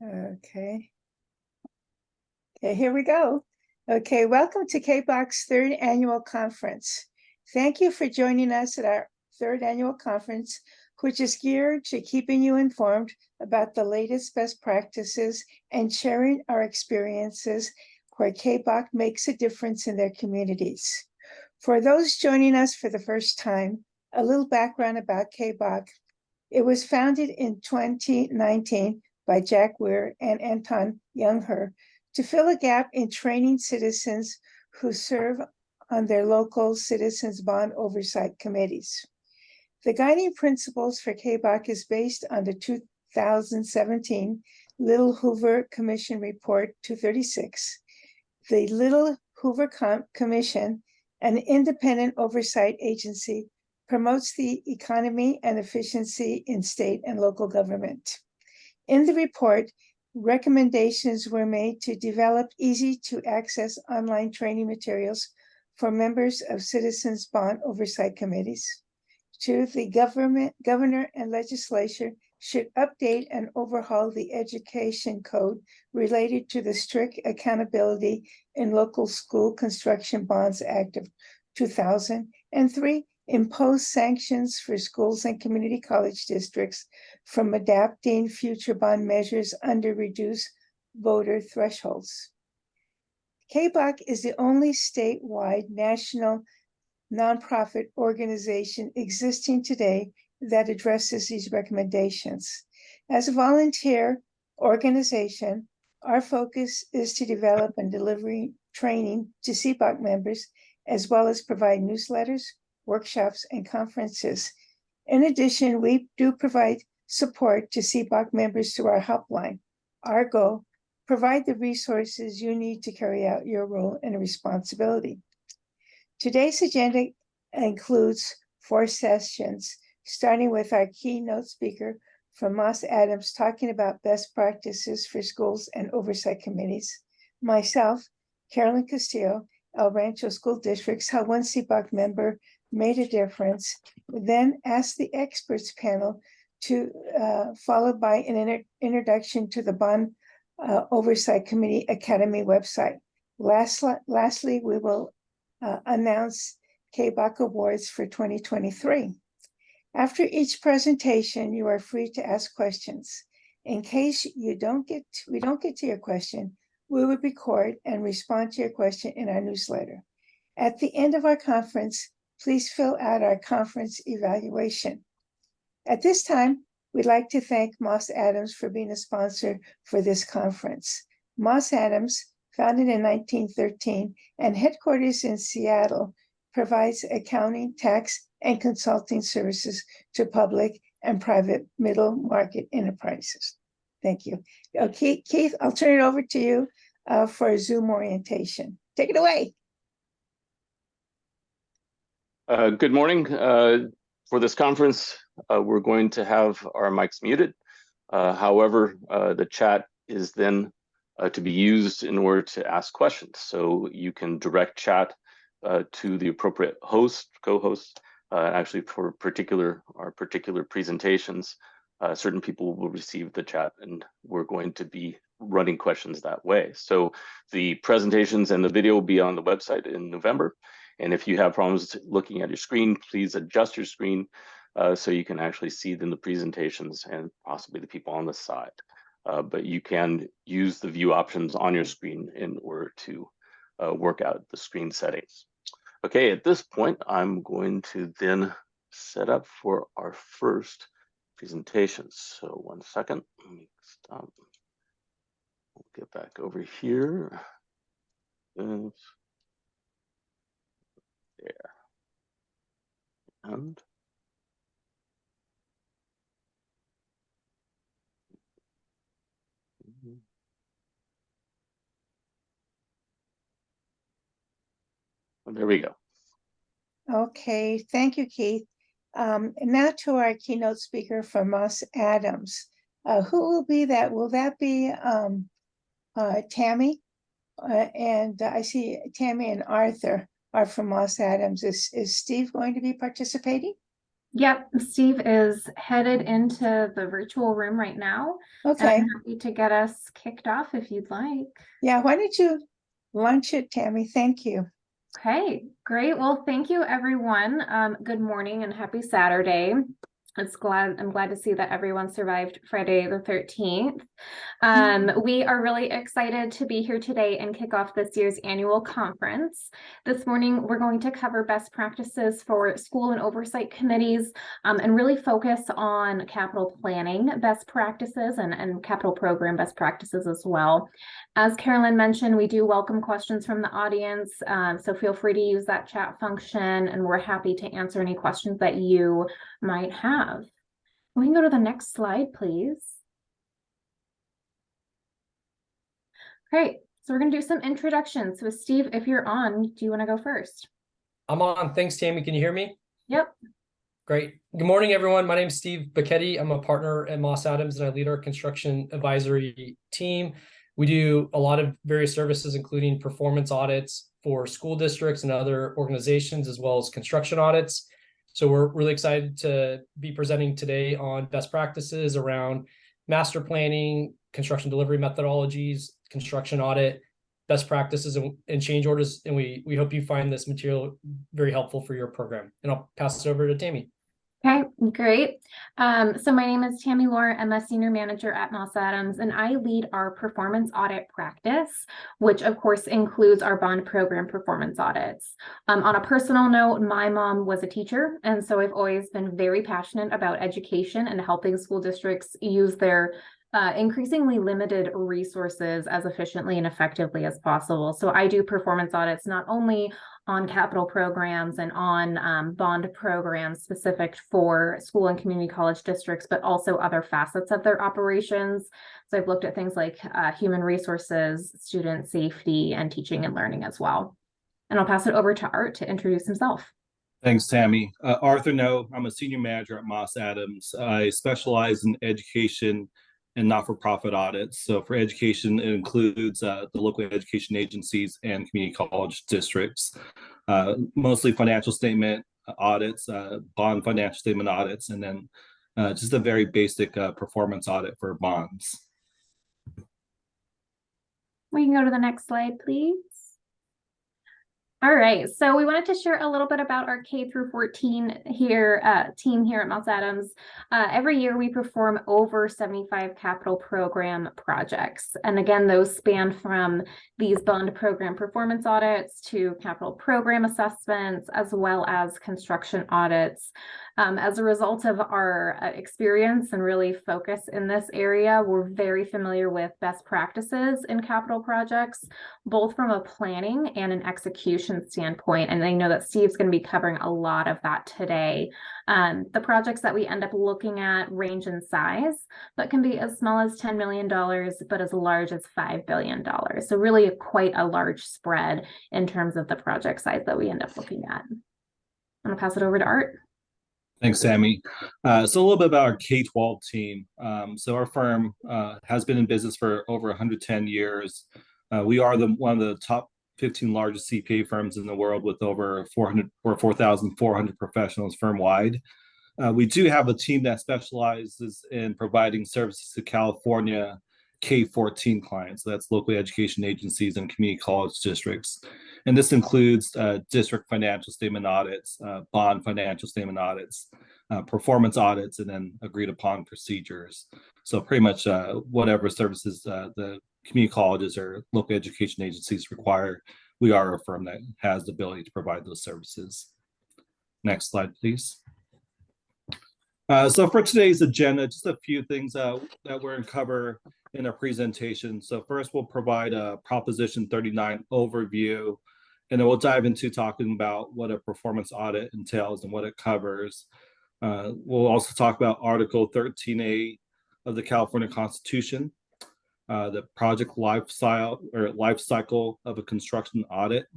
Okay. Okay, here we go. Okay, welcome to CABOC's third annual conference. Thank you for joining us at our third annual conference, which is geared to keeping you informed about the latest best practices and sharing our experiences where CABOC makes a difference in their communities. For those joining us for the first time, a little background about CABOC. It was founded in 2019 by Jack Weir and Anton Youngher to fill a gap in training citizens who serve on their local citizens bond oversight committees. The guiding principles for CABOC is based on the 2017 Little Hoover Commission Report 236. The Little Hoover Commission, an independent oversight agency, promotes the economy and efficiency in state and local government. In the report, recommendations were made to develop easy-to-access online training materials for members of citizens' bond oversight committees. 2, the governor and legislature should update and overhaul the education code related to the Strict Accountability in Local School Construction Bonds Act of 2000. And 3, impose sanctions for schools and community college districts from adapting future bond measures under reduced voter thresholds. CABOC is the only statewide national nonprofit organization existing today that addresses these recommendations. As a volunteer organization, our focus is to develop and deliver training to CABOC members, as well as provide newsletters, workshops, and conferences. In addition, we do provide support to CABOC members through our helpline. Our goal, provide the resources you need to carry out your role and responsibility. Today's agenda includes 4 sessions, starting with our keynote speaker from Moss Adams talking about best practices for schools and oversight committees. Myself, Carolyn Castillo, El Rancho School Districts, how one CABOC member made a difference, then ask the experts panel to followed by an introduction to the Bond Oversight Committee Academy website. Lastly, we will announce CABOC Awards for 2023. After each presentation, you are free to ask questions. In case we don't get to your question, we will record and respond to your question in our newsletter. At the end of our conference, please fill out our conference evaluation. At this time, we'd like to thank Moss Adams for being a sponsor for this conference. Moss Adams, founded in 1913 and headquarters in Seattle, provides accounting, tax, and consulting services to public and private middle market enterprises. Thank you. Okay, Keith, I'll turn it over to you for a Zoom orientation. Take it away. Good morning. For this conference, we're going to have our mics muted. However, the chat is then to be used in order to ask questions. So you can direct chat to the appropriate host, co-host. Actually, for our particular presentations, certain people will receive the chat, and we're going to be running questions that way. So the presentations and the video will be on the website in November. And if you have problems looking at your screen, please adjust your screen so you can actually see then the presentations and possibly the people on the side. But you can use the view options on your screen in order to work out the screen settings. Okay, at this point, I'm going to then set up for our first presentation. So 1 second, let me stop. We'll get back over here. There. And there we go. Okay, thank you, Keith. And now to our keynote speaker from Moss Adams. Who will be that? Will that be Tammy? And I see Tammy and Arthur are from Moss Adams. Is Steve going to be participating? Yep, Steve is headed into the virtual room right now. Okay. I'm happy to get us kicked off if you'd like. Yeah, why don't you launch it, Tammy? Thank you. Okay, great. Well, thank you, everyone. Good morning and happy Saturday. I'm glad to see that everyone survived Friday the 13th. We are really excited to be here today and kick off this year's annual conference. This morning, we're going to cover best practices for school and oversight committees and really focus on capital planning best practices and capital program best practices as well. As Carolyn mentioned, we do welcome questions from the audience, so feel free to use that chat function, and we're happy to answer any questions that you might have. We can go to the next slide, please. Great, so we're going to do some introductions. So Steve, if you're on, do you want to go first? I'm on. Thanks, Tammy. Can you hear me? Yep. Great. Good morning, everyone. My name is Steve Becchetti. I'm a partner at Moss Adams, and I lead our construction advisory team. We do a lot of various services, including performance audits for school districts and other organizations, as well as construction audits. So we're really excited to be presenting today on best practices around master planning, construction delivery methodologies, construction audit, best practices and change orders. And we hope you find this material very helpful for your program. And I'll pass it over to Tammy. Okay, great. So my name is Tammy Lohr. I'm a senior manager at Moss Adams, and I lead our performance audit practice, which of course includes our bond program performance audits. On a personal note, my mom was a teacher, and so I've always been very passionate about education and helping school districts use their increasingly limited resources as efficiently and effectively as possible. So I do performance audits not only on capital programs and on bond programs specific for school and community college districts, but also other facets of their operations. So I've looked at things like human resources, student safety, and teaching and learning as well. And I'll pass it over to Art to introduce himself. Thanks, Tammy. Arthur No, I'm a senior manager at Moss Adams. I specialize in education and not-for-profit audits. So for education, it includes the local education agencies and community college districts, mostly financial statement audits, bond financial statement audits, and then just a very basic performance audit for bonds. We can go to the next slide, please. All right, so we wanted to share a little bit about our K through 14 team here at Moss Adams. Every year we perform over 75 capital program projects. And again, those span from these bond program performance audits to capital program assessments, as well as construction audits. As a result of our experience and really focus in this area, we're very familiar with best practices in capital projects, both from a planning and an execution standpoint. And I know that Steve's going to be covering a lot of that today. The projects that we end up looking at range in size, but can be as small as $10 million, but as large as $5 billion. So really quite a large spread in terms of the project size that we end up looking at. I'm going to pass it over to Art. Thanks, Sammy. So a little bit about our K-12 team. So our firm has been in business for over 110 years. We are one of the top 15 largest CPA firms in the world with over 4,400 professionals firm-wide. We do have a team that specializes in providing services to California K-14 clients. So that's local education agencies and community college districts. And this includes district financial statement audits, bond financial statement audits, performance audits, and then agreed upon procedures. So pretty much whatever services the community colleges or local education agencies require, we are a firm that has the ability to provide those services. Next slide, please. So for today's agenda, just a few things that we're going to cover in our presentation. So first, we'll provide a Proposition 39 overview, and then we'll dive into talking about what a performance audit entails and what it covers. We'll also talk about Article 13A of the California Constitution, the project life cycle of a construction audit.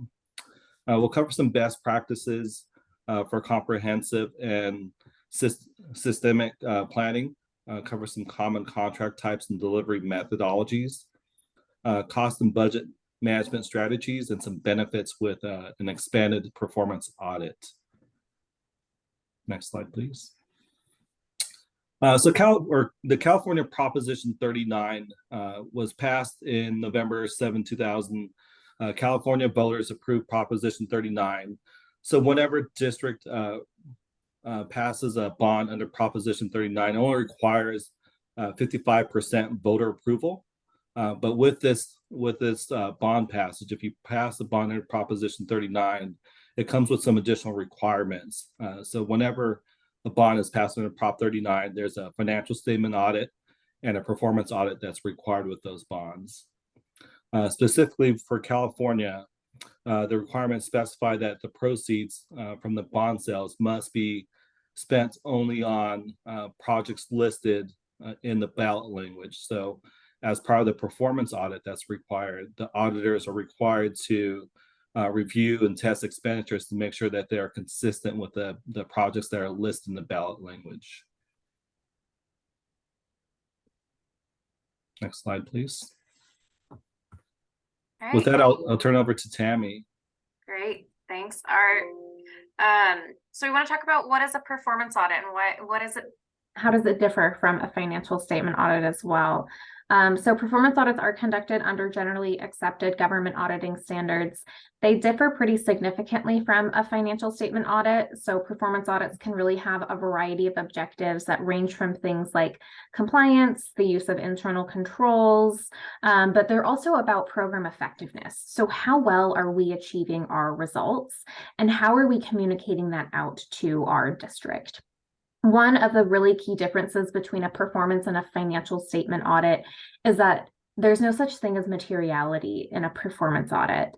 We'll cover some best practices for comprehensive and systemic planning, cover some common contract types and delivery methodologies, cost and budget management strategies, and some benefits with an expanded performance audit. Next slide, please. The California Proposition 39 was passed in November 7, 2000. California voters approved Proposition 39. So whenever district passes a bond under Proposition 39, it only requires 55% voter approval. But with this bond passage, if you pass the bond under Proposition 39, it comes with some additional requirements. So whenever a bond is passed under Prop 39, there's a financial statement audit and a performance audit that's required with those bonds. Specifically for California, the requirements specify that the proceeds from the bond sales must be spent only on projects listed in the ballot language. So as part of the performance audit that's required, the auditors are required to review and test expenditures to make sure that they are consistent with the projects that are listed in the ballot language. Next slide, please. All right. With that, I'll turn it over to Tammy. Great, thanks, Art. So we want to talk about what is a performance audit and what is it? How does it differ from a financial statement audit as well? So performance audits are conducted under generally accepted government auditing standards. They differ pretty significantly from a financial statement audit. So performance audits can really have a variety of objectives that range from things like compliance, the use of internal controls, but they're also about program effectiveness. So how well are we achieving our results, and how are we communicating that out to our district? One of the really key differences between a performance and a financial statement audit is that there's no such thing as materiality in a performance audit.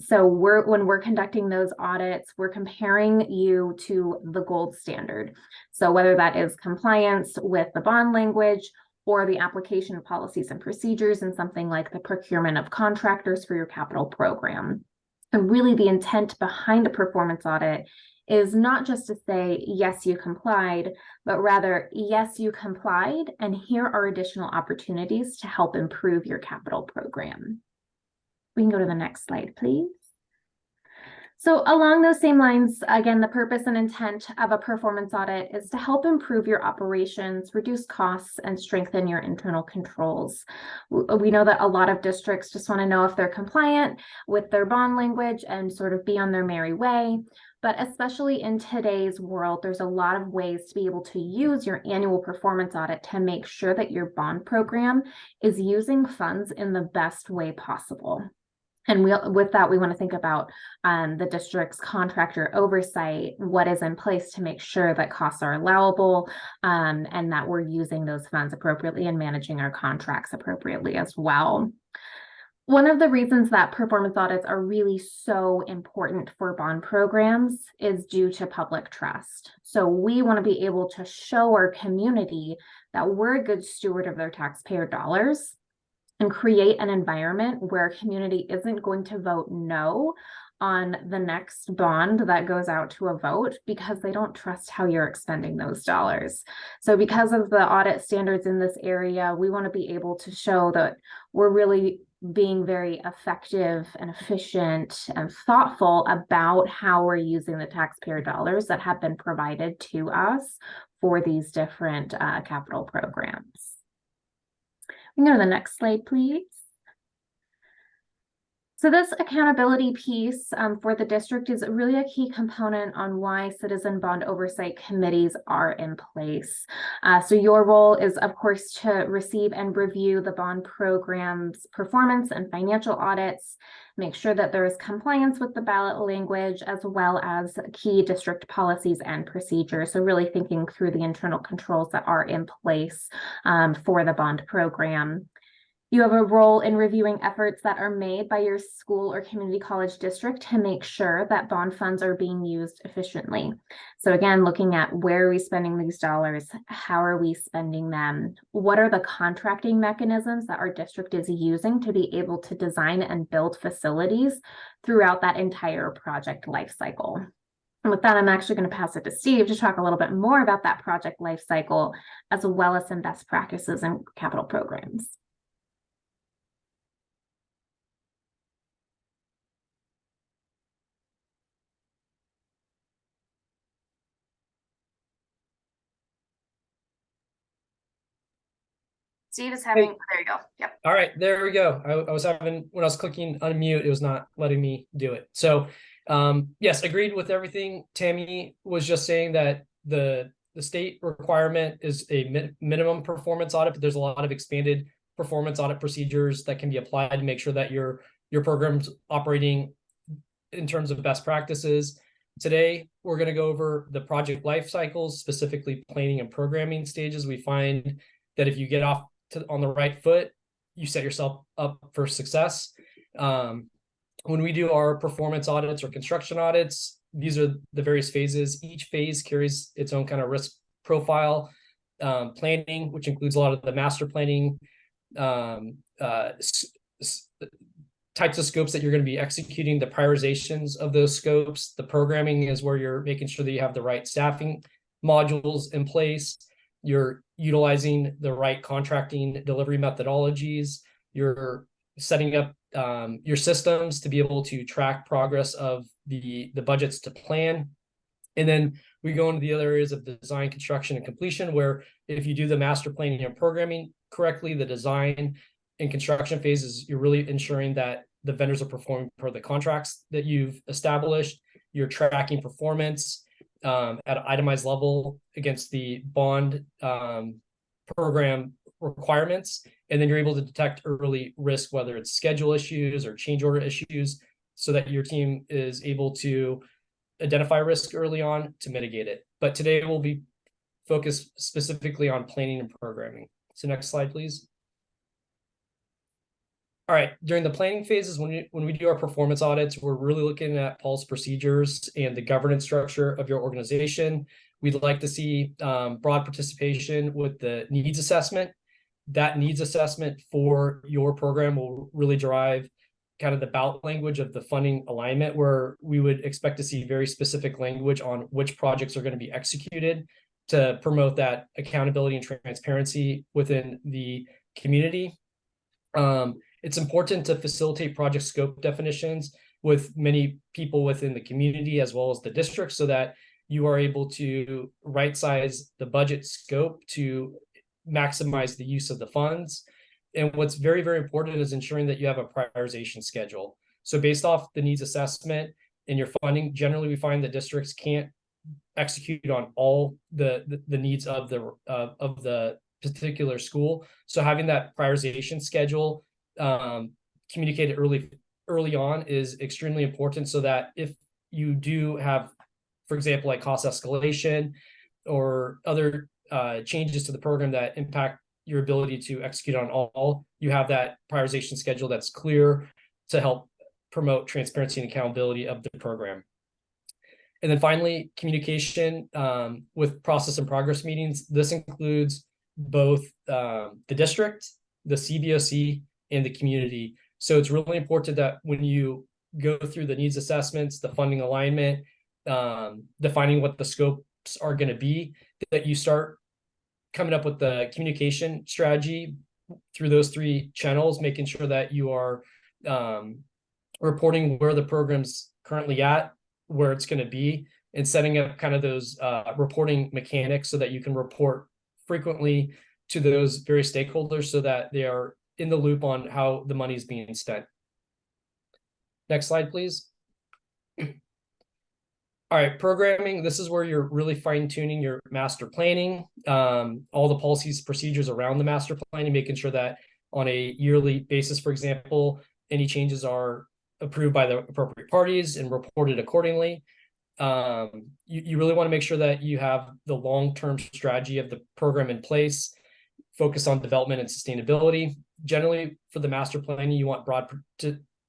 So when we're conducting those audits, we're comparing you to the gold standard. So whether that is compliance with the bond language or the application of policies and procedures in something like the procurement of contractors for your capital program. And really the intent behind a performance audit is not just to say, yes, you complied, but rather, yes, you complied, and here are additional opportunities to help improve your capital program. We can go to the next slide, please. So along those same lines, again, the purpose and intent of a performance audit is to help improve your operations, reduce costs, and strengthen your internal controls. We know that a lot of districts just want to know if they're compliant with their bond language and sort of be on their merry way. But especially in today's world, there's a lot of ways to be able to use your annual performance audit to make sure that your bond program is using funds in the best way possible. And with that, we want to think about the district's contractor oversight, what is in place to make sure that costs are allowable, and that we're using those funds appropriately and managing our contracts appropriately as well. One of the reasons that performance audits are really so important for bond programs is due to public trust. So we want to be able to show our community that we're a good steward of their taxpayer dollars and create an environment where a community isn't going to vote no on the next bond that goes out to a vote because they don't trust how you're expending those dollars. So because of the audit standards in this area, we want to be able to show that we're really being very effective and efficient and thoughtful about how we're using the taxpayer dollars that have been provided to us for these different capital programs. We can go to the next slide, please. So this accountability piece for the district is really a key component on why citizen bond oversight committees are in place. So your role is, of course, to receive and review the bond program's performance and financial audits, make sure that there is compliance with the ballot language, as well as key district policies and procedures. So really thinking through the internal controls that are in place for the bond program. You have a role in reviewing efforts that are made by your school or community college district to make sure that bond funds are being used efficiently. So again, looking at where are we spending these dollars? How are we spending them? What are the contracting mechanisms that our district is using to be able to design and build facilities throughout that entire project life cycle? And with that, I'm actually going to pass it to Steve to talk a little bit more about that project life cycle, as well as some best practices and capital programs. Steve is having, there you go. Yep. All right, there we go. I was having, when I was clicking unmute, it was not letting me do it. So yes, agreed with everything Tammy was just saying, that the state requirement is a minimum performance audit, but there's a lot of expanded performance audit procedures that can be applied to make sure that your program's operating in terms of best practices. Today, we're going to go over the project life cycles, specifically planning and programming stages. We find that if you get off on the right foot, you set yourself up for success. When we do our performance audits or construction audits, these are the various phases. Each phase carries its own kind of risk profile. Planning, which includes a lot of the master planning, types of scopes that you're going to be executing, the prioritizations of those scopes. The programming is where you're making sure that you have the right staffing modules in place. You're utilizing the right contracting delivery methodologies. You're setting up your systems to be able to track progress of the budgets to plan. And then we go into the other areas of design, construction, and completion, where if you do the master planning and programming correctly, the design and construction phases, you're really ensuring that the vendors are performing per the contracts that you've established. You're tracking performance at an itemized level against the bond program requirements. And then you're able to detect early risk, whether it's schedule issues or change order issues, so that your team is able to identify risk early on to mitigate it. But today we'll be focused specifically on planning and programming. So next slide, please. All right, during the planning phases, when we do our performance audits, we're really looking at policy procedures and the governance structure of your organization. We'd like to see broad participation with the needs assessment. That needs assessment for your program will really drive kind of the bout language of the funding alignment, where we would expect to see very specific language on which projects are going to be executed to promote that accountability and transparency within the community. It's important to facilitate project scope definitions with many people within the community as well as the district, so that you are able to right size the budget scope to maximize the use of the funds. And what's very, very important is ensuring that you have a prioritization schedule. So based off the needs assessment and your funding, generally we find that districts can't execute on all the needs of the particular school. So having that prioritization schedule communicated early on is extremely important, so that if you do have, for example, like cost escalation or other changes to the program that impact your ability to execute on all, you have that prioritization schedule that's clear to help promote transparency and accountability of the program. And then finally, communication with process and progress meetings. This includes both the district, the CBOC, and the community. So it's really important that when you go through the needs assessments, the funding alignment, defining what the scopes are going to be, that you start coming up with the communication strategy through those three channels, making sure that you are reporting where the program's currently at, where it's going to be, and setting up kind of those reporting mechanics so that you can report frequently to those various stakeholders so that they are in the loop on how the money is being spent. Next slide, please. All right, programming. This is where you're really fine-tuning your master planning, all the policies, procedures around the master planning, making sure that on a yearly basis, for example, any changes are approved by the appropriate parties and reported accordingly. You really want to make sure that you have the long-term strategy of the program in place, focus on development and sustainability. Generally, for the master planning, you want broad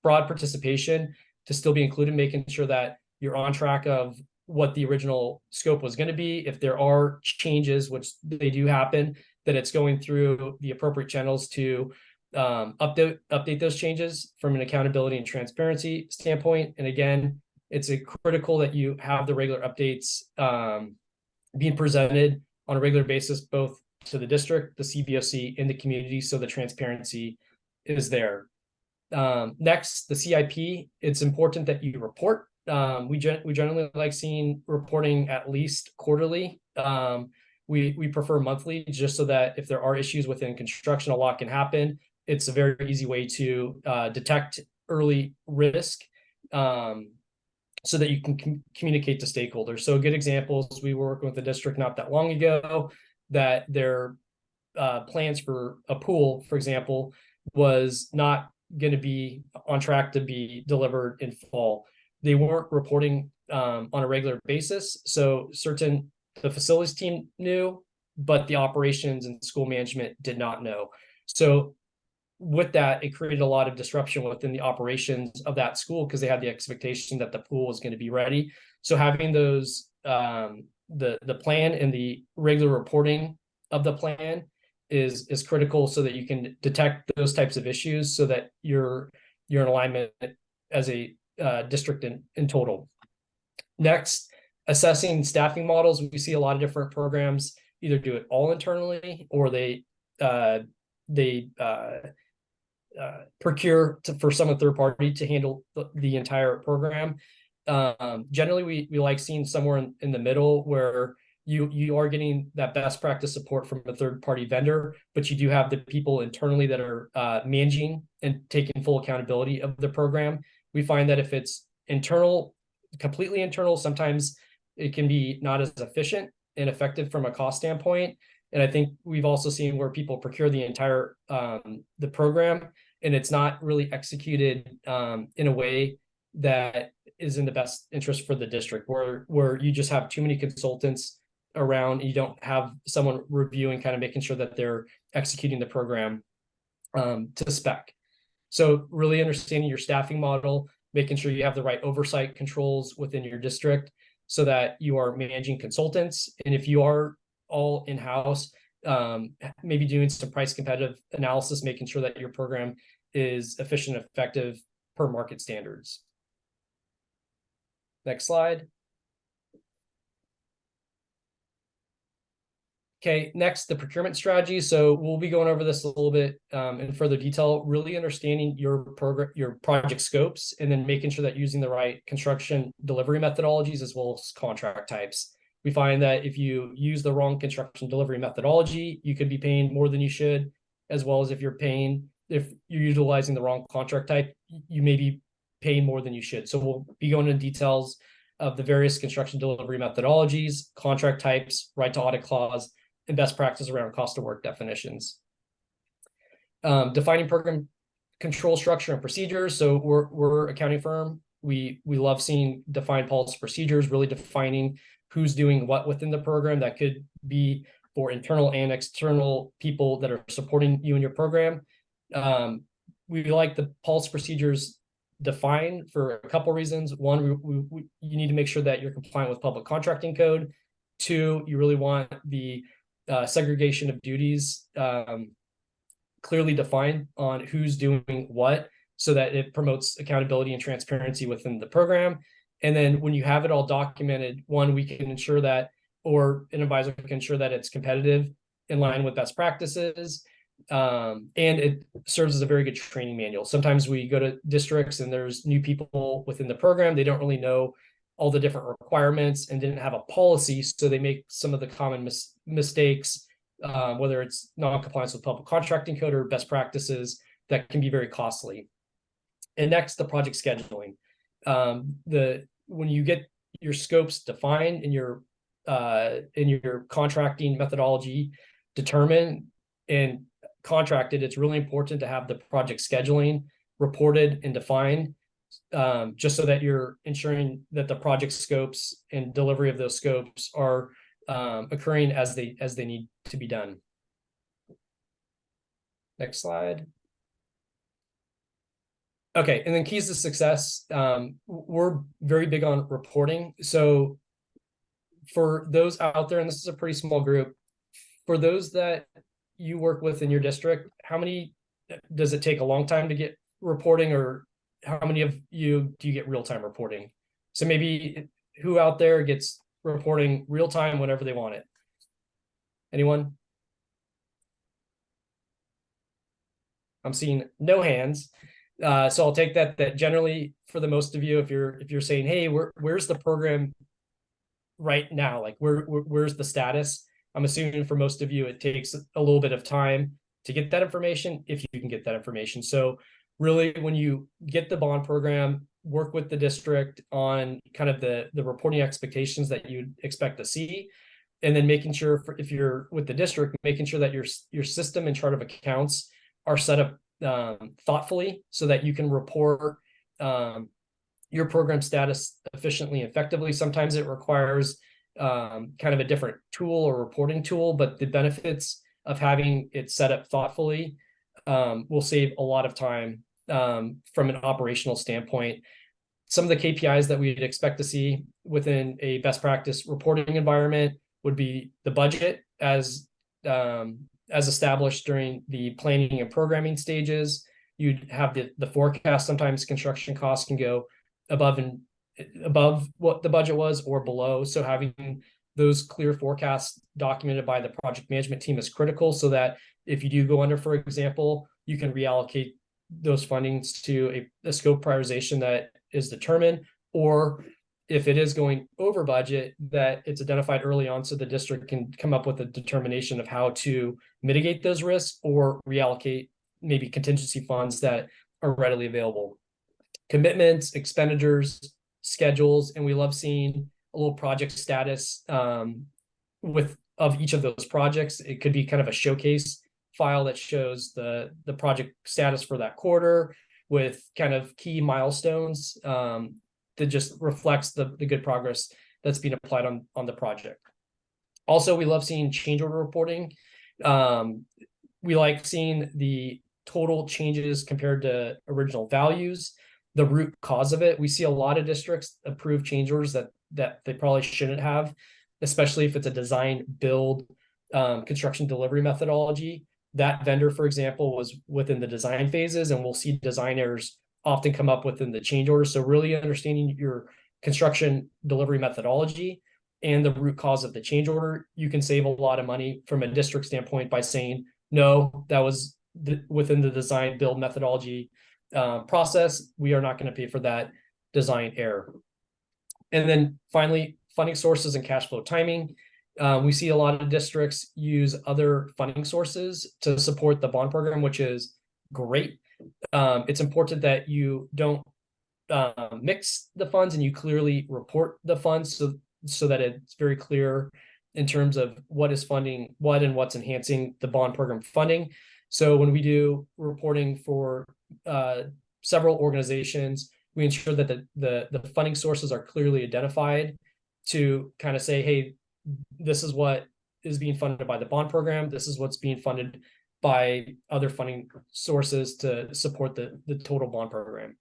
participation to still be included, making sure that you're on track of what the original scope was going to be. If there are changes, which they do happen, that it's going through the appropriate channels to update those changes from an accountability and transparency standpoint. And again, it's critical that you have the regular updates being presented on a regular basis, both to the district, the CBOC, and the community, so the transparency is there. Next, the CIP. It's important that you report. We generally like seeing reporting at least quarterly. We prefer monthly, just so that if there are issues within construction, a lot can happen. It's a very easy way to detect early risk, so that you can communicate to stakeholders. So a good example is we were working with the district not that long ago that their plans for a pool, for example, was not going to be on track to be delivered in fall. They weren't reporting on a regular basis. So the facilities team knew, but the operations and school management did not know. So with that, it created a lot of disruption within the operations of that school because they had the expectation that the pool was going to be ready. So having those, the plan and the regular reporting of the plan is critical so that you can detect those types of issues so that you're in alignment as a district in total. Next, assessing staffing models. We see a lot of different programs either do it all internally or they procure for some third party to handle the entire program. Generally, we like seeing somewhere in the middle where you are getting that best practice support from a third party vendor, but you do have the people internally that are managing and taking full accountability of the program. We find that if it's internal, completely internal, sometimes it can be not as efficient and effective from a cost standpoint. And I think we've also seen where people procure the entire the program, and it's not really executed in a way that is in the best interest for the district, where you just have too many consultants around. You don't have someone reviewing, kind of making sure that they're executing the program to spec. So really understanding your staffing model, making sure you have the right oversight controls within your district so that you are managing consultants. And if you are all in-house, maybe doing some price competitive analysis, making sure that your program is efficient and effective per market standards. Next slide. Okay, next, the procurement strategy. So we'll be going over this a little bit in further detail, really understanding your program, your project scopes, and then making sure that using the right construction delivery methodologies as well as contract types. We find that if you use the wrong construction delivery methodology, you could be paying more than you should, as well as if you're utilizing the wrong contract type, you may be paying more than you should. So we'll be going into details of the various construction delivery methodologies, contract types, right to audit clause, and best practice around cost of work definitions. Defining program control structure and procedures. So we're accounting firm. We love seeing defined policy procedures, really defining who's doing what within the program. That could be for internal and external people that are supporting you in your program. We like the policy procedures defined for a couple reasons. One, you need to make sure that you're compliant with public contracting code. Two, you really want the segregation of duties clearly defined on who's doing what, so that it promotes accountability and transparency within the program. And then when you have it all documented, one, we can ensure that, or an advisor can ensure that it's competitive in line with best practices. And it serves as a very good training manual. Sometimes we go to districts and there's new people within the program. They don't really know all the different requirements and didn't have a policy. So they make some of the common mistakes, whether it's non-compliance with public contracting code or best practices, that can be very costly. And next, the project scheduling. When you get your scopes defined in your contracting methodology determined and contracted, it's really important to have the project scheduling reported and defined, just so that you're ensuring that the project scopes and delivery of those scopes are occurring as they need to be done. Next slide. Okay, and then keys to success. We're very big on reporting. So for those out there, and this is a pretty small group, for those that you work with in your district, how many does it take a long time to get reporting, or how many of you do you get real-time reporting? So maybe who out there gets reporting real-time whenever they want it? Anyone? I'm seeing no hands. So I'll take that generally for the most of you, if you're saying, hey, where's the program right now? Like where's the status? I'm assuming for most of you, it takes a little bit of time to get that information, if you can get that information. So really, when you get the bond program, work with the district on kind of the reporting expectations that you'd expect to see. And then making sure, if you're with the district, making sure that your system and chart of accounts are set up thoughtfully so that you can report your program status efficiently and effectively. Sometimes it requires kind of a different tool or reporting tool, but the benefits of having it set up thoughtfully will save a lot of time from an operational standpoint. Some of the KPIs that we'd expect to see within a best practice reporting environment would be the budget as established during the planning and programming stages. You'd have the forecast. Sometimes construction costs can go above what the budget was or below. So having those clear forecasts documented by the project management team is critical, so that if you do go under, for example, you can reallocate those fundings to a scope prioritization that is determined, or if it is going over budget, that it's identified early on so the district can come up with a determination of how to mitigate those risks or reallocate maybe contingency funds that are readily available. Commitments, expenditures, schedules, and we love seeing a little project status of each of those projects. It could be kind of a showcase file that shows the project status for that quarter with kind of key milestones that just reflects the good progress that's being applied on the project. Also, we love seeing change order reporting. We like seeing the total changes compared to original values, the root cause of it. We see a lot of districts approve change orders that they probably shouldn't have, especially if it's a design build construction delivery methodology. That vendor, for example, was within the design phases, and we'll see design errors often come up within the change order. So really understanding your construction delivery methodology and the root cause of the change order, you can save a lot of money from a district standpoint by saying, no, that was within the design build methodology process. We are not going to pay for that design error. And then finally, funding sources and cash flow timing. We see a lot of districts use other funding sources to support the bond program, which is great. It's important that you don't mix the funds and you clearly report the funds so that it's very clear in terms of what is funding what and what's enhancing the bond program funding. So when we do reporting for several organizations, we ensure that the funding sources are clearly identified to kind of say, hey, this is what is being funded by the bond program. This is what's being funded by other funding sources to support the total bond program.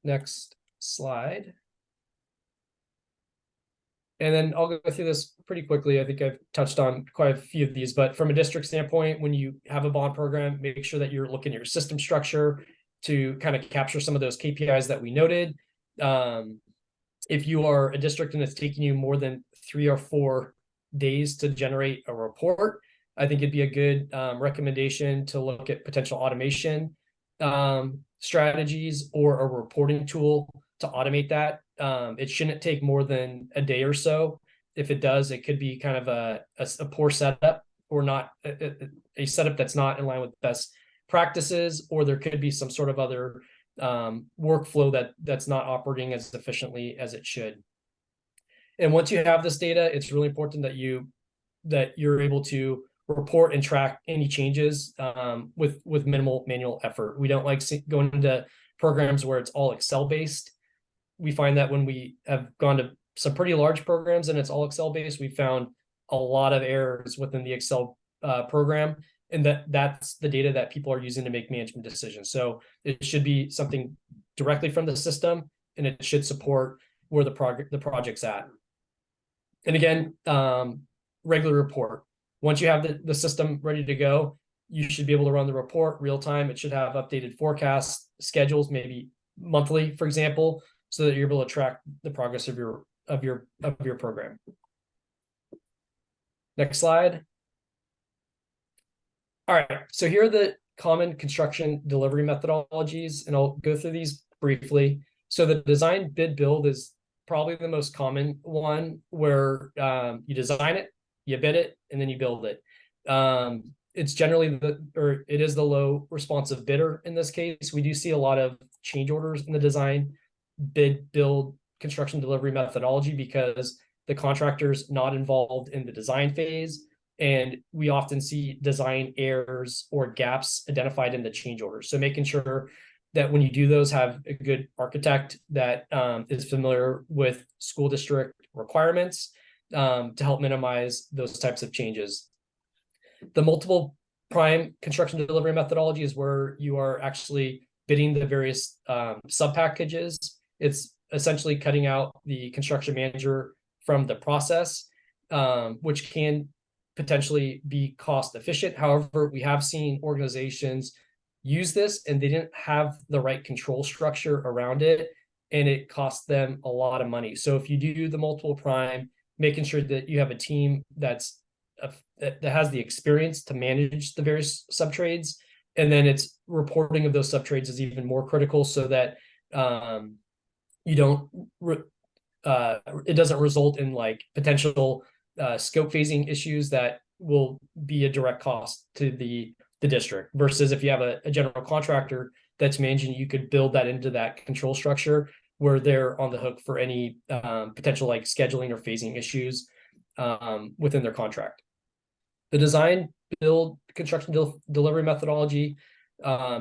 Next slide. And then I'll go through this pretty quickly. I think I've touched on quite a few of these, but from a district standpoint, when you have a bond program, make sure that you're looking at your system structure to kind of capture some of those KPIs that we noted. If you are a district and it's taking you more than 3 or 4 days to generate a report, I think it'd be a good recommendation to look at potential automation strategies or a reporting tool to automate that. It shouldn't take more than a day or so. If it does, it could be kind of a poor setup or not a setup that's not in line with best practices, or there could be some sort of other workflow that's not operating as efficiently as it should. And once you have this data, it's really important that you're able to report and track any changes with minimal manual effort. We don't like going into programs where it's all Excel based. We find that when we have gone to some pretty large programs and it's all Excel based, we found a lot of errors within the Excel program, and that's the data that people are using to make management decisions. So it should be something directly from the system, and it should support where the project's at. And again, regular report. Once you have the system ready to go, you should be able to run the report real time. It should have updated forecasts, schedules, maybe monthly, for example, so that you're able to track the progress of your program. Next slide. All right, so here are the common construction delivery methodologies, and I'll go through these briefly. So the design bid build is probably the most common one, where you design it, you bid it, and then you build it. It's generally it is the low responsive bidder in this case. We do see a lot of change orders in the design, bid, build, construction delivery methodology because the contractor's not involved in the design phase. And we often see design errors or gaps identified in the change orders. So making sure that when you do those, have a good architect that is familiar with school district requirements to help minimize those types of changes. The multiple prime construction delivery methodology is where you are actually bidding the various sub packages. It's essentially cutting out the construction manager from the process, which can potentially be cost efficient. However, we have seen organizations use this and they didn't have the right control structure around it, and it costs them a lot of money. So if you do the multiple prime, making sure that you have a team that has the experience to manage the various sub trades, and then it's reporting of those sub trades is even more critical, so that you don't it doesn't result in like potential scope phasing issues that will be a direct cost to the district, versus if you have a general contractor that's managing, you could build that into that control structure where they're on the hook for any potential like scheduling or phasing issues within their contract. The design, build, construction delivery methodology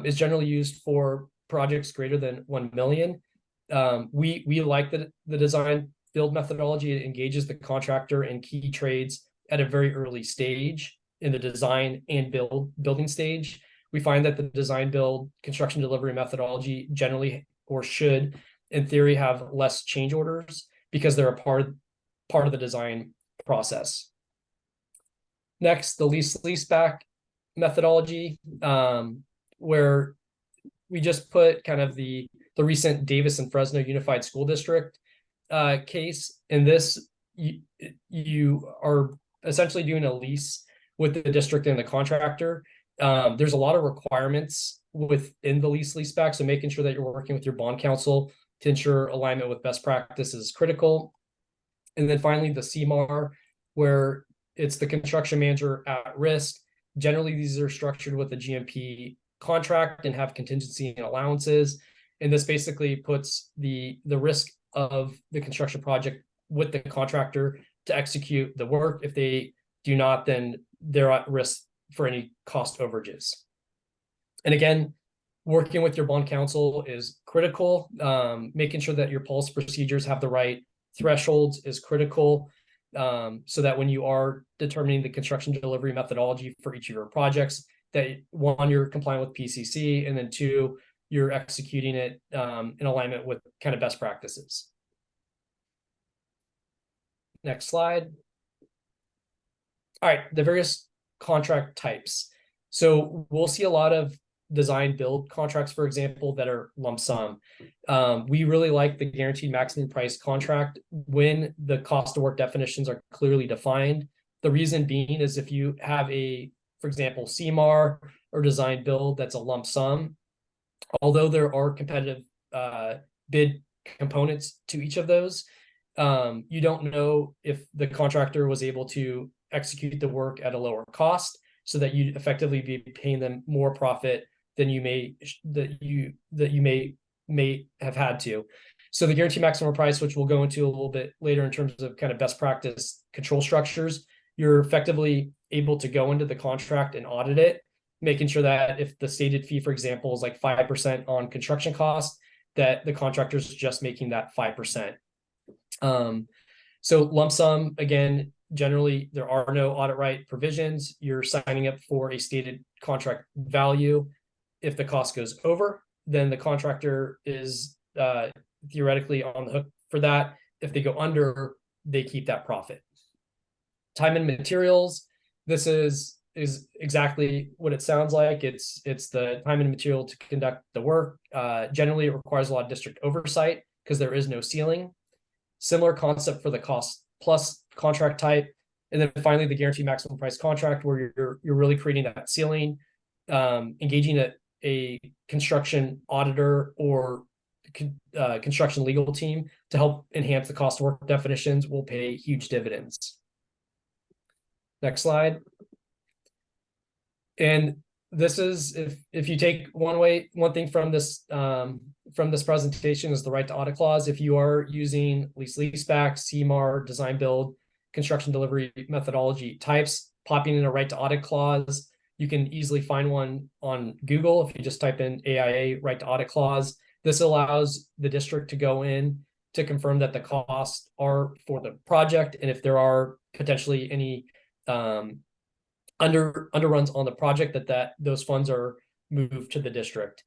is generally used for projects greater than 1 million. We like the design build methodology. It engages the contractor and key trades at a very early stage in the design and building stage. We find that the design, build, construction delivery methodology generally, or should in theory, have less change orders because they're a part of the design process. Next, the lease-leaseback methodology, where we just put kind of the recent Davis and Fresno Unified School District case. In this, you are essentially doing a lease with the district and the contractor. There's a lot of requirements within the lease-leaseback, so making sure that you're working with your bond counsel to ensure alignment with best practice is critical. And then finally, the CMAR, where it's the construction manager at risk. Generally, these are structured with a GMP contract and have contingency and allowances. And this basically puts the risk of the construction project with the contractor to execute the work. If they do not, then they're at risk for any cost overages. And again, working with your bond counsel is critical. Making sure that your policy procedures have the right thresholds is critical, so that when you are determining the construction delivery methodology for each of your projects, that one, you're compliant with PCC, and then two, you're executing it in alignment with kind of best practices. Next slide. All right, the various contract types. So we'll see a lot of design build contracts, for example, that are lump sum. We really like the guaranteed maximum price contract when the cost of work definitions are clearly defined. The reason being is if you have for example, CMAR or design build that's a lump sum, although there are competitive bid components to each of those, you don't know if the contractor was able to execute the work at a lower cost, so that you'd effectively be paying them more profit than you may have had to. So the guaranteed maximum price, which we'll go into a little bit later in terms of kind of best practice control structures, you're effectively able to go into the contract and audit it, making sure that if the stated fee, for example, is like 5% on construction costs, that the contractor is just making that 5%. So lump sum, again, generally there are no audit right provisions. You're signing up for a stated contract value. If the cost goes over, then the contractor is theoretically on the hook for that. If they go under, they keep that profit. Time and materials. This is exactly what it sounds like. It's the time and material to conduct the work. Generally, it requires a lot of district oversight because there is no ceiling. Similar concept for the cost plus contract type. And then finally, the guaranteed maximum price contract, where you're really creating that ceiling, engaging a construction auditor or construction legal team to help enhance the cost of work definitions will pay huge dividends. Next slide. And this is, if you take one thing from this presentation is the right to audit clause. If you are using leaseback, CMAR, design build, construction delivery methodology types, popping in a right to audit clause, you can easily find one on Google. If you just type in AIA right to audit clause, this allows the district to go in to confirm that the costs are for the project, and if there are potentially any underruns on the project, that those funds are moved to the district.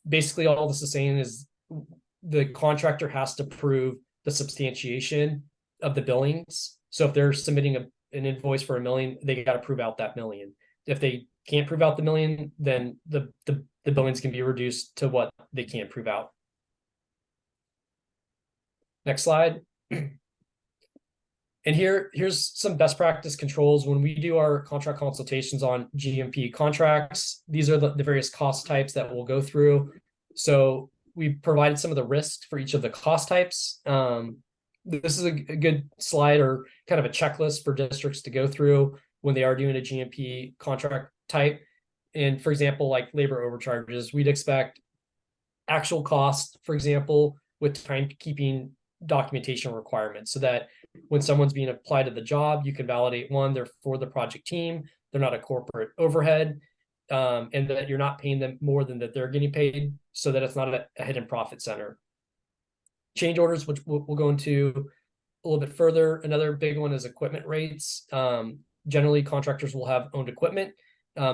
Basically, all this is saying is the contractor has to prove the substantiation of the billings. So if they're submitting an invoice for $1 million, they got to prove out that $1 million. If they can't prove out the $1 million, then the billings can be reduced to what they can't prove out. Next slide. And here's some best practice controls. When we do our contract consultations on GMP contracts, these are the various cost types that we'll go through. So we provided some of the risks for each of the cost types. This is a good slide or kind of a checklist for districts to go through when they are doing a GMP contract type. And for example, like labor overcharges, we'd expect actual cost, for example, with timekeeping documentation requirements, so that when someone's being applied to the job, you can validate, one, they're for the project team, they're not a corporate overhead, and that you're not paying them more than that they're getting paid, so that it's not a hidden profit center. Change orders, which we'll go into a little bit further. Another big one is equipment rates. Generally, contractors will have owned equipment.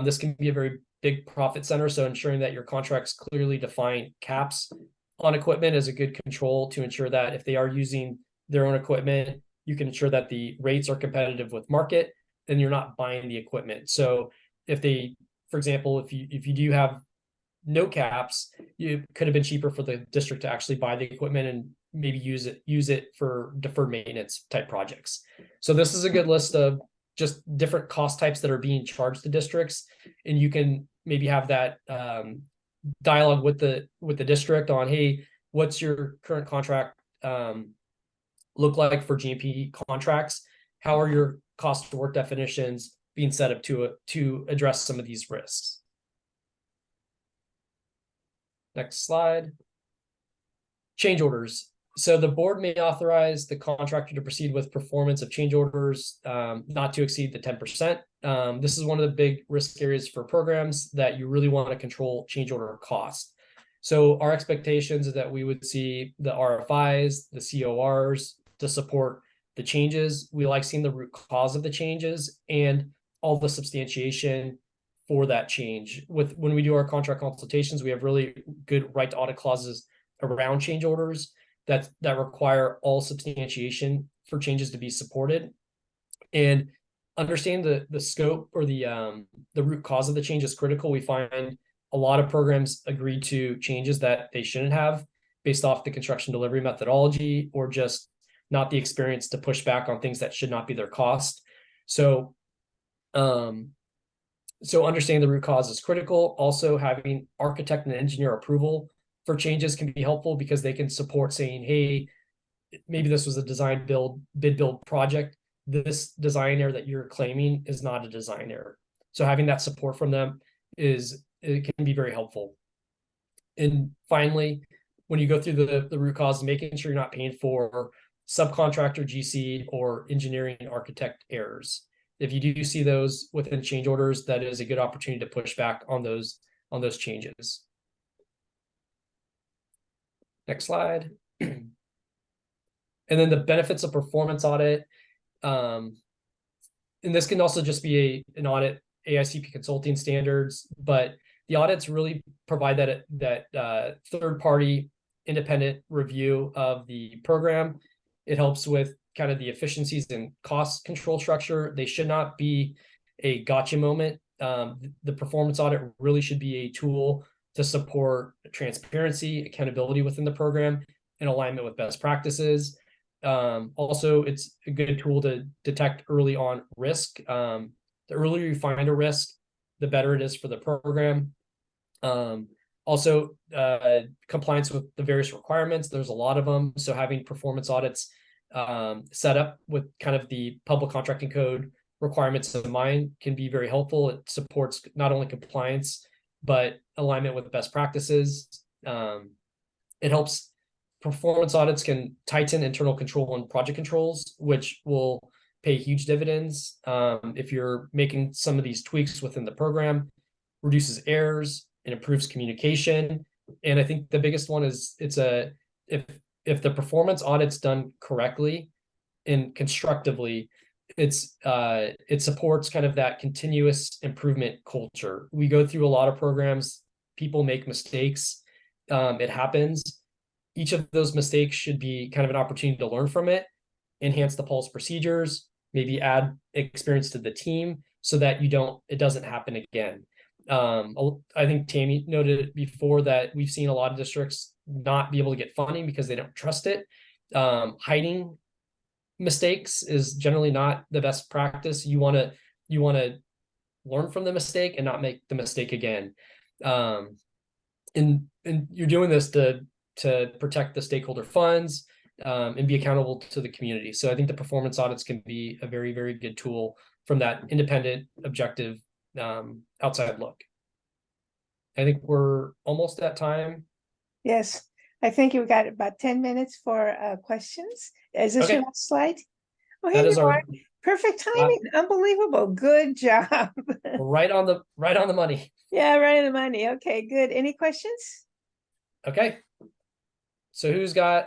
This can be a very big profit center, so ensuring that your contracts clearly define caps on equipment is a good control to ensure that if they are using their own equipment, you can ensure that the rates are competitive with market and you're not buying the equipment. So if they, for example, if you do have no caps, it could have been cheaper for the district to actually buy the equipment and maybe use it for deferred maintenance type projects. So this is a good list of just different cost types that are being charged to districts, and you can maybe have that dialogue with the district on, hey, what's your current contract look like for GMP contracts? How are your cost of work definitions being set up to address some of these risks? Next slide. Change orders. So the board may authorize the contractor to proceed with performance of change orders not to exceed the 10%. This is one of the big risk areas for programs that you really want to control change order cost. So our expectations is that we would see the RFIs, the CORs to support the changes. We like seeing the root cause of the changes and all the substantiation for that change. When we do our contract consultations, we have really good right to audit clauses around change orders that require all substantiation for changes to be supported. And understand the scope or the root cause of the change is critical. We find a lot of programs agree to changes that they shouldn't have based off the construction delivery methodology, or just not the experience to push back on things that should not be their cost. So understanding the root cause is critical. Also, having architect and engineer approval for changes can be helpful, because they can support saying, hey, maybe this was a design build, bid build project. This design error that you're claiming is not a design error. So having that support from them it can be very helpful. And finally, when you go through the root cause, making sure you're not paying for subcontractor, GC, or engineering architect errors. If you do see those within change orders, that is a good opportunity to push back on those changes. Next slide. And then the benefits of performance audit. And this can also just be an audit, AICP consulting standards, but the audits really provide that third-party independent review of the program. It helps with kind of the efficiencies and cost control structure. They should not be a gotcha moment. The performance audit really should be a tool to support transparency, accountability within the program, and alignment with best practices. Also, it's a good tool to detect early on risk. The earlier you find a risk, the better it is for the program. Also, compliance with the various requirements. There's a lot of them. So having performance audits set up with kind of the public contracting code requirements in mind can be very helpful. It supports not only compliance, but alignment with best practices. It helps. Performance audits can tighten internal control and project controls, which will pay huge dividends. If you're making some of these tweaks within the program, reduces errors, it improves communication. And I think the biggest one is if the performance audit's done correctly and constructively, it supports kind of that continuous improvement culture. We go through a lot of programs, people make mistakes, it happens. Each of those mistakes should be kind of an opportunity to learn from it, enhance the pulse procedures, maybe add experience to the team so that it doesn't happen again. I think Tammy noted before that we've seen a lot of districts not be able to get funding because they don't trust it. Hiding mistakes is generally not the best practice. You want to learn from the mistake and not make the mistake again. And you're doing this to protect the stakeholder funds and be accountable to the community. So I think the performance audits can be a very, very good tool from that independent, objective, outside look. I think we're almost at time. Yes, I think you've got about 10 minutes for questions. Is this your last slide? Oh, here you are. Perfect timing. Unbelievable. Good job. Right on the money. Yeah, right on the money. Okay, good. Any questions? Okay. So who's got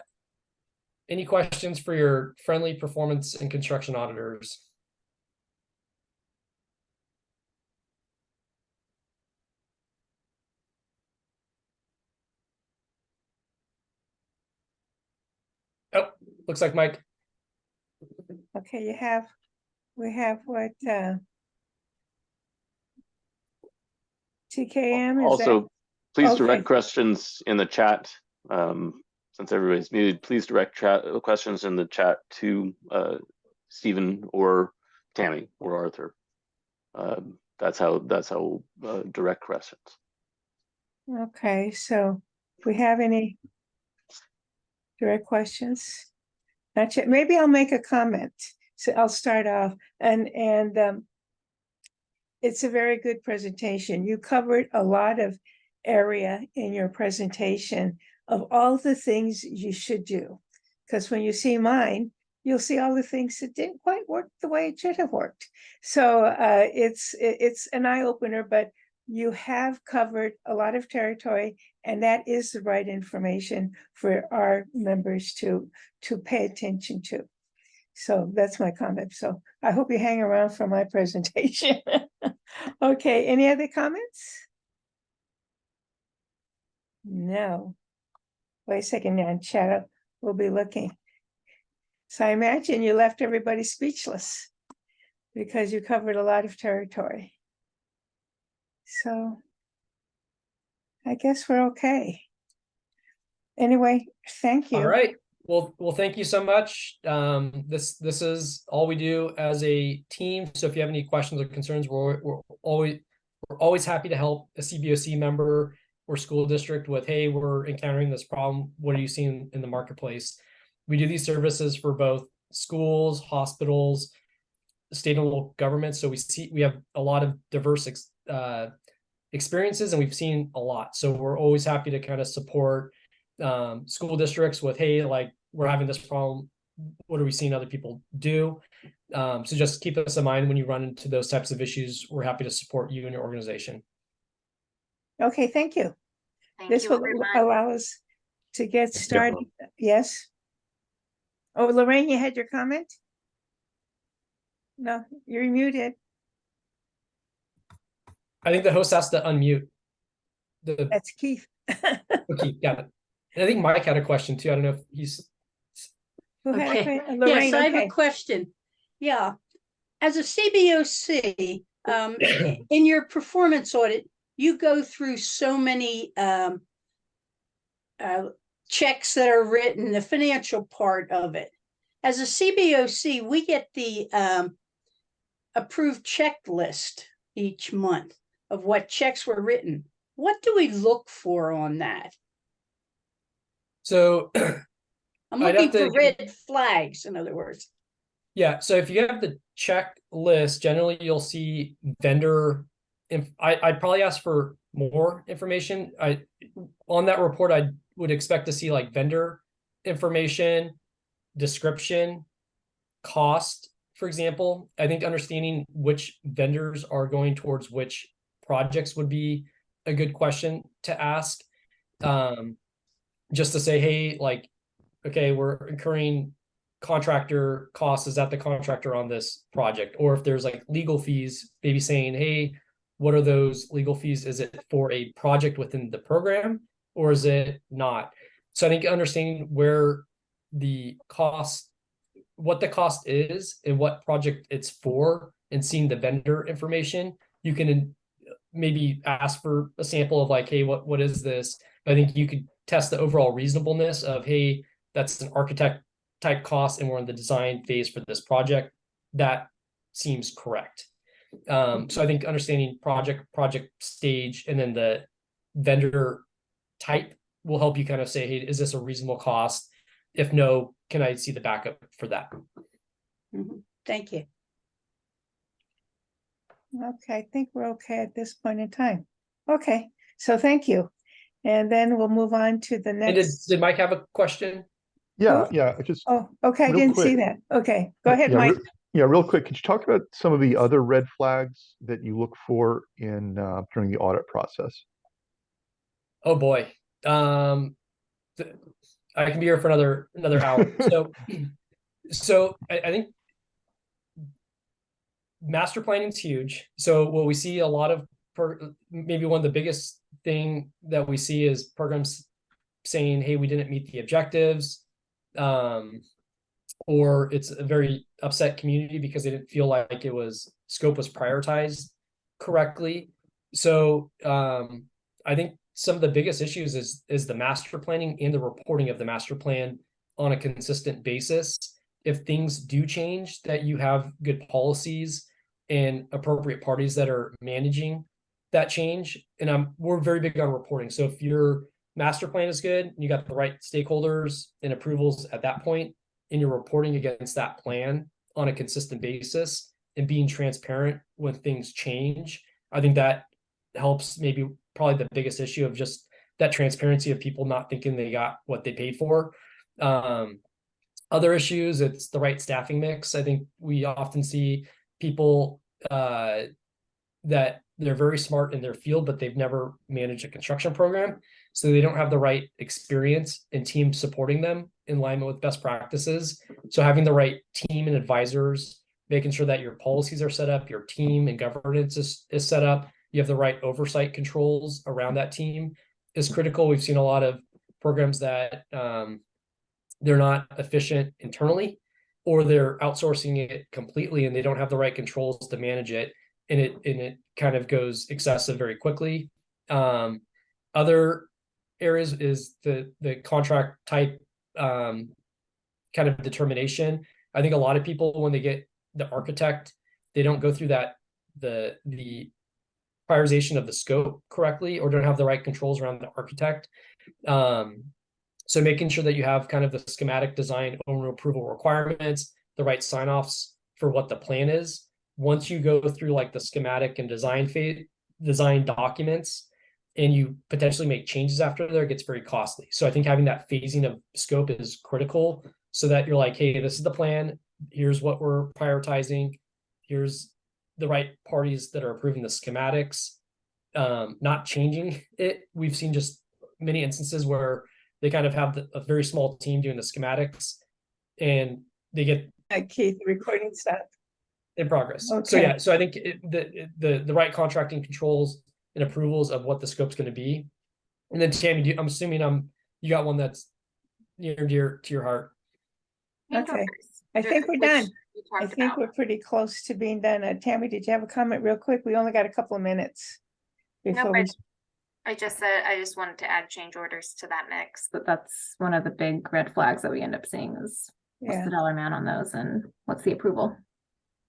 any questions for your friendly performance and construction auditors? Oh, looks like Mike. Okay, we have what, TKM is Also, please direct Okay. questions in the chat. Since everybody's muted, please direct questions in the chat to Stephen or Tammy or Arthur. That's how direct questions. Okay, so if we have any direct questions? Not yet. Maybe I'll make a comment. So I'll start off and it's a very good presentation. You covered a lot of area in your presentation of all the things you should do. Because when you see mine, you'll see all the things that didn't quite work the way it should have worked. So it's an eye opener, but you have covered a lot of territory, and that is the right information for our members to pay attention to. So that's my comment. So I hope you hang around for my presentation. Okay, any other comments? No. Wait a second now, chat. We'll be looking. So I imagine you left everybody speechless because you covered a lot of territory. So I guess we're okay. Anyway, thank you. All right. Well, thank you so much. This is all we do as a team. So if you have any questions or concerns, we're always happy to help a CBOC member or school district with, hey, we're encountering this problem. What are you seeing in the marketplace? We do these services for both schools, hospitals, state and local governments. So we have a lot of diverse experiences, and we've seen a lot. So we're always happy to kind of support school districts with, hey, like, we're having this problem. What are we seeing other people do? So just keep us in mind when you run into those types of issues. We're happy to support you and your organization. Okay, thank you. This will allow us to get started. Yes. Oh, Lorraine, you had your comment? No, you're muted. I think the host has to unmute. That's Keith. Okay, got it. And I think Mike had a question too. I don't know if he's. Okay. Lorraine, yes, I have a question. Yeah. As a CBOC, in your performance audit, you go through so many checks that are written, the financial part of it. As a CBOC, we get the approved checklist each month of what checks were written. what do we look for on that? So I'm I'd looking have to for red flags, in other words. yeah, so if you have the checklist, generally you'll see vendor. I'd probably ask for more information. On that report, I would expect to see like vendor information, description, cost, for example. I think understanding which vendors are going towards which projects would be a good question to ask. Just to say, hey, like, okay, we're incurring contractor costs. Is that the contractor on this project? Or if there's like legal fees, maybe saying, hey, what are those legal fees? Is it for a project within the program or is it not? So I think understanding where the cost, what the cost is and what project it's for, and seeing the vendor information, you can maybe ask for a sample of like, hey, what is this? I think you could test the overall reasonableness of, hey, that's an architect type cost and we're in the design phase for this project. That seems correct. So I think understanding project stage and then the vendor type will help you kind of say, hey, is this a reasonable cost? If no, can I see the backup for that? Thank you. Okay, I think we're okay at this point in time. Okay, so thank you. And then we'll move on to the And next. did Mike have a question? Yeah, Who? yeah, just Oh, okay, I real didn't see quick. that. Okay, go ahead, yeah, Mike. real quick. Could you talk about some of the other red flags that you look for in during the audit process? Oh boy. I can be here for another hour. So I think master planning is huge. So what we see a lot of maybe one of the biggest thing that we see is programs saying, hey, we didn't meet the objectives. Or it's a very upset community because they didn't feel like scope was prioritized correctly. So I think some of the biggest issues is the master planning and the reporting of the master plan on a consistent basis. If things do change, that you have good policies and appropriate parties that are managing that change. And we're very big on reporting. So if your master plan is good, and you got the right stakeholders and approvals at that point, and you're reporting against that plan on a consistent basis and being transparent when things change, I think that helps. Maybe probably the biggest issue of just that transparency of people not thinking they got what they paid for. Other issues, it's the right staffing mix. I think we often see people that they're very smart in their field, but they've never managed a construction program. So they don't have the right experience and team supporting them in alignment with best practices. So having the right team and advisors, making sure that your policies are set up, your team and governance is set up, you have the right oversight controls around that team is critical. We've seen a lot of programs that they're not efficient internally, or they're outsourcing it completely and they don't have the right controls to manage it. And it kind of goes excessive very quickly. Other areas is the contract type kind of determination. I think a lot of people, when they get the architect, they don't go through the prioritization of the scope correctly, or don't have the right controls around the architect. So making sure that you have kind of the schematic design owner approval requirements, the right sign-offs for what the plan is. Once you go through like the schematic and design phase, design documents, and you potentially make changes after there, it gets very costly. So I think having that phasing of scope is critical, so that you're like, hey, this is the plan. Here's what we're prioritizing. Here's the right parties that are approving the schematics, not changing it. We've seen just many instances where they kind of have a very small team doing the schematics, and they get Keith, recording stuff in progress. Okay. So yeah, so I think the right contracting controls and approvals of what the scope's going to be. And then Tammy, I'm assuming you got one that's near and dear to your heart. Okay. I think we're done. I think we're pretty close to being done. Tammy, did you have a comment real quick? We only got a couple of minutes before we. I just said, I just wanted to add change orders to that mix. But that's one of the big red flags that we end up seeing is what's the dollar amount on those and what's the approval.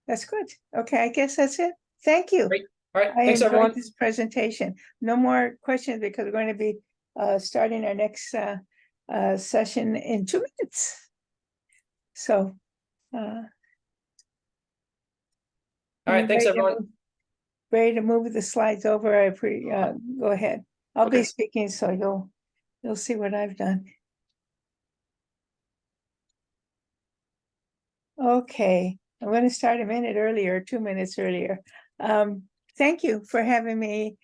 That's good. Okay, I guess that's it. Thank you. Great. All right, I thanks enjoyed everyone. this presentation. No more questions because we're going to be starting our next session in 2 minutes. So. All right, thanks everyone. Ready to move the slides over. Go ahead. I'll be Okay. speaking, so you'll see what I've done. Okay, I'm going to start a minute earlier, 2 minutes earlier. Thank you for having me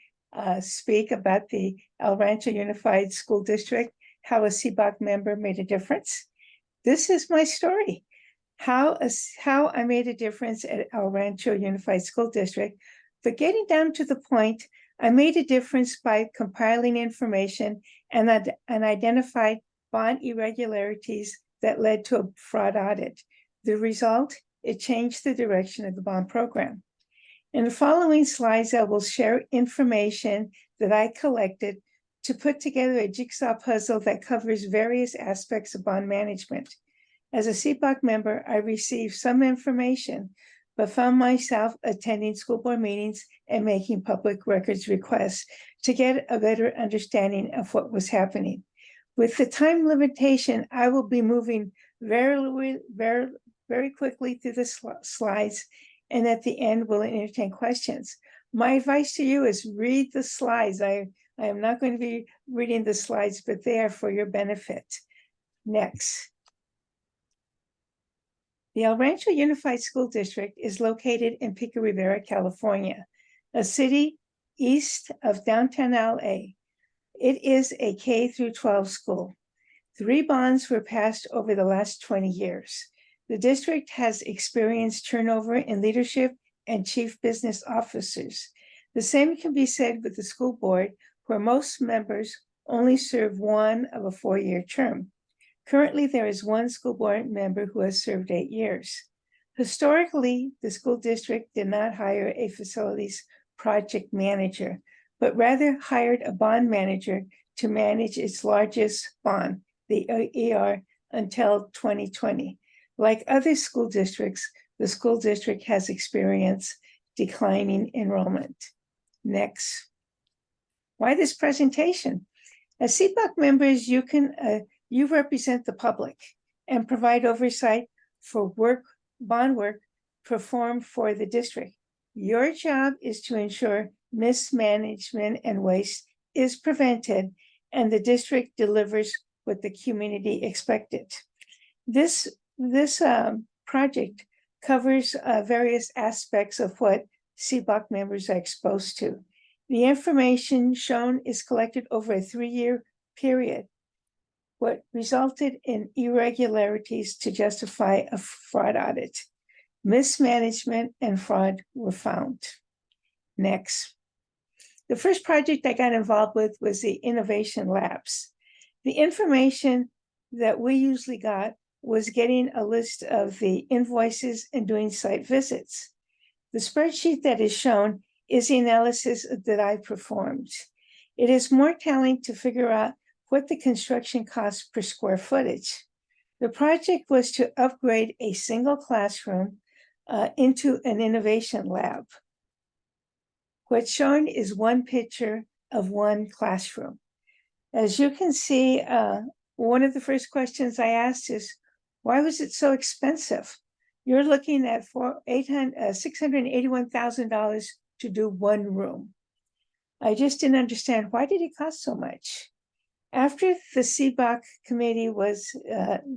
speak about the El Rancho Unified School District, how a CABOC member made a difference. This is my story, how I made a difference at El Rancho Unified School District. But getting down to the point, I made a difference by compiling information and identified bond irregularities that led to a fraud audit. The result, it changed the direction of the bond program. In the following slides, I will share information that I collected to put together a jigsaw puzzle that covers various aspects of bond management. As a CABOC member, I received some information, but found myself attending school board meetings and making public records requests to get a better understanding of what was happening. With the time limitation, I will be moving very quickly through the slides, and at the end, we'll entertain questions. My advice to you is read the slides. I am not going to be reading the slides, but they are for your benefit. Next. The El Rancho Unified School District is located in Pico Rivera, California, a city east of downtown LA. It is a K-12 school. 3 bonds were passed over the last 20 years. The district has experienced turnover in leadership and chief business officers. The same can be said with the school board, where most members only serve one of a 4-year term. Currently, there is 1 school board member who has served 8 years. Historically, the school district did not hire a facilities project manager, but rather hired a bond manager to manage its largest bond, the ER, until 2020. Like other school districts, the school district has experienced declining enrollment. Next. Why this presentation? As CABOC members, you represent the public and provide oversight for bond work performed for the district. Your job is to ensure mismanagement and waste is prevented and the district delivers what the community expected. This project covers various aspects of what CABOC members are exposed to. The information shown is collected over a 3-year period, what resulted in irregularities to justify a fraud audit. Mismanagement and fraud were found. Next. The first project I got involved with was the innovation labs. The information that we usually got was getting a list of the invoices and doing site visits. The spreadsheet that is shown is the analysis that I performed. It is more telling to figure out what the construction costs per square footage. The project was to upgrade a single classroom into an innovation lab. What's shown is one picture of one classroom. As you can see, one of the first questions I asked is, why was it so expensive? You're looking at $681,000 to do one room. I just didn't understand, why did it cost so much? After the CABOC committee was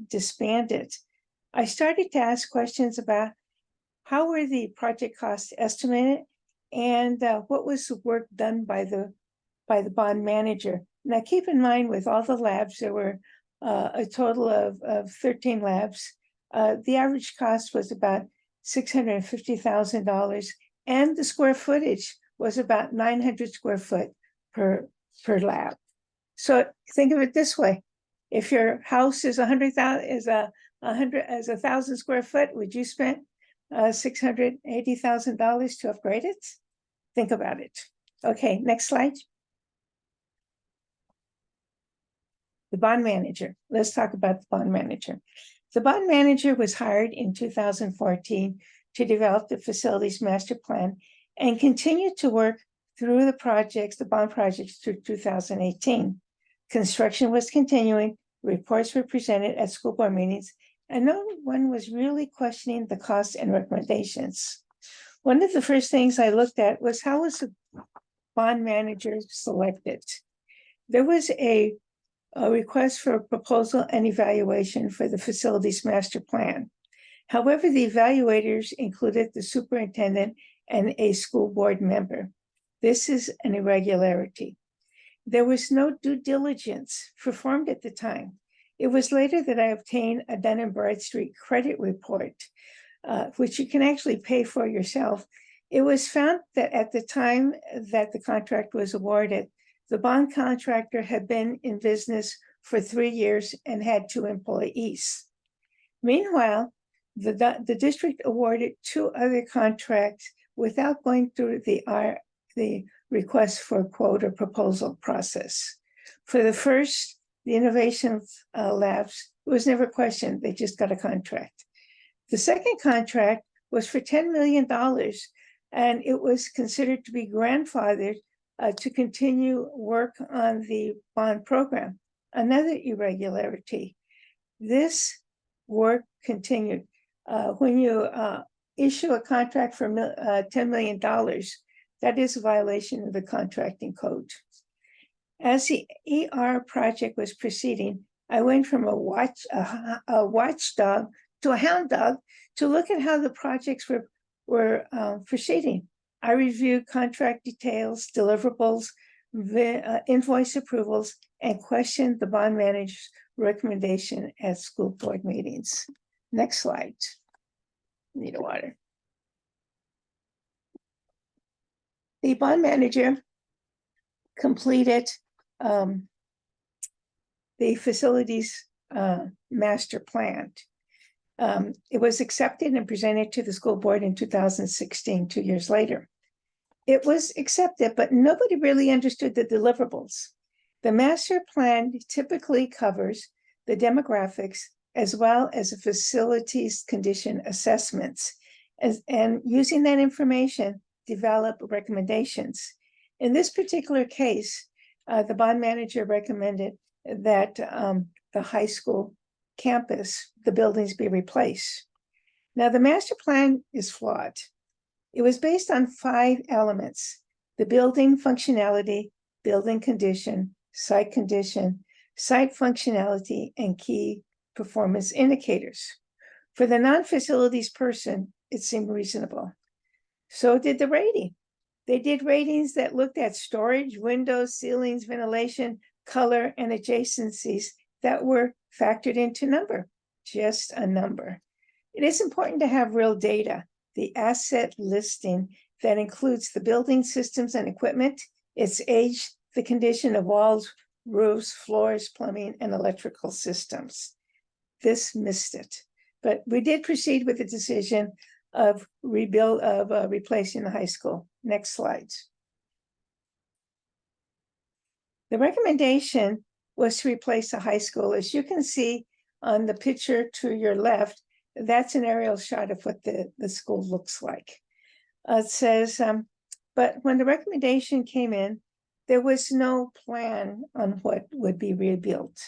disbanded, I started to ask questions about how were the project costs estimated and what was the work done by the bond manager. Now, keep in mind, with all the labs, there were a total of 13 labs. The average cost was about $650,000, and the square footage was about 900 square foot per lab. So think of it this way: if your house is 1,000 square foot, would you spend $680,000 to upgrade it? Think about it. Okay, next slide. The bond manager. Let's talk about the bond manager. The bond manager was hired in 2014 to develop the facilities master plan and continued to work through the bond projects through 2018. Construction was continuing, reports were presented at school board meetings, and no one was really questioning the costs and recommendations. One of the first things I looked at was how was the bond manager selected? There was a request for a proposal and evaluation for the facilities master plan. However, the evaluators included the superintendent and a school board member. This is an irregularity. There was no due diligence performed at the time. It was later that I obtained a Dun & Bradstreet credit report, which you can actually pay for yourself. It was found that at the time that the contract was awarded, the bond contractor had been in business for 3 years and had 2 employees. Meanwhile, the district awarded 2 other contracts without going through the request for quote or proposal process. For the first, the innovation labs, it was never questioned, they just got a contract. The second contract was for $10 million, and it was considered to be grandfathered to continue work on the bond program. Another irregularity. This work continued. When you issue a contract for $10 million, that is a violation of the contracting code. As the ER project was proceeding, I went from a watchdog to a hound dog to look at how the projects were proceeding. I reviewed contract details, deliverables, invoice approvals, and questioned the bond manager's recommendation at school board meetings. Next slide. Need a water. The bond manager completed the facilities master plan. It was accepted and presented to the school board in 2016, 2 years later. It was accepted, but nobody really understood the deliverables. The master plan typically covers the demographics as well as the facilities condition assessments, and using that information, develop recommendations. In this particular case, the bond manager recommended that the high school campus, the buildings be replaced. Now, the master plan is flawed. It was based on 5 elements: the building functionality, building condition, site functionality, and key performance indicators. For the non-facilities person, it seemed reasonable. So did the rating. They did ratings that looked at storage, windows, ceilings, ventilation, color, and adjacencies that were factored into number, just a number. It is important to have real data, the asset listing that includes the building systems and equipment, its age, the condition of walls, roofs, floors, plumbing, and electrical systems. This missed it, but we did proceed with the decision of replacing the high school. Next slide. The recommendation was to replace the high school. As you can see on the picture to your left, that's an aerial shot of what the school looks like. It says, but when the recommendation came in, there was no plan on what would be rebuilt.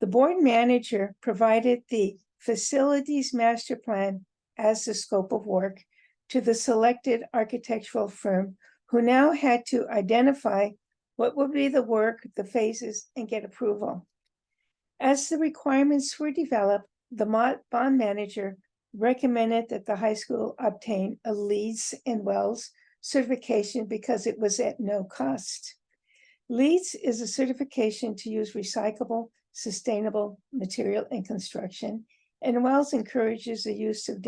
The board manager provided the facilities master plan as the scope of work to the selected architectural firm, who now had to identify what would be the work, the phases, and get approval. As the requirements were developed, the bond manager recommended that the high school obtain a LEEDs and WELLS certification because it was at no cost. LEEDs is a certification to use recyclable, sustainable material in construction, and WELLS encourages the use of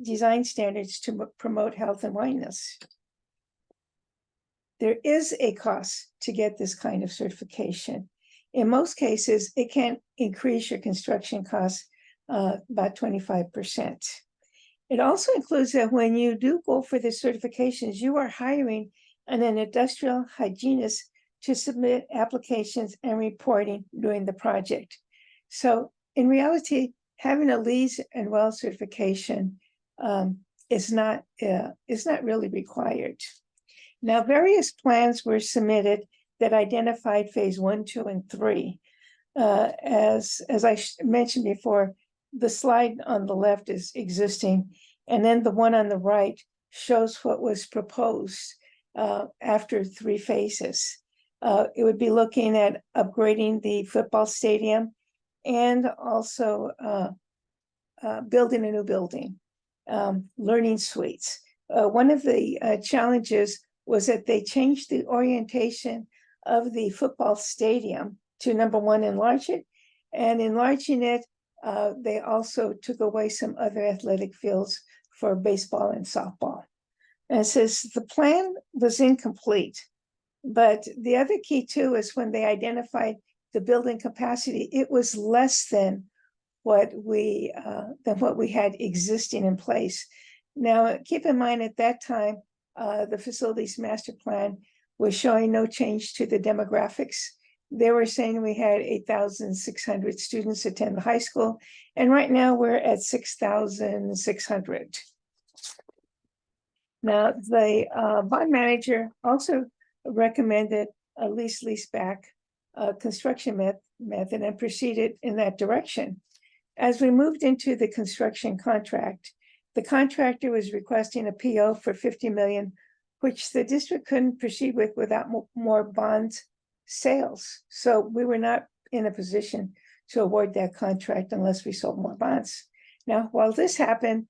design standards to promote health and wellness. There is a cost to get this kind of certification. In most cases, it can increase your construction costs about 25%. It also includes that when you do go for the certifications, you are hiring an industrial hygienist to submit applications and reporting during the project. So in reality, having a LEEDs and WELL certification is not really required. Now, various plans were submitted that identified phase 1, 2, and 3. As I mentioned before, the slide on the left is existing, and then the one on the right shows what was proposed after 3 phases. It would be looking at upgrading the football stadium and also building a new building, learning suites. One of the challenges was that they changed the orientation of the football stadium to, number one, enlarge it, and enlarging it, they also took away some other athletic fields for baseball and softball. And it says the plan was incomplete, but the other key too is when they identified the building capacity, it was less than what we had existing in place. Now, keep in mind at that time, the facilities master plan was showing no change to the demographics. They were saying we had 8,600 students attend the high school, and right now we're at 6,600. Now, the bond manager also recommended a lease-back construction method and proceeded in that direction. As we moved into the construction contract, the contractor was requesting a PO for $50 million, which the district couldn't proceed with without more bond sales. So we were not in a position to award that contract unless we sold more bonds. Now, while this happened,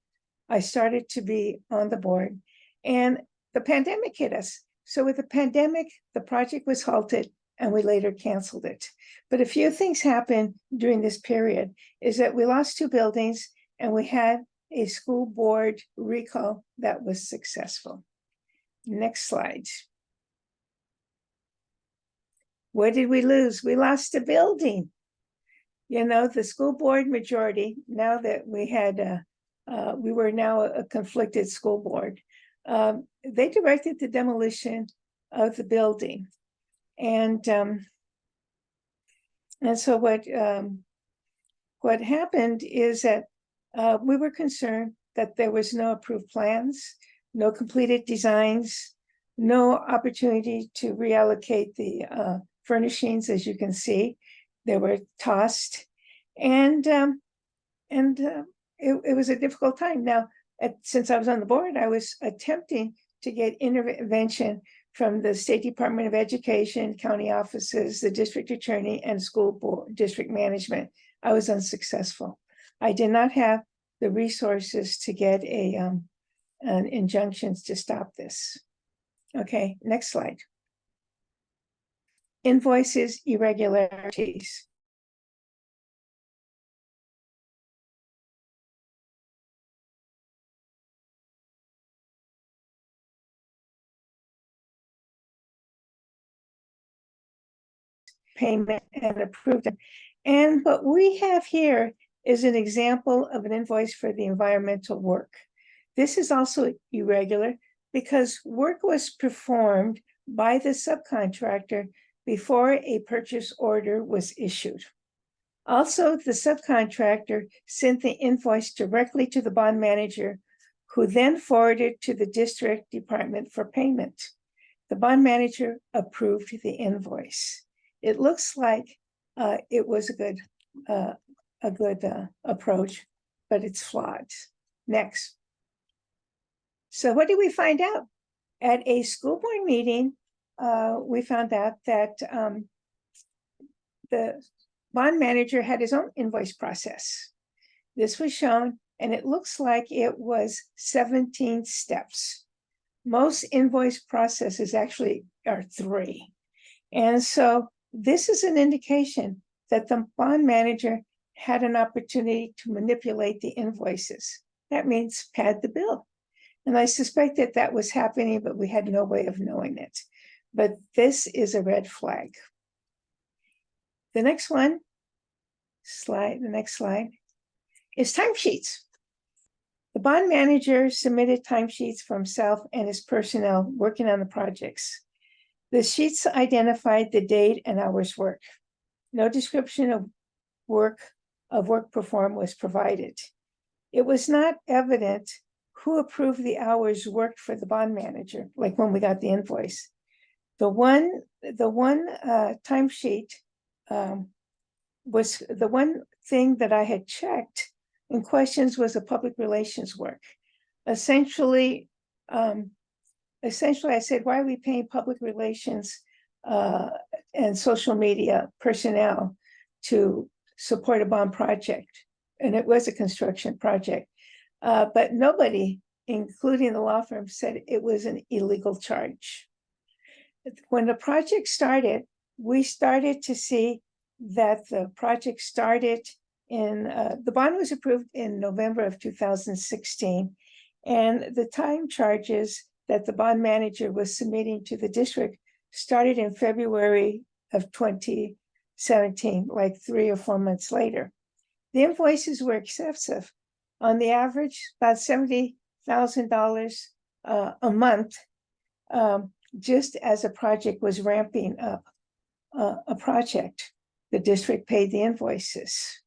I started to be on the board, and the pandemic hit us. So with the pandemic, the project was halted and we later canceled it. But a few things happened during this period is that we lost 2 buildings and we had a school board recall that was successful. Next slide. What did we lose? We lost a building. You know, the school board majority, now that we had, we were now a conflicted school board, they directed the demolition of the building. And so what happened is that we were concerned that there was no approved plans, no completed designs, no opportunity to reallocate the furnishings, as you can see. They were tossed, and it was a difficult time. Now, since I was on the board, I was attempting to get intervention from the State Department of Education, county offices, the district attorney, and school board district management. I was unsuccessful. I did not have the resources to get an injunctions to stop this. Okay, next slide. Invoices, irregularities. Payment and approved. And what we have here is an example of an invoice for the environmental work. This is also irregular because work was performed by the subcontractor before a purchase order was issued. Also, the subcontractor sent the invoice directly to the bond manager, who then forwarded it to the district department for payment. The bond manager approved the invoice. It looks like it was a good approach, but it's flawed. Next. So what did we find out? At a school board meeting, we found out that the bond manager had his own invoice process. This was shown, and it looks like it was 17 steps. Most invoice processes actually are 3. And so this is an indication that the bond manager had an opportunity to manipulate the invoices. That means pad the bill. And I suspect that that was happening, but we had no way of knowing it. But this is a red flag. The next one, the next slide, is timesheets. The bond manager submitted timesheets for himself and his personnel working on the projects. The sheets identified the date and hours worked. No description of work performed was provided. It was not evident who approved the hours worked for the bond manager, like when we got the invoice. The one timesheet was the one thing that I had checked in questions was a public relations work. Essentially, I said, why are we paying public relations and social media personnel to support a bond project? And it was a construction project. But nobody, including the law firm, said it was an illegal charge. When the project started, we started to see that the project started in, the bond was approved in November of 2016. And the time charges that the bond manager was submitting to the district started in February of 2017, like 3 or 4 months later. The invoices were excessive. On the average, about $70,000 a month, just as a project was ramping up a project. The district paid the invoices.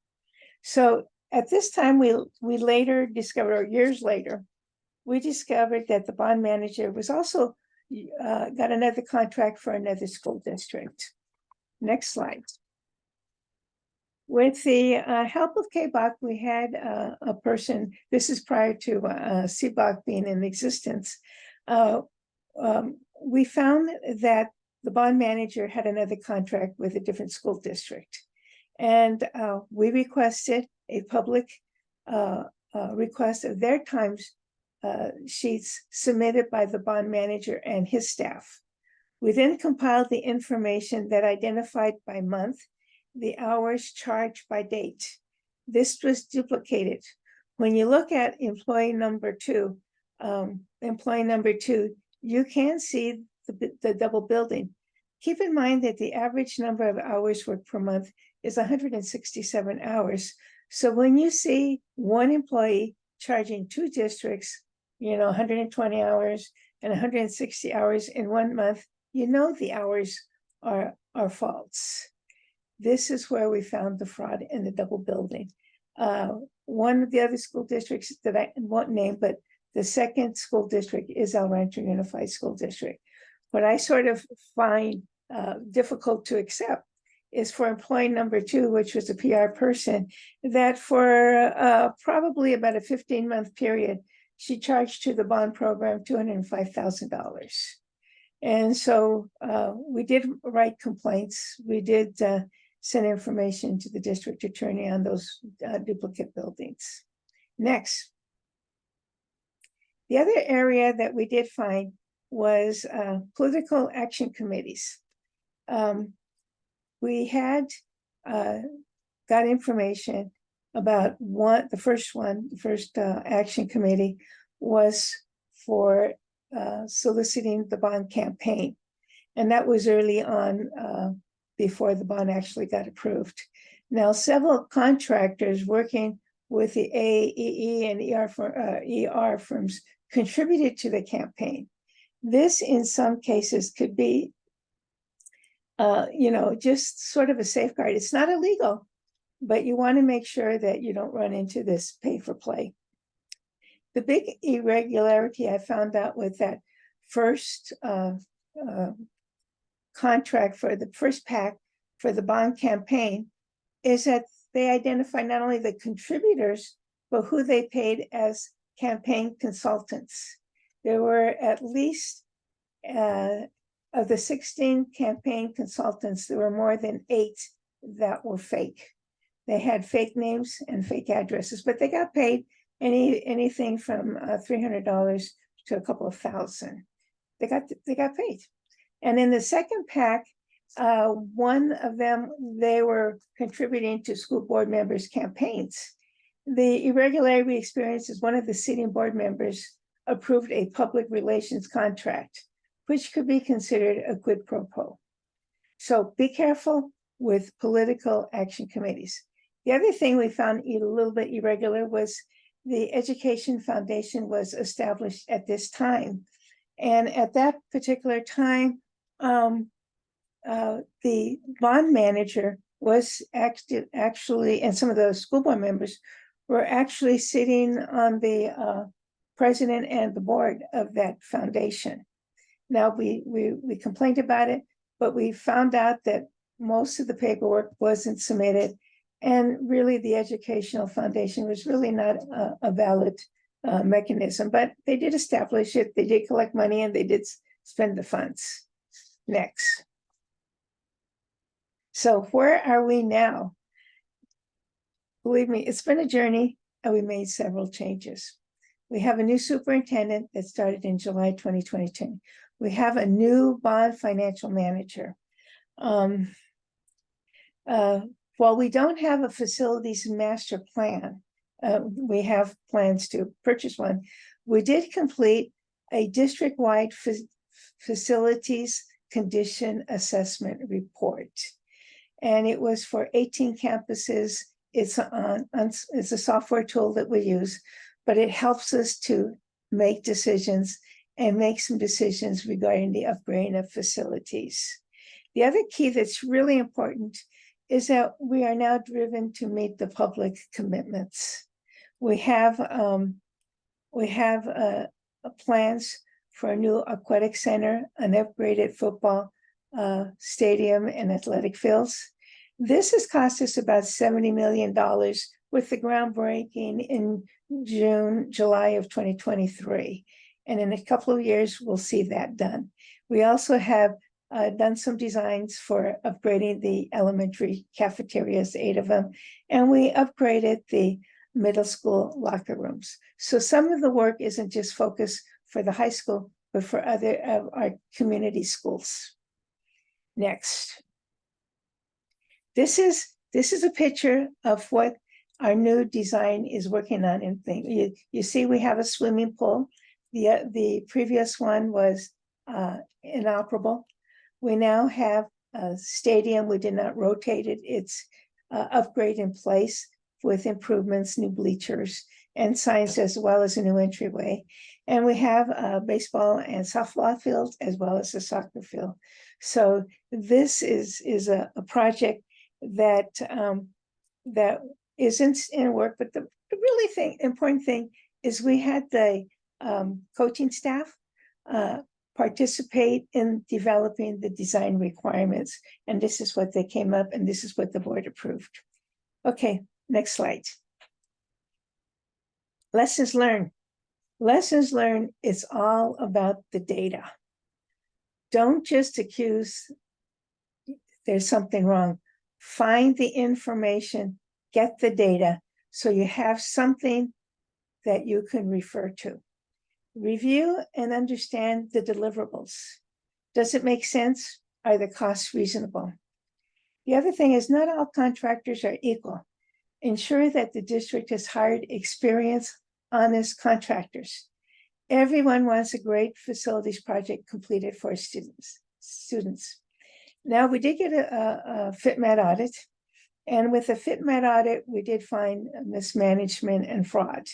So at this time, we later discovered, or years later, we discovered that the bond manager was also got another contract for another school district. Next slide. With the help of CABOC, we had a person, this is prior to CABOC being in existence, we found that the bond manager had another contract with a different school district. And we requested a public request of their times sheets submitted by the bond manager and his staff. We then compiled the information that identified by month the hours charged by date. This was duplicated. When you look at employee number two, you can see the double building. Keep in mind that the average number of hours worked per month is 167 hours. So when you see one employee charging 2 districts, 120 hours and 160 hours in 1 month, the hours are false. This is where we found the fraud in the double building. One of the other school districts that I won't name, but the second school district is El Rancho Unified School District. What I sort of find difficult to accept is for employee number 2, which was a PR person, that for probably about a 15-month period, she charged to the bond program $205,000. And so we did write complaints. We did send information to the district attorney on those duplicate buildings. Next. The other area that we did find was political action committees. We had got information about the first action committee was for soliciting the bond campaign. And that was early on before the bond actually got approved. Now, several contractors working with the AEE and ER firms contributed to the campaign. This, in some cases, could be, just sort of a safeguard. It's not illegal, but you want to make sure that you don't run into this pay for play. The big irregularity I found out with that first contract for the first pack for the bond campaign is that they identify not only the contributors, but who they paid as campaign consultants. There were at least, of the 16 campaign consultants, there were more than 8 that were fake. They had fake names and fake addresses, but they got paid anything from $300 to a couple of thousand. They got paid. And in the second pack, one of them, they were contributing to school board members' campaigns. The irregularity we experienced is one of the sitting board members approved a public relations contract, which could be considered a quid pro quo. So be careful with political action committees. The other thing we found a little bit irregular was the Education Foundation was established at this time. And at that particular time, the bond manager was actually, and some of the school board members were actually sitting on the president and the board of that foundation. Now, we complained about it, but we found out that most of the paperwork wasn't submitted, and really the educational foundation was really not a valid mechanism, but they did establish it, they did collect money, and they did spend the funds. Next. So where are we now? Believe me, it's been a journey, and we made several changes. We have a new superintendent that started in July 2022. We have a new bond financial manager. While we don't have a facilities master plan, we have plans to purchase one. We did complete a district-wide facilities condition assessment report, and it was for 18 campuses. It's a software tool that we use, but it helps us to make decisions and make some decisions regarding the upgrading of facilities. The other key that's really important is that we are now driven to meet the public commitments. We have plans for a new aquatic center, an upgraded football stadium, and athletic fields. This has cost us about $70 million, with the groundbreaking in July of 2023. And in a couple of years, we'll see that done. We also have done some designs for upgrading the elementary cafeterias, 8 of them, and we upgraded the middle school locker rooms. So some of the work isn't just focused for the high school, but for other of our community schools. Next. This is a picture of what our new design is working on and thing. You see we have a swimming pool. The previous one was inoperable. We now have a stadium. We did not rotate it. It's upgrade in place with improvements, new bleachers, and signs, as well as a new entryway. And we have a baseball and softball field, as well as a soccer field. So this is a project that isn't in work, but the really important thing is we had the coaching staff participate in developing the design requirements, and this is what they came up, and this is what the board approved. Okay, next slide. Lessons learned. Lessons learned is all about the data. Don't just accuse there's something wrong. Find the information, get the data, so you have something that you can refer to. Review and understand the deliverables. Does it make sense? Are the costs reasonable? The other thing is, not all contractors are equal. Ensure that the district has hired experienced, honest contractors. Everyone wants a great facilities project completed for students. Now, we did get a FitMat audit, and with the FitMat audit, we did find mismanagement and fraud.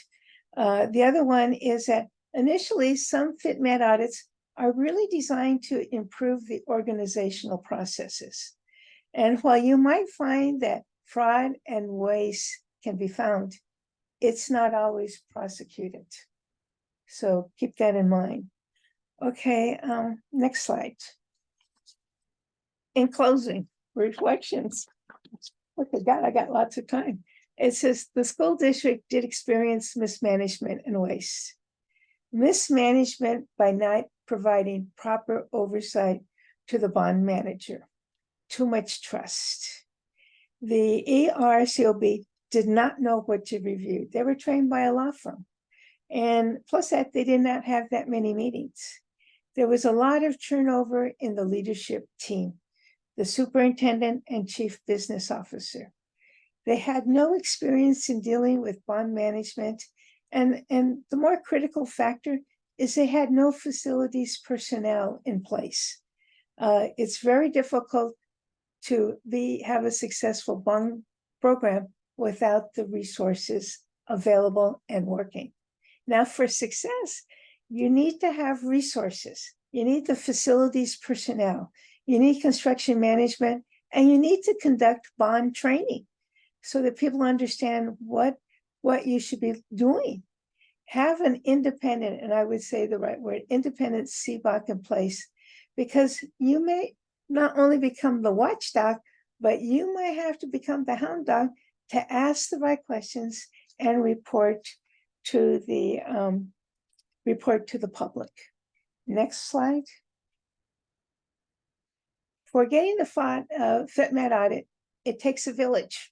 The other one is that initially, some FitMat audits are really designed to improve the organizational processes. And while you might find that fraud and waste can be found, it's not always prosecuted. So keep that in mind. Okay, next slide. In closing, reflections. Okay, God, I got lots of time. It says the school district did experience mismanagement and waste. Mismanagement by not providing proper oversight to the bond manager. Too much trust. The ERCOB did not know what to review. They were trained by a law firm. And plus that, they did not have that many meetings. There was a lot of turnover in the leadership team, the superintendent and chief business officer. They had no experience in dealing with bond management. And the more critical factor is they had no facilities personnel in place. It's very difficult to have a successful bond program without the resources available and working. Now, for success, you need to have resources. You need the facilities personnel. You need construction management, and you need to conduct bond training so that people understand what you should be doing. have an independent, and I would say the right word, independent CABOC in place, because you may not only become the watchdog, but you might have to become the hound dog to ask the right questions and report to the public. Next slide. For getting the FitMat audit, it takes a village.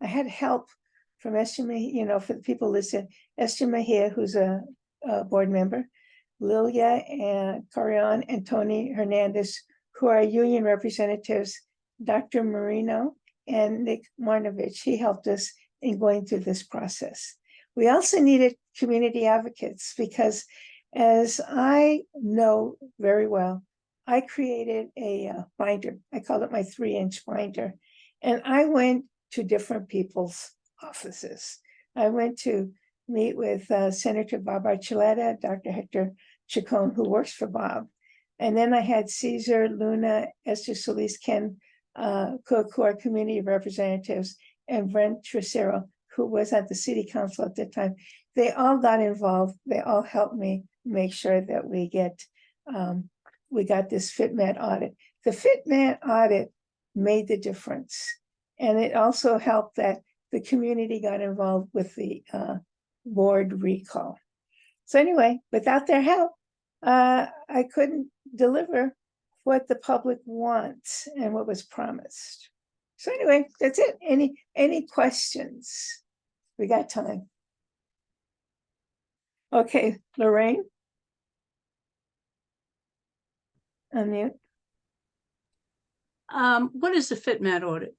I had help from Esther Mejia, for the people listed, Esther Mejia, who's a board member, Lilia and Carion and Tony Hernandez, who are union representatives, Dr. Marino and Nick Marnovich. He helped us in going through this process. We also needed community advocates because, as I know very well, I created a binder. I called it my 3-inch binder. And I went to different people's offices. I went to meet with Senator Bob Archuleta, Dr. Hector Chacon, who works for Bob. And then I had Caesar, Luna, Esther Solis, Ken Cook, who are community representatives, and Brent Tricero, who was at the city council at the time. They all got involved. They all helped me make sure that we got this FitMat audit. The FitMat audit made the difference. And it also helped that the community got involved with the board recall. So anyway, without their help, I couldn't deliver what the public wants and what was promised. So anyway, that's it. Any questions? We got time. Okay, Lorraine. Unmute. What is the FitMat audit?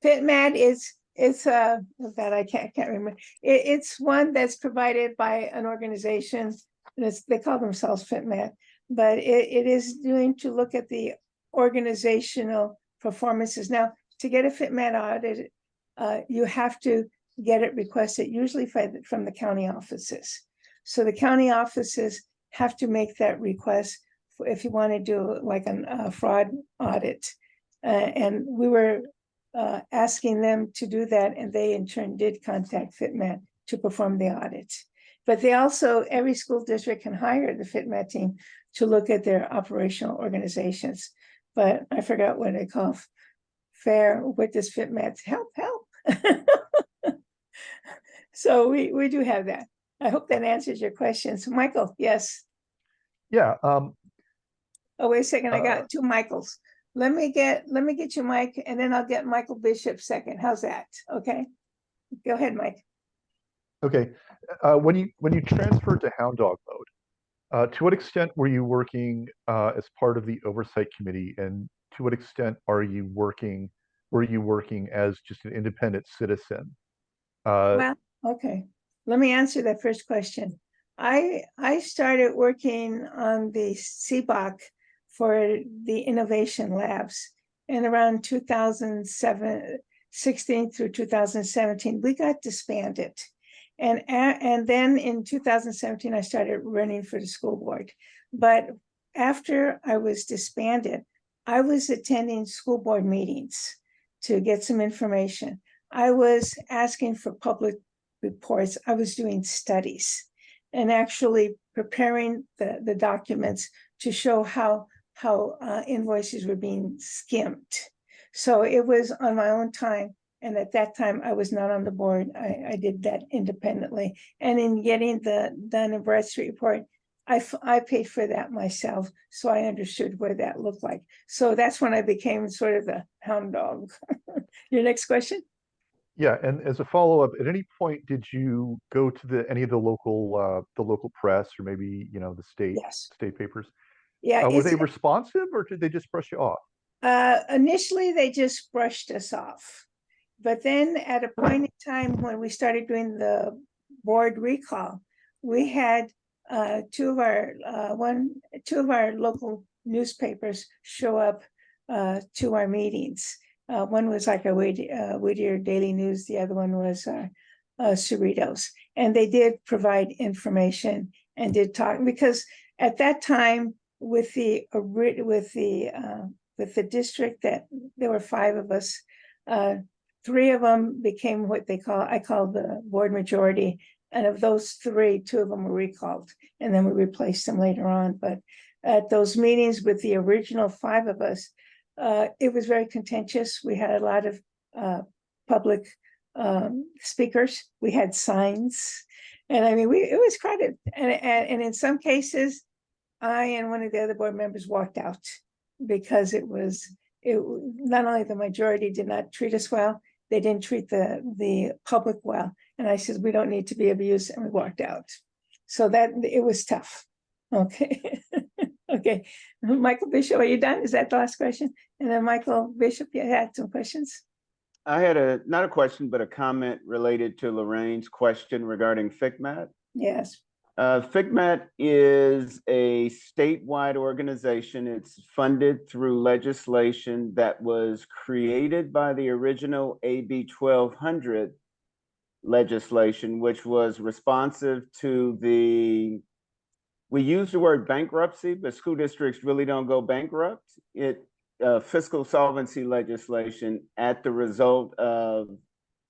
FitMat it's that I can't remember. It's one that's provided by an organization. They call themselves FitMat, but it is doing to look at the organizational performances. Now, to get a FitMat audit, you have to get it requested, usually from the county offices. So the county offices have to make that request if you want to do like a fraud audit. And we were asking them to do that, and they in turn did contact FitMat to perform the audit. But they also, every school district can hire the FitMat team to look at their operational organizations. But I forgot what they call fair. What does FitMat help? So we do have that. I hope that answers your questions. Michael, yes. Yeah. Oh, wait a second. I got two Michaels. Let me get you, Mike, and then I'll get Michael Bishop second. How's that? Okay. Go ahead, Mike. Okay. When you transferred to hound dog mode, to what extent were you working as part of the oversight committee, and to what extent were you working as just an independent citizen? Well, okay. Let me answer that first question. I started working on the CABOC for the innovation labs in around 2016 through 2017. We got disbanded. And then in 2017, I started running for the school board. But after I was disbanded, I was attending school board meetings to get some information. I was asking for public reports. I was doing studies and actually preparing the documents to show how invoices were being skimmed. So it was on my own time. And at that time, I was not on the board. I did that independently. And in getting the Dun & Bradstreet report, I paid for that myself. So I understood what that looked like. So that's when I became sort of the hound dog. Your next question? Yeah, and as a follow-up, at any point did you go to any of the local press, or maybe the state papers? Yeah. Were they responsive, or did they just brush you off? Initially, they just brushed us off. But then at a point in time when we started doing the board recall, we had two of our local newspapers show up to our meetings. One was like a Whittier Daily News. The other one was Cerritos. And they did provide information and did talk, because at that time with the district, that there were 5 of us, 3 of them became what I call the board majority, And of those three, two of them were recalled, and then we replaced them later on. But at those meetings with the original five of us, it was very contentious. We had a lot of public speakers. We had signs, and I mean, it was crowded. And in some cases, I and one of the other board members walked out because it not only the majority did not treat us well, they didn't treat the public well. And I said, we don't need to be abused, and we walked out. So that it was tough. Okay. Okay. Michael Bishop, are you done? Is that the last question? And then Michael Bishop, you had some questions? I had not a question, but a comment related to Lorraine's question regarding FCMAT. Yes. FCMAT is a statewide organization. It's funded through legislation that was created by the original AB 1200 legislation, which was responsive to we use the word bankruptcy, but school districts really don't go bankrupt. Fiscal solvency legislation at the result of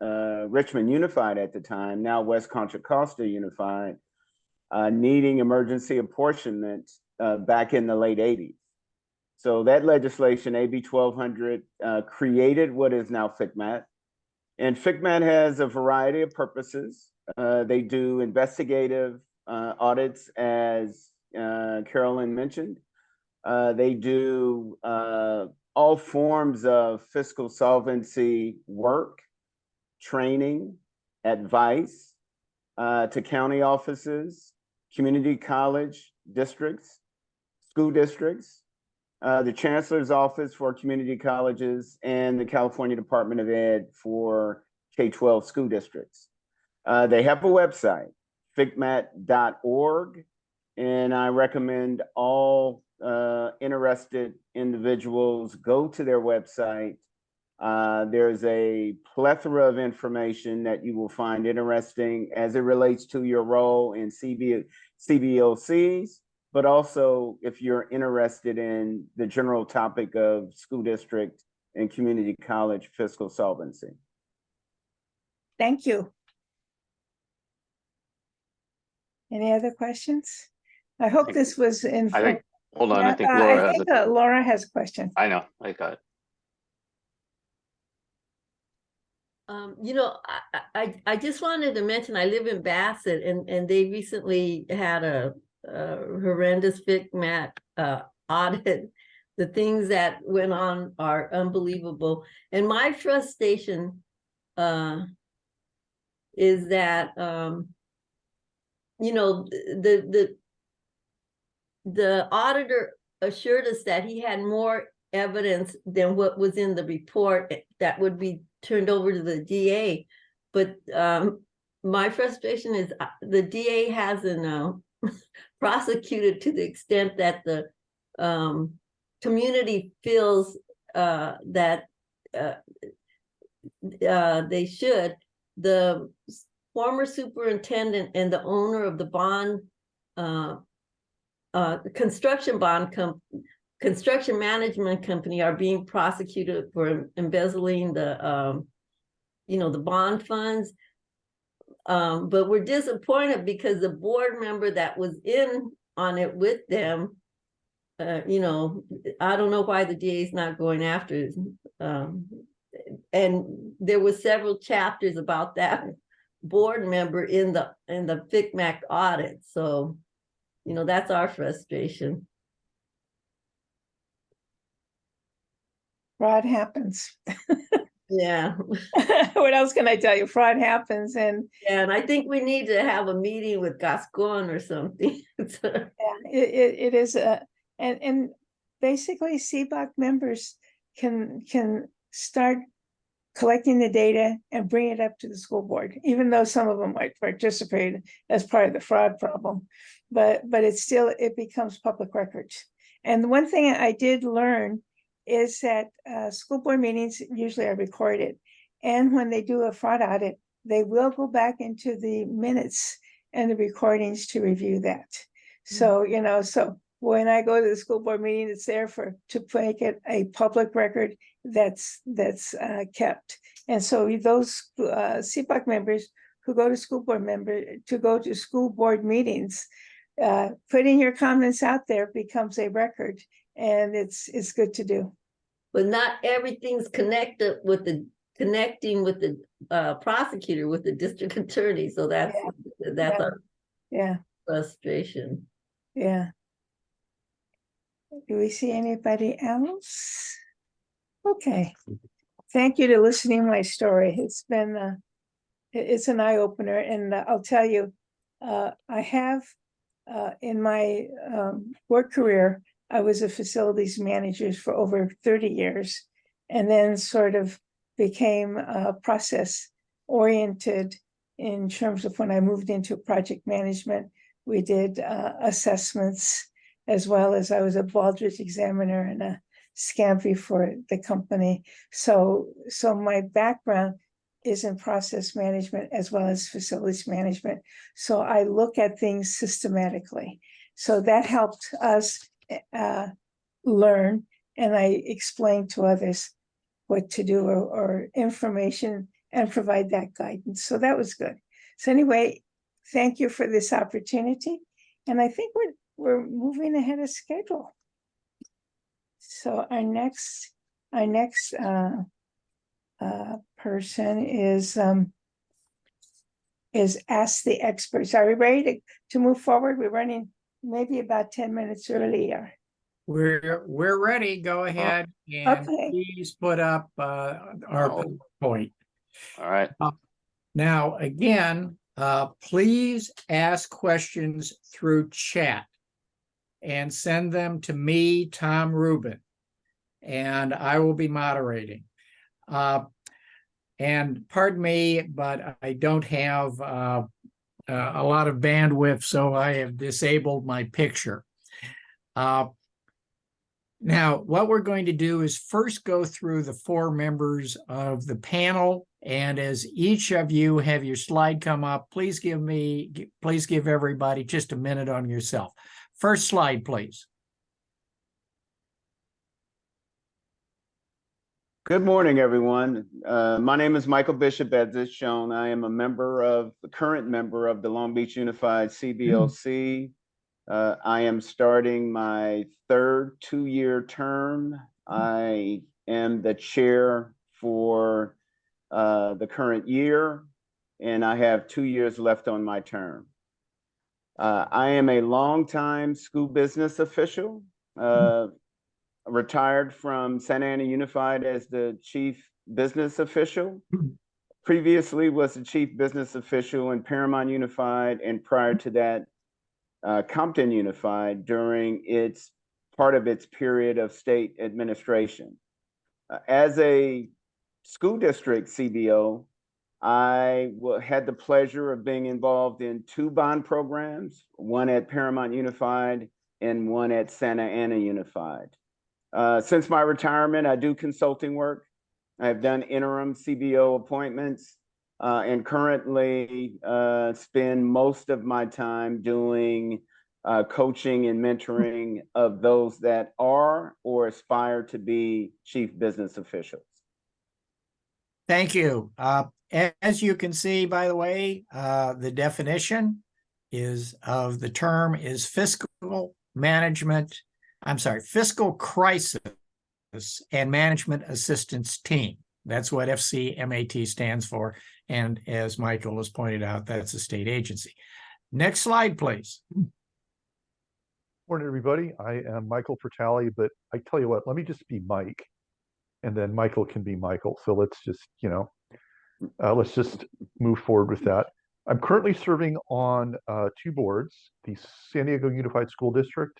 Richmond Unified at the time, now West Contra Costa Unified, needing emergency apportionment back in the late 80s. So that legislation, AB 1200, created what is now FCMAT. And FCMAT has a variety of purposes. They do investigative audits, as Carolyn mentioned. They do all forms of fiscal solvency work, training, advice to county offices, community college districts, school districts, the Chancellor's Office for Community Colleges, and the California Department of Ed for K-12 school districts. They have a website, fcmat.org, and I recommend all interested individuals go to their website. There's a plethora of information that you will find interesting as it relates to your role in CBOCs, but also if you're interested in the general topic of school district and community college fiscal solvency. Thank you. Any other questions? I hope this was in. I think, hold on, I think Laura has a. Laura has a question. I know, I got it. You know, I just wanted to mention I live in Bassett, and they recently had a horrendous FCMAT audit. The things that went on are unbelievable, and my frustration is that you know, the auditor assured us that he had more evidence than what was in the report that would be turned over to the DA. But my frustration is the DA hasn't prosecuted to the extent that the community feels that they should. The former superintendent and the owner of the bond construction management company are being prosecuted for embezzling the you know, the bond funds. But we're disappointed because the board member that was in on it with them, you know, I don't know why the DA is not going after it. And there were several chapters about that board member in the FCMAT audit. So, you know, that's our frustration. Fraud happens. Yeah. What else can I tell you? Fraud happens, and I think we need to have a meeting with Gascon or something. yeah, it is and basically CABOC members can start collecting the data and bring it up to the school board, even though some of them might participate as part of the fraud problem, but it becomes public records. And the one thing I did learn is that school board meetings usually are recorded, and when they do a fraud audit, they will go back into the minutes and the recordings to review that. So, you know, so when I go to the school board meeting, it's there to make it a public record that's kept. And so those CABOC members who go to school board meetings, putting your comments out there becomes a record, and it's good to do. But not everything's connecting with the prosecutor, with the district attorney. So that's our frustration. Yeah. Do we see anybody else? Okay. Thank you to listening to my story. It's been it's an eye-opener, and I'll tell you, I have in my work career, I was a facilities manager for over 30 years, and then sort of became process oriented in terms of when I moved into project management. We did assessments, as well as I was a Baldrige examiner and a Scampi for the company. So my background is in process management as well as facilities management. So I look at things systematically. So that helped us learn, and I explain to others what to do or information and provide that guidance. So that was good. So anyway, thank you for this opportunity. And I think we're moving ahead of schedule. So our next person is Ask the Experts. Are we ready to move forward? We're running maybe about 10 minutes earlier. We're ready. Go ahead and please put up our point. All right. Now, again, please ask questions through chat and send them to me, Tom Rubin, and I will be moderating. And pardon me, but I don't have a lot of bandwidth, so I have disabled my picture. Now, what we're going to do is first go through the 4 members of the panel, and as each of you have your slide come up, please give everybody just a minute on yourself. First slide, please. Good morning, everyone. My name is Michael Bishop, as is shown. I am the current member of the Long Beach Unified CBOC. I am starting my 3rd 2-year term. I am the chair for the current year, and I have 2 years left on my term. I am a longtime school business official, retired from Santa Ana Unified as the chief business official. Previously was the chief business official in Paramount Unified, and prior to that, Compton Unified during part of its period of state administration. As a school district CBO, I had the pleasure of being involved in 2 bond programs, one at Paramount Unified and one at Santa Ana Unified. Since my retirement, I do consulting work. I've done interim CBO appointments, and currently spend most of my time doing coaching and mentoring of those that are or aspire to be chief business officials. Thank you. As you can see, by the way, the definition of the term is fiscal crisis and management assistance team. That's what FCMAT stands for. And as Michael has pointed out, that's a state agency. Next slide, please. Morning, everybody. I am Michael Fertali, but I tell you what, let me just be Mike, and then Michael can be Michael. So let's just, let's just move forward with that. I'm currently serving on 2 boards, the San Diego Unified School District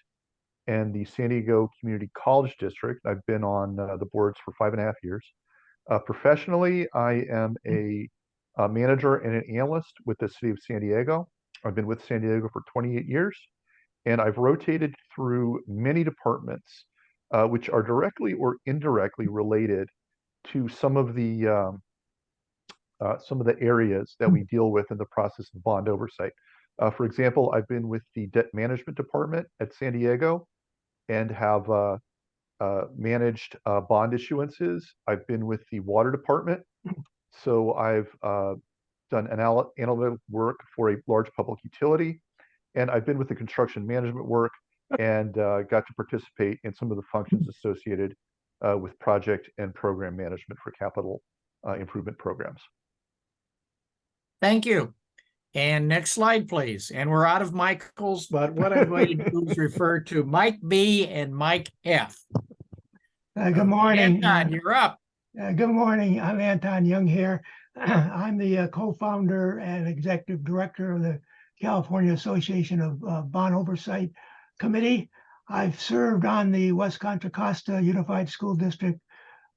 and the San Diego Community College District. I've been on the boards for 5.5 years. Professionally, I am a manager and an analyst with the city of San Diego. I've been with San Diego for 28 years, and I've rotated through many departments, which are directly or indirectly related to some of the areas that we deal with in the process of bond oversight. For example, I've been with the debt management department at San Diego and have managed bond issuances. I've been with the water department, so I've done analytical work for a large public utility, and I've been with the construction management work and got to participate in some of the functions associated with project and program management for capital improvement programs. Thank you. And next slide, please. And we're out of Michaels, but what I'm going to do is refer to Mike B and Mike F. Good morning. Anton, you're up. Good morning. I'm Anton Young here. I'm the co-founder and executive director of the California Association of Bond Oversight Committee. I've served on the West Contra Costa Unified School District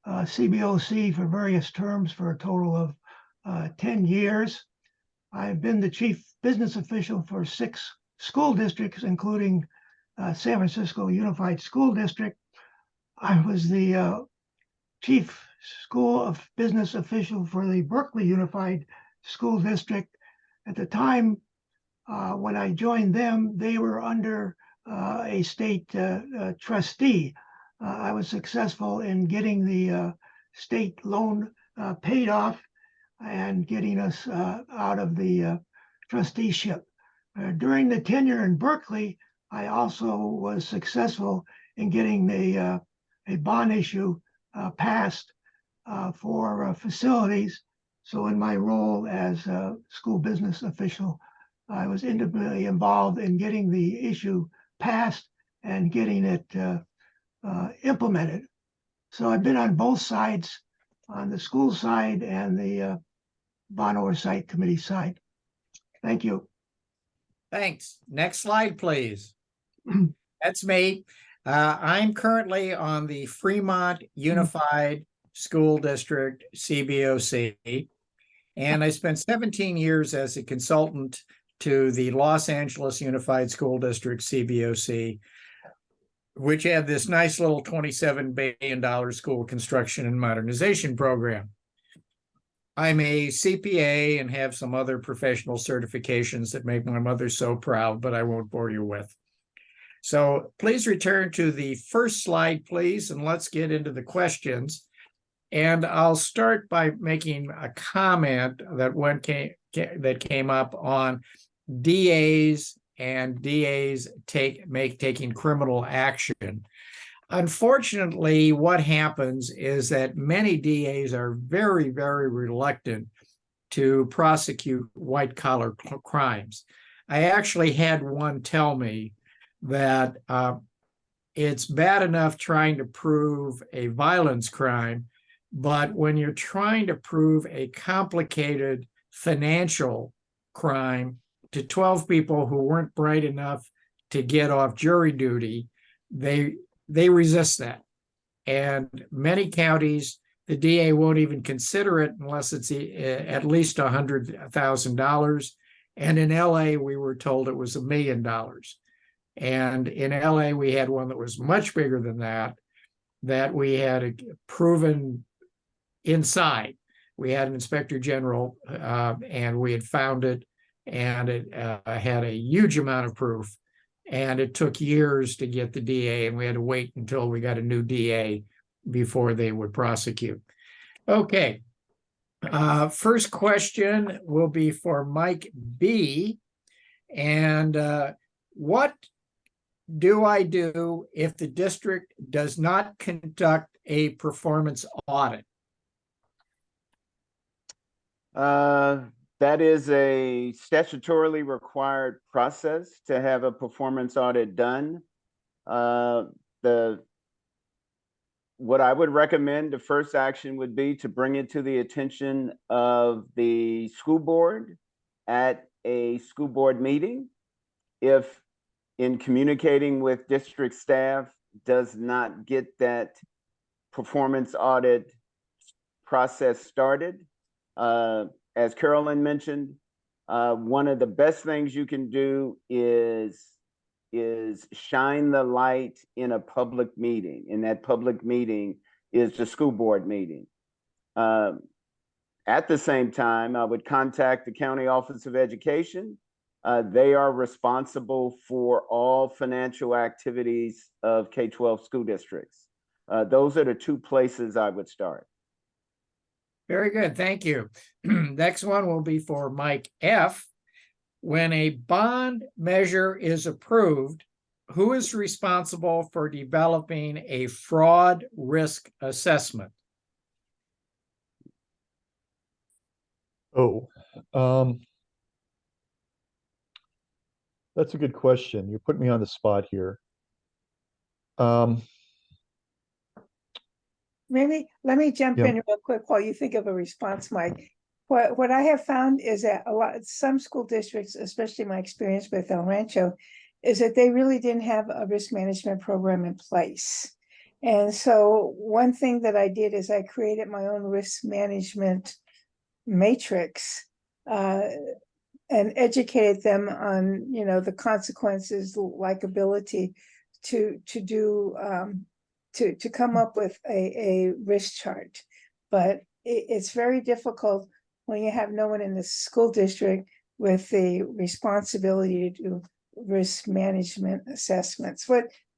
CBOC for various terms for a total of 10 years. I've been the chief business official for 6 school districts, including San Francisco Unified School District. I was the chief school of business official for the Berkeley Unified School District. At the time when I joined them, they were under a state trustee. I was successful in getting the state loan paid off and getting us out of the trusteeship. During the tenure in Berkeley, I also was successful in getting a bond issue passed for facilities. So in my role as a school business official, I was intimately involved in getting the issue passed and getting it implemented. So I've been on both sides, on the school side and the Bond Oversight Committee side. Thank you. Thanks. Next slide, please. That's me. I'm currently on the Fremont Unified School District, CBOC, and I spent 17 years as a consultant to the Los Angeles Unified School District, CBOC, which had this nice little $27 billion school construction and modernization program. I'm a CPA and have some other professional certifications that make my mother so proud, but I won't bore you with. So please return to the first slide, please, and let's get into the questions. And I'll start by making a comment that came up on DAs and DAs taking criminal action. Unfortunately, what happens is that many DAs are very, very reluctant to prosecute white-collar crimes. I actually had one tell me that it's bad enough trying to prove a violence crime, but when you're trying to prove a complicated financial crime to 12 people who weren't bright enough to get off jury duty, they resist that. And many counties, the DA won't even consider it unless it's at least $100,000. And in LA, we were told it was $1 million. And in LA, we had one that was much bigger than that we had proven inside. We had an inspector general and we had found it, and it had a huge amount of proof. And it took years to get the DA, and we had to wait until we got a new DA before they would prosecute. Okay. First question will be for Mike B. And what do I do if the district does not conduct a performance audit? That is a statutorily required process to have a performance audit done. What I would recommend, the first action would be to bring it to the attention of the school board at a school board meeting. If in communicating with district staff does not get that performance audit process started, as Carolyn mentioned, one of the best things you can do is shine the light in a public meeting, and that public meeting is the school board meeting. At the same time, I would contact the County Office of Education. They are responsible for all financial activities of K-12 school districts. Those are the 2 places I would start. Very good, thank you. Next one will be for Mike F. When a bond measure is approved, who is responsible for developing a fraud risk assessment? Oh, that's a good question. You're putting me on the spot here. Maybe, let me jump Yeah. in real quick while you think of a response, Mike. What I have found is that some school districts, especially my experience with El Rancho, is that they really didn't have a risk management program in place. And so one thing that I did is I created my own risk management matrix, and educated them on, the consequences, likability to come up with a risk chart. But it's very difficult when you have no one in the school district with the responsibility to do risk management assessments.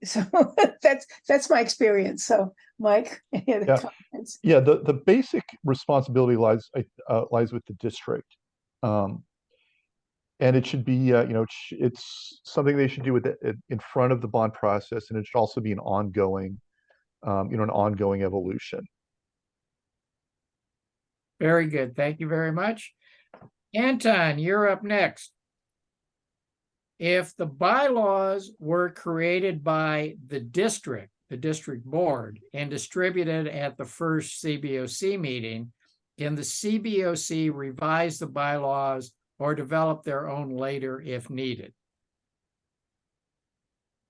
So that's my experience. So Mike, any other comments? Yeah, the basic responsibility lies with the district. And it should be, it's something they should do with it in front of the bond process, and it should also be an ongoing evolution. Very good, thank you very much. Anton, you're up next. If the bylaws were created by the district board, and distributed at the first CBOC meeting, can the CBOC revise the bylaws or develop their own later if needed?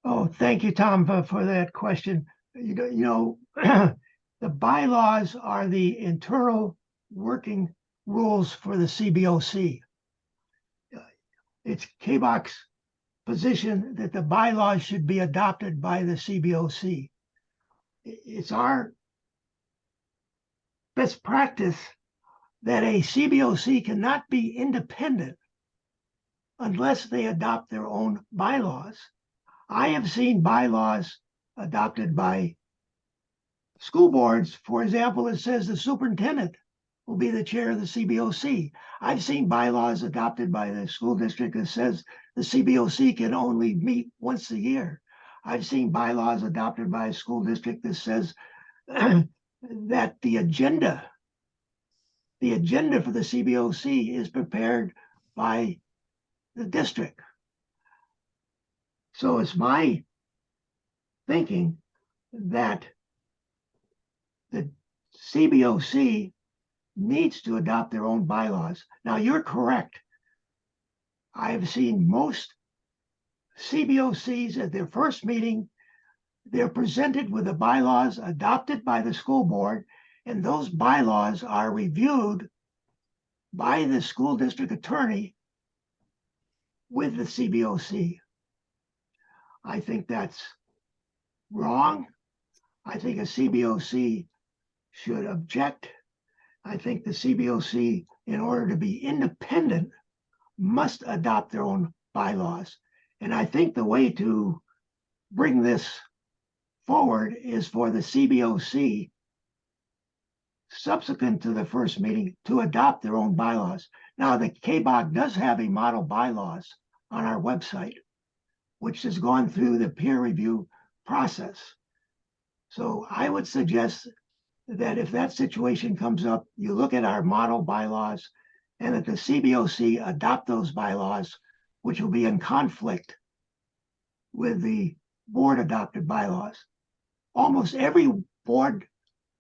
Oh, thank you, Tom, for that question. The bylaws are the internal working rules for the CBOC. It's CABOC's position that the bylaws should be adopted by the CBOC. It's our best practice that a CBOC cannot be independent unless they adopt their own bylaws. I have seen bylaws adopted by school boards. For example, it says the superintendent will be the chair of the CBOC. I've seen bylaws adopted by the school district that says the CBOC can only meet once a year. I've seen bylaws adopted by a school district that says that the agenda for the CBOC is prepared by the district. So it's my thinking that the CBOC needs to adopt their own bylaws. Now, you're correct. I have seen most CBOCs at their first meeting, they're presented with the bylaws adopted by the school board, and those bylaws are reviewed by the school district attorney with the CBOC. I think that's wrong. I think a CBOC should object. I think the CBOC, in order to be independent, must adopt their own bylaws. And I think the way to bring this forward is for the CBOC, subsequent to the first meeting, to adopt their own bylaws. Now, the CABOC does have a model bylaws on our website, which has gone through the peer review process. So I would suggest that if that situation comes up, you look at our model bylaws and that the CBOC adopt those bylaws, which will be in conflict with the board adopted bylaws. Almost every board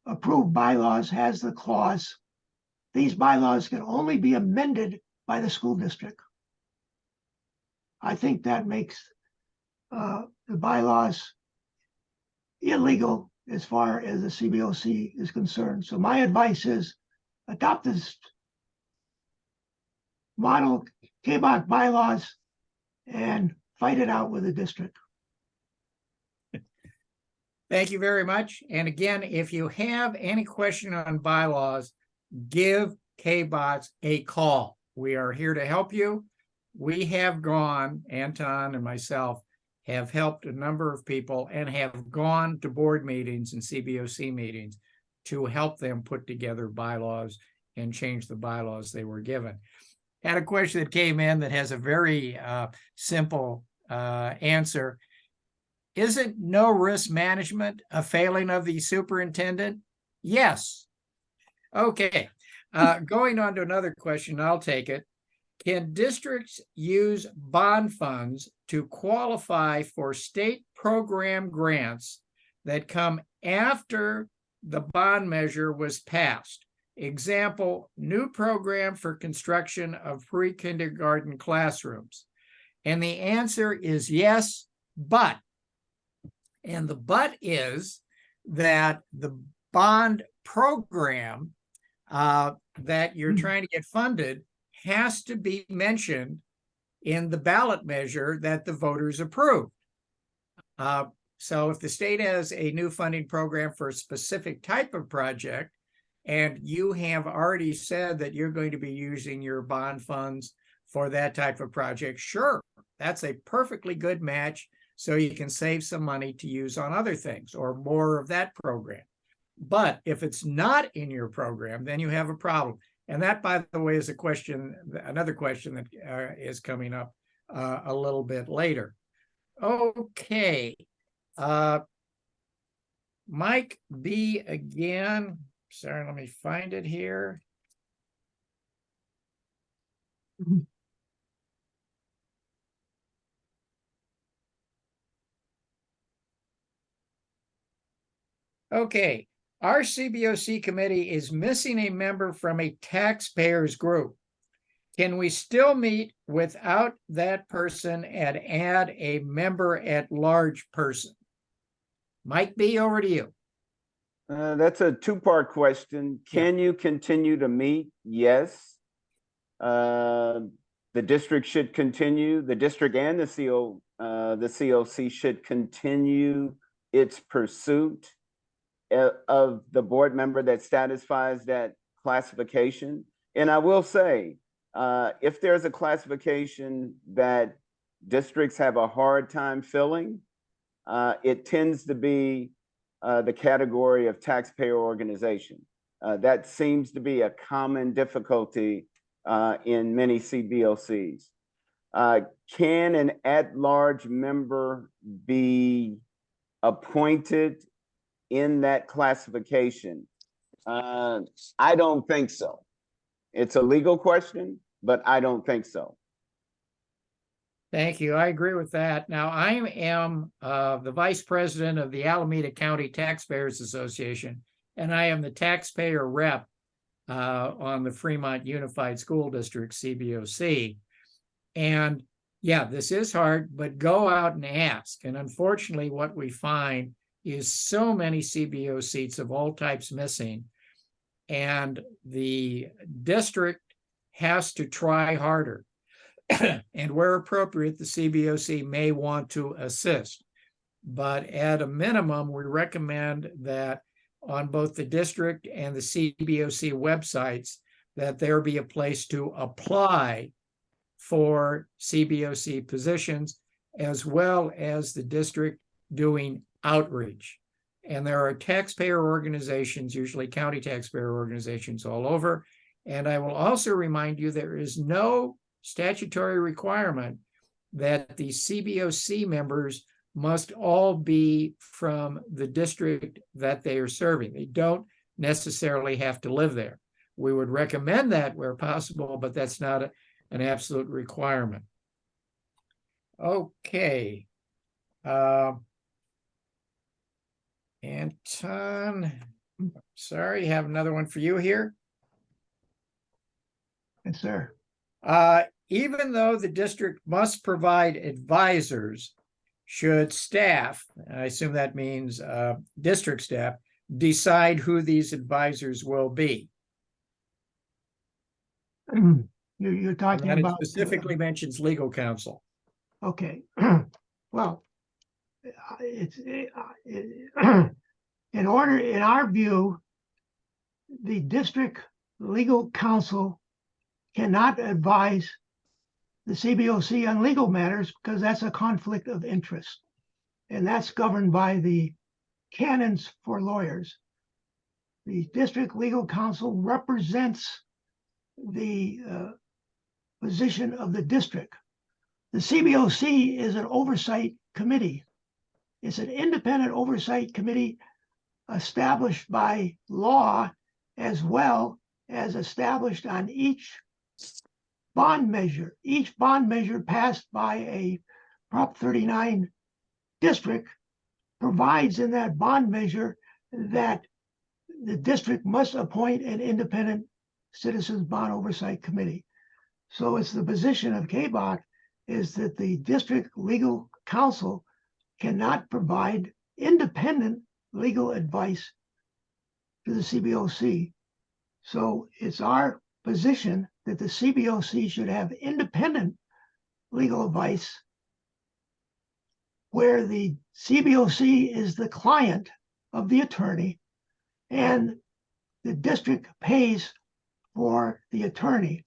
approved bylaws has the clause, these bylaws can only be amended by the school district. I think that makes the bylaws illegal as far as the CBOC is concerned. So my advice is adopt this model CABOC bylaws and fight it out with the district. Thank you very much. And again, if you have any question on bylaws, give CABOC a call. We are here to help you. We have gone, Anton and myself, have helped a number of people and have gone to board meetings and CBOC meetings to help them put together bylaws and change the bylaws they were given. Had a question that came in that has a very simple answer. Isn't no risk management a failing of the superintendent? Yes. Okay. Going on to another question, I'll take it. Can districts use bond funds to qualify for state program grants that come after the bond measure was passed? Example, new program for construction of pre-kindergarten classrooms. And the answer is yes, but. And the but is that the bond program that you're trying to get funded has to be mentioned in the ballot measure that the voters approved. So if the state has a new funding program for a specific type of project, and you have already said that you're going to be using your bond funds for that type of project, sure, that's a perfectly good match, so you can save some money to use on other things or more of that program. But if it's not in your program, then you have a problem. And that, by the way, is a question, another question that is coming up a little bit later. Okay. Mike B again. Sorry, let me find it here. Okay, our CBOC committee is missing a member from a taxpayers group. Can we still meet without that person and add a member at large person? Mike B, over to you. That's a two-part question. Can you continue to meet? Yes. The district should continue. The district and the COC should continue its pursuit of the board member that satisfies that classification. And I will say, if there's a classification that districts have a hard time filling, it tends to be the category of taxpayer organization. That seems to be a common difficulty in many CBOCs. Can an at-large member be appointed in that classification? I don't think so. It's a legal question, but I don't think so. Thank you. I agree with that. Now, I am the vice president of the Alameda County Taxpayers Association, and I am the taxpayer rep on the Fremont Unified School District, CBOC. And yeah, this is hard, but go out and ask. And unfortunately, what we find is so many CBO seats of all types missing, and the district has to try harder. And where appropriate, the CBOC may want to assist. But at a minimum, we recommend that on both the district and the CBOC websites, that there be a place to apply for CBOC positions, as well as the district doing outreach. And there are taxpayer organizations, usually county taxpayer organizations all over. And I will also remind you, there is no statutory requirement that the CBOC members must all be from the district that they are serving. They don't necessarily have to live there. We would recommend that where possible, but that's not an absolute requirement. Okay. Anton, sorry, have another one for you here. Yes, sir. Even though the district must provide advisors, should staff, I assume that means district staff, decide who these advisors will be? You're talking And it about specifically mentions legal counsel. Okay. Well, in our view, the district legal counsel cannot advise the CBOC on legal matters because that's a conflict of interest. And that's governed by the canons for lawyers. The district legal counsel represents the position of the district. The CBOC is an oversight committee. It's an independent oversight committee established by law, as well as established on each bond measure. Each bond measure passed by a Prop 39 district provides in that bond measure that the district must appoint an independent citizens bond oversight committee. So it's the position of CABOC is that the district legal counsel cannot provide independent legal advice to the CBOC. So it's our position that the CBOC should have independent legal advice where the CBOC is the client of the attorney and the district pays for the attorney.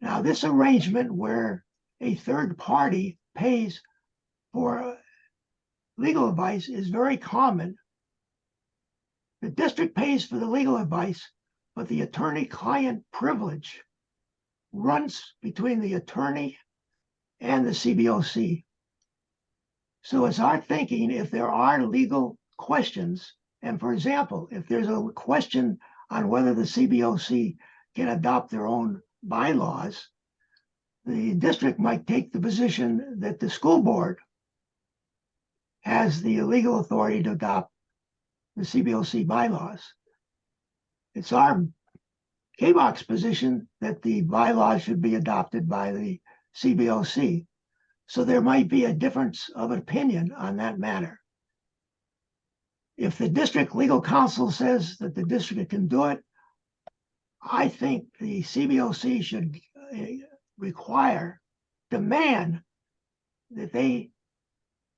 Now, this arrangement where a third party pays for legal advice is very common. The district pays for the legal advice, but the attorney-client privilege runs between the attorney and the CBOC. So it's our thinking if there are legal questions, and for example, if there's a question on whether the CBOC can adopt their own bylaws, the district might take the position that the school board has the legal authority to adopt the CBOC bylaws. It's our CABOC's position that the bylaws should be adopted by the CBOC. So there might be a difference of opinion on that matter. If the district legal counsel says that the district can do it, I think the CBOC should demand that they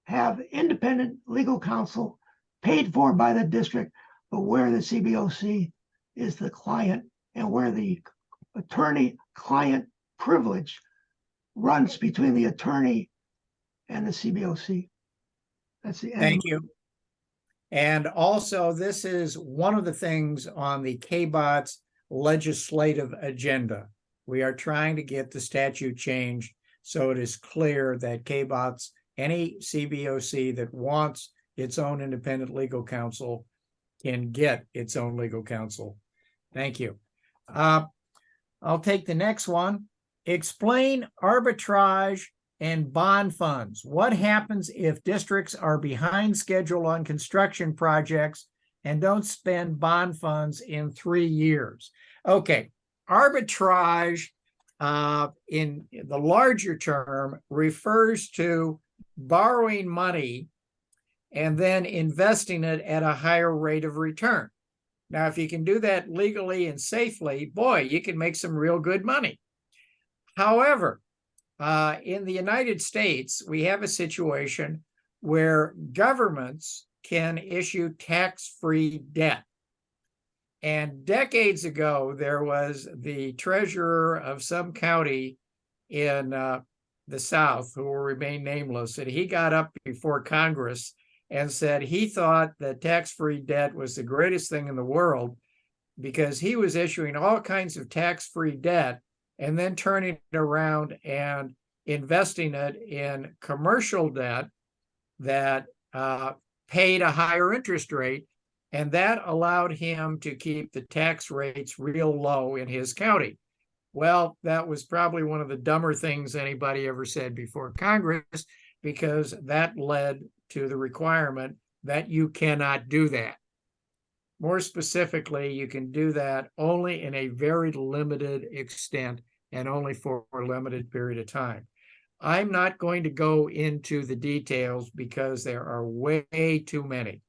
have independent legal counsel paid for by the district, but where the CBOC is the client and where the attorney-client privilege runs between the attorney and the CBOC. That's the end. Thank you. And also, this is one of the things on the CABOC's legislative agenda. We are trying to get the statute changed so it is clear that CABOC's, any CBOC that wants its own independent legal counsel can get its own legal counsel. Thank you. I'll take the next one. Explain arbitrage and bond funds. What happens if districts are behind schedule on construction projects and don't spend bond funds in 3 years? Okay, arbitrage in the larger term refers to borrowing money and then investing it at a higher rate of return. Now, if you can do that legally and safely, boy, you can make some real good money. However, in the United States, we have a situation where governments can issue tax-free debt. And decades ago, there was the treasurer of some county in the South who will remain nameless, and he got up before Congress and said he thought that tax-free debt was the greatest thing in the world because he was issuing all kinds of tax-free debt and then turning it around and investing it in commercial debt that paid a higher interest rate, and that allowed him to keep the tax rates real low in his county. Well, that was probably one of the dumber things anybody ever said before Congress, because that led to the requirement that you cannot do that. More specifically, you can do that only in a very limited extent and only for a limited period of time. I'm not going to go into the details because there are way too many.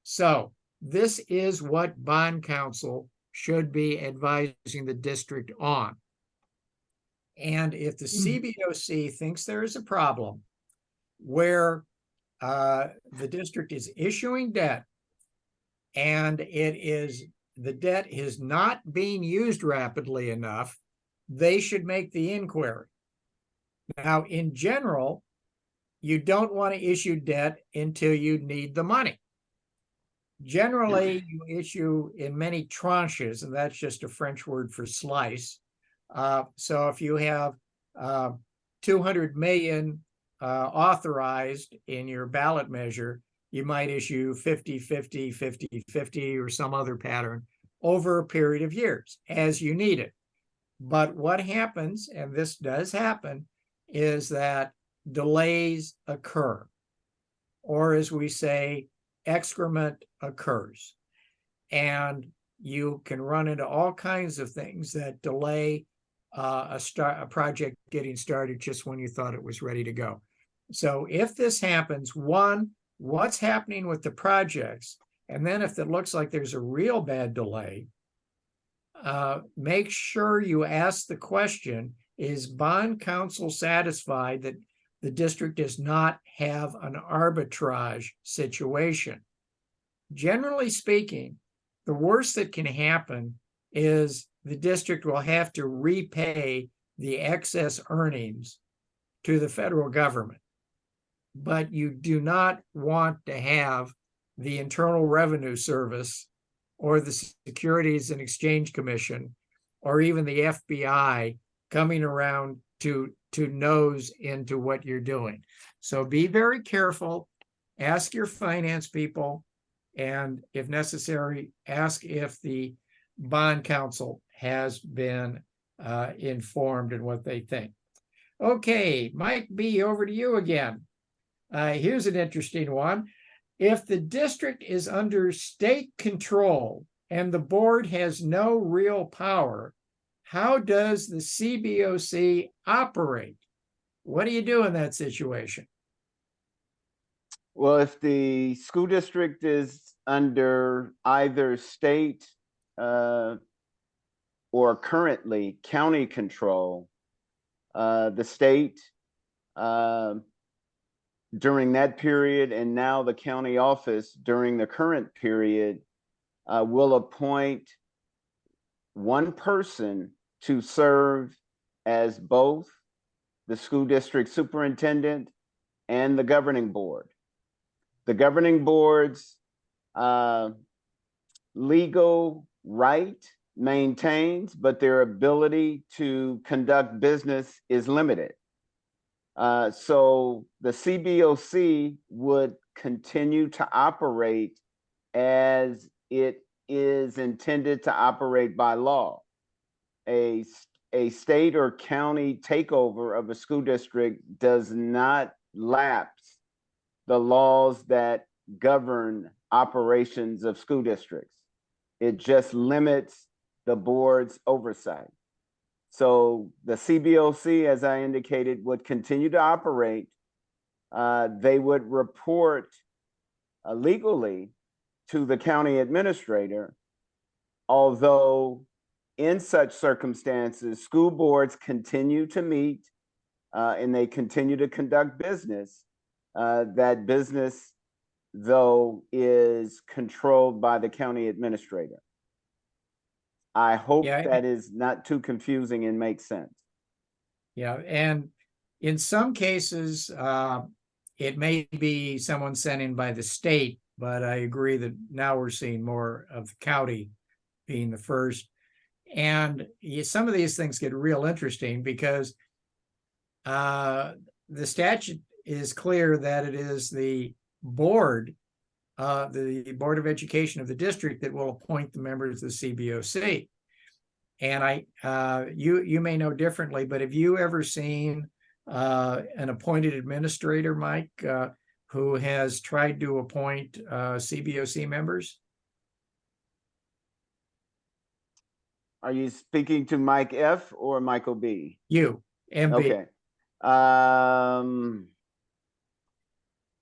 So this is what bond counsel should be advising the district on. And if the CBOC thinks there is a problem where the district is issuing debt and the debt is not being used rapidly enough, they should make the inquiry. Now, in general, you don't want to issue debt until you need the money. Generally, you issue in many tranches, and that's just a French word for slice. So if you have 200 million authorized in your ballot measure, you might issue 50, 50, 50, 50, or some other pattern over a period of years as you need it. But what happens, and this does happen, is that delays occur, or as we say, excrement occurs. And you can run into all kinds of things that delay a project getting started just when you thought it was ready to go. So if this happens, one, what's happening with the projects? And then if it looks like there's a real bad delay, make sure you ask the question, is bond counsel satisfied that the district does not have an arbitrage situation? Generally speaking, the worst that can happen is the district will have to repay the excess earnings to the federal government. But you do not want to have the Internal Revenue Service or the Securities and Exchange Commission or even the FBI coming around to nose into what you're doing. So be very careful, ask your finance people, and if necessary, ask if the bond counsel has been informed and what they think. Okay, Mike B., over to you again. Here's an interesting one. If the district is under state control and the board has no real power, how does the CBOC operate? What do you do in that situation? Well, if the school district is under either state or currently county control, the state during that period and now the county office during the current period will appoint one person to serve as both the school district superintendent and the governing board. The governing board's legal right maintains, but their ability to conduct business is limited. So the CBOC would continue to operate as it is intended to operate by law. A state or county takeover of a school district does not lapse the laws that govern operations of school districts. It just limits the board's oversight. So the CBOC, as I indicated, would continue to operate. They would report legally to the county administrator, although in such circumstances, school boards continue to meet and they continue to conduct business. That business, though, is controlled by the county administrator. I hope that is not too confusing and makes sense. Yeah, and in some cases, it may be someone sent in by the state, but I agree that now we're seeing more of the county being the first. And some of these things get real interesting because the statute is clear that it is the board of education of the district that will appoint the members of the CBOC. And you may know differently, but have you ever seen an appointed administrator, Mike, who has tried to appoint CBOC members? Are you speaking to Mike F. or Michael B? You, MB. Okay.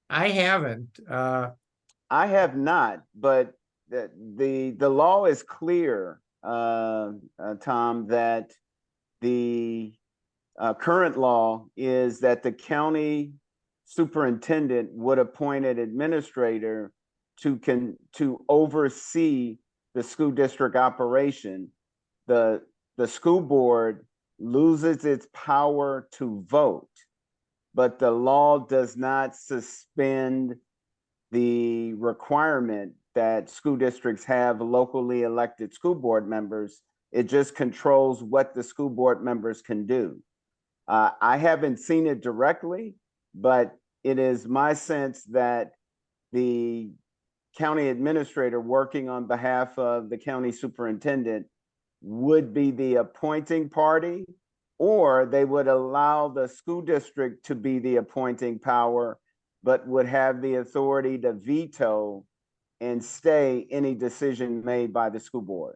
I haven't. I have not, but the law is clear, Tom, that the current law is that the county superintendent would appoint an administrator to oversee the school district operation. The school board loses its power to vote, but the law does not suspend the requirement that school districts have locally elected school board members. It just controls what the school board members can do. I haven't seen it directly, but it is my sense that the county administrator working on behalf of the county superintendent would be the appointing party, or they would allow the school district to be the appointing power, but would have the authority to veto and stay any decision made by the school board.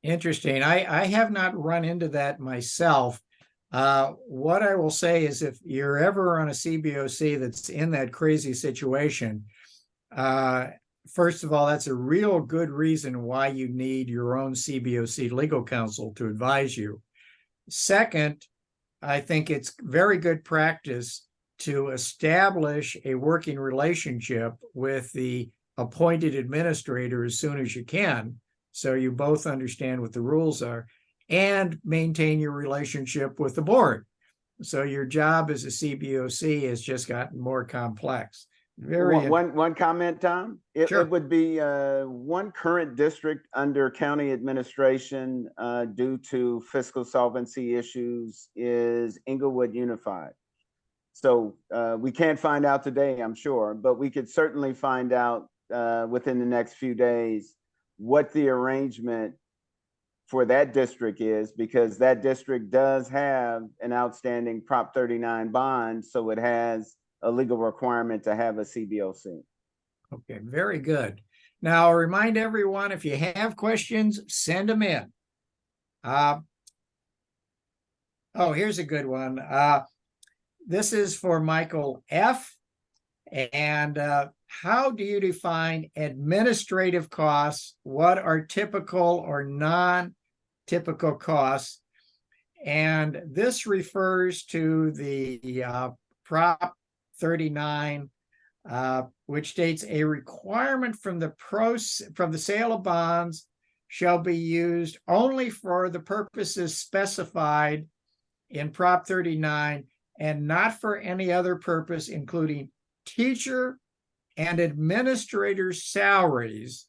Interesting. I have not run into that myself. What I will say is if you're ever on a CBOC that's in that crazy situation, first of all, that's a real good reason why you need your own CBOC legal counsel to advise you. Second, I think it's very good practice to establish a working relationship with the appointed administrator as soon as you can, so you both understand what the rules are, and maintain your relationship with the board. So your job as a CBOC has just gotten more complex. One comment, Tom. Sure. It would be one current district under county administration due to fiscal solvency issues is Inglewood Unified. So we can't find out today, I'm sure, but we could certainly find out within the next few days what the arrangement for that district is, because that district does have an outstanding Prop 39 bond, so it has a legal requirement to have a CBOC. Okay, very good. Now, I'll remind everyone, if you have questions, send them in. Oh, here's a good one. This is for Michael F. And how do you define administrative costs? What are typical or non-typical costs? And this refers to the Prop 39, which states a requirement from the sale of bonds shall be used only for the purposes specified in Prop 39 and not for any other purpose, including teacher and administrator's salaries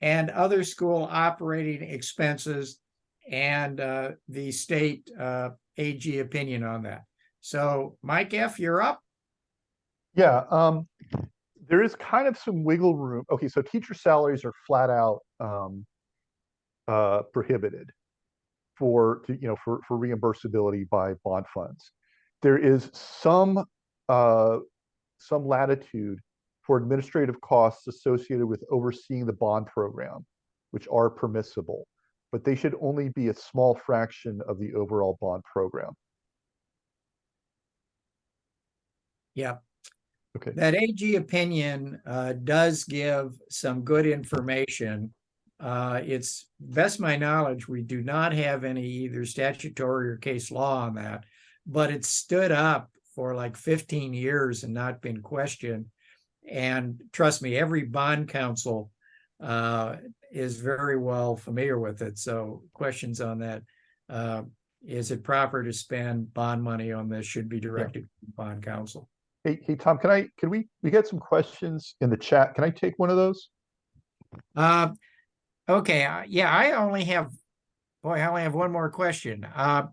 and other school operating expenses, and the state AG opinion on that. So Mike F., you're up. Yeah, there is kind of some wiggle room. Okay, so teacher salaries are flat out prohibited for reimbursability by bond funds. There is some latitude for administrative costs associated with overseeing the bond program, which are permissible, but they should only be a small fraction of the overall bond program. Yeah. Okay. That AG opinion does give some good information. It's best my knowledge, we do not have any either statutory or case law on that, but it's stood up for like 15 years and not been questioned. And trust me, every bond counsel is very well familiar with it. So questions on that, is it proper to spend bond money on this, should be directed to bond counsel. Hey, Tom, we get some questions in the chat. Can I take one of those? Okay. Yeah, I only have one more question. What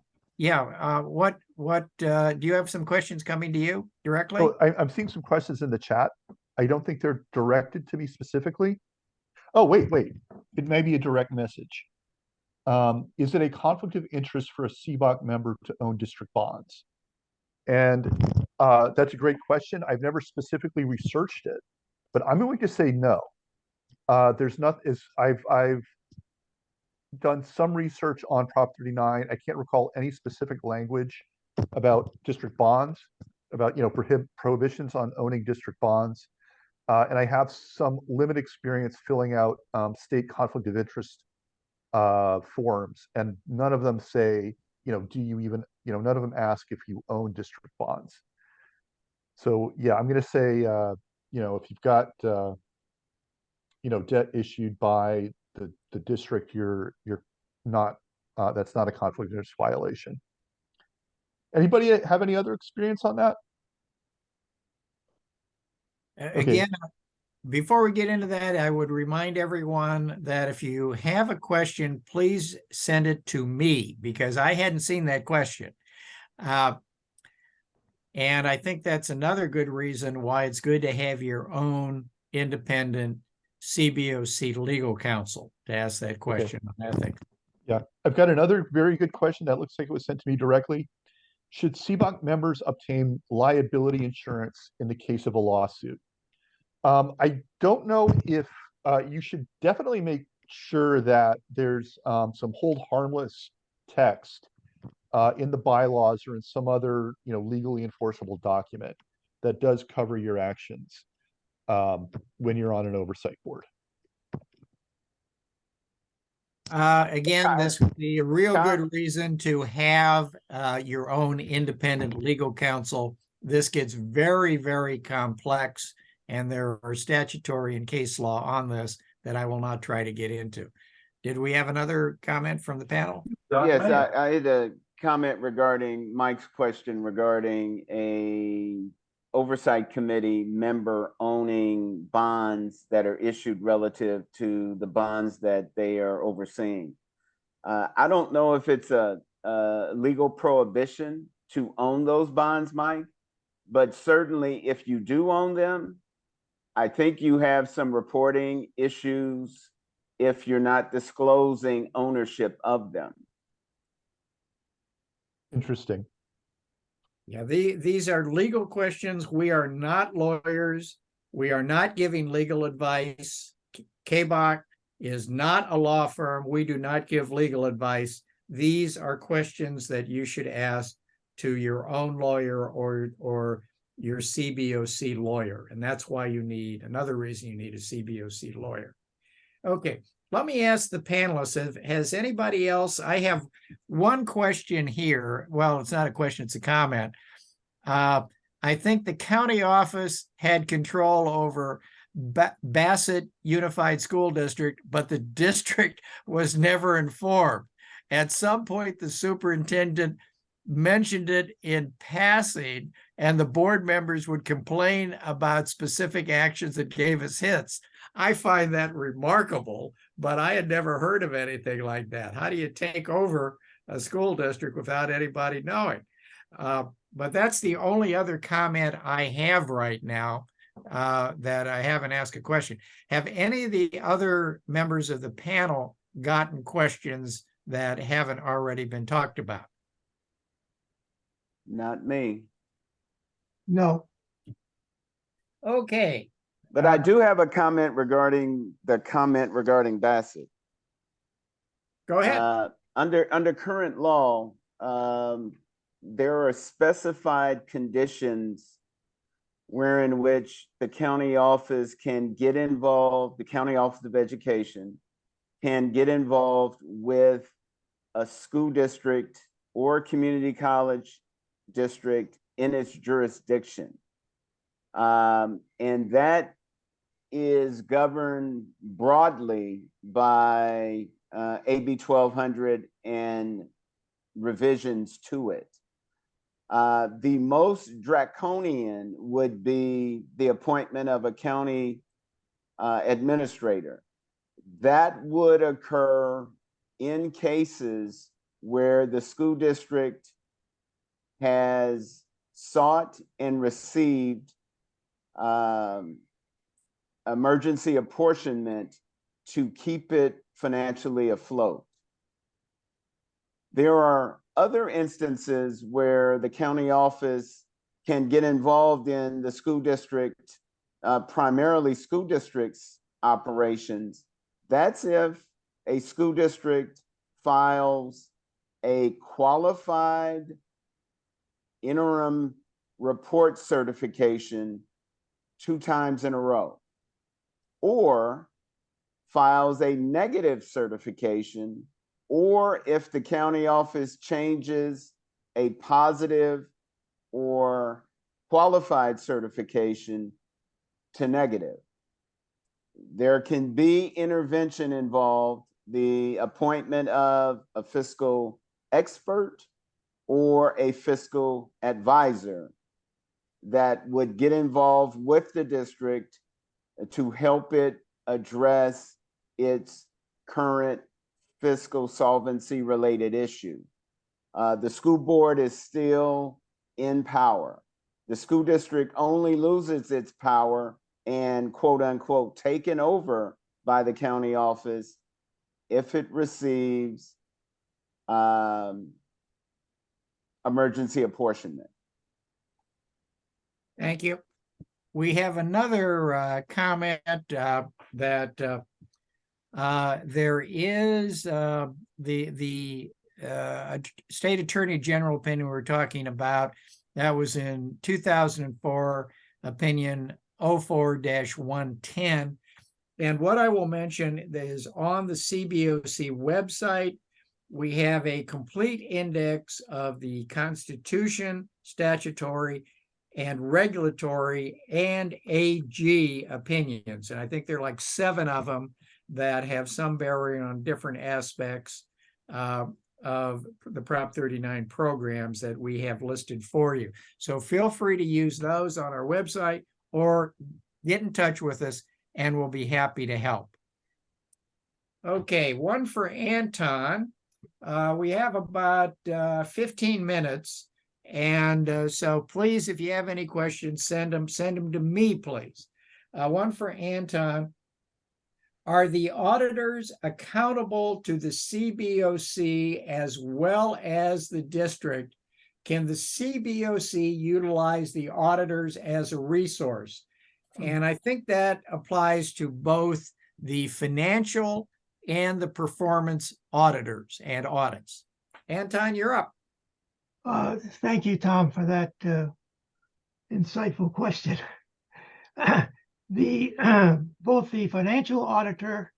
do you have some questions coming to you directly? Oh, I'm seeing some questions in the chat. I don't think they're directed to me specifically. Oh, wait. It may be a direct message. Is it a conflict of interest for a CBOC member to own district bonds? And that's a great question. I've never specifically researched it, but I'm going to say no. There's not. I've done some research on Prop 39. I can't recall any specific language about district bonds, about prohibitions on owning district bonds, and I have some limited experience filling out state conflict of interest forms, and none of them say, do you even, none of them ask if you own district bonds. So yeah, I'm going to say, if you've got, debt issued by the district, you're not, that's not a conflict of interest violation. Anybody have any other experience on that? Again, Before we get into that, I would remind everyone that if you have a question, please send it to me because I hadn't seen that question. And I think that's another good reason why it's good to have your own independent CBOC legal counsel to ask that question on ethics. Yeah, I've got another very good question that looks like it was sent to me directly. Should CBOC members obtain liability insurance in the case of a lawsuit? I don't know if you should definitely make sure that there's some hold harmless text in the bylaws or in some other legally enforceable document that does cover your actions when you're on an oversight board. Again, this would be a real good reason to have your own independent legal counsel. This gets very, very complex, and there are statutory and case law on this that I will not try to get into. Did we have another comment from the panel? Yes, I had a comment regarding Mike's question regarding a oversight committee member owning bonds that are issued relative to the bonds that they are overseeing. I don't know if it's a legal prohibition to own those bonds, Mike, but certainly if you do own them, I think you have some reporting issues if you're not disclosing ownership of them. Interesting. Yeah, these are legal questions. We are not lawyers. We are not giving legal advice. CABOC is not a law firm. We do not give legal advice. These are questions that you should ask to your own lawyer or your CBOC lawyer. And that's why you need, another reason you need a CBOC lawyer. Okay, let me ask the panelists, has anybody else, I have one question here. Well, it's not a question, it's a comment. I think the county office had control over Bassett Unified School District, but the district was never informed. At some point, the superintendent mentioned it in passing, and the board members would complain about specific actions that gave us hits. I find that remarkable, but I had never heard of anything like that. How do you take over a school district without anybody knowing? But that's the only other comment I have right now that I haven't asked a question. Have any of the other members of the panel gotten questions that haven't already been talked about? Not me. No. Okay. But I do have a comment regarding Bassett. Go ahead. Under current law, there are specified conditions wherein which the county office can get involved, the county office of education can get involved with a school district or community college district in its jurisdiction. And that is governed broadly by AB 1200 and revisions to it. The most draconian would be the appointment of a county administrator. That would occur in cases where the school district has sought and received emergency apportionment to keep it financially afloat. There are other instances where the county office can get involved in the school district, primarily school district's operations. That's if a school district files a qualified interim report certification 2 times in a row, or files a negative certification, or if the county office changes a positive or qualified certification to negative. There can be intervention involved, the appointment of a fiscal expert or a fiscal advisor that would get involved with the district to help it address its current fiscal solvency related issue. The school board is still in power. The school district only loses its power and quote unquote taken over by the county office if it receives emergency apportionment. Thank you. We have another comment that there is the state attorney general opinion we were talking about. That was in 2004, opinion 04-110. And what I will mention is on the CBOC website, we have a complete index of the Constitution, statutory, and regulatory and AG opinions. And I think there are like 7 of them that have some bearing on different aspects of the Prop 39 programs that we have listed for you. So feel free to use those on our website or get in touch with us and we'll be happy to help. Okay, one for Anton. We have about 15 minutes. And so please, if you have any questions, send them to me, please. One for Anton. Are the auditors accountable to the CBOC as well as the district? Can the CBOC utilize the auditors as a resource? And I think that applies to both the financial and the performance auditors and audits. Anton, you're up. Thank you, Tom, for that insightful question. Both the financial auditor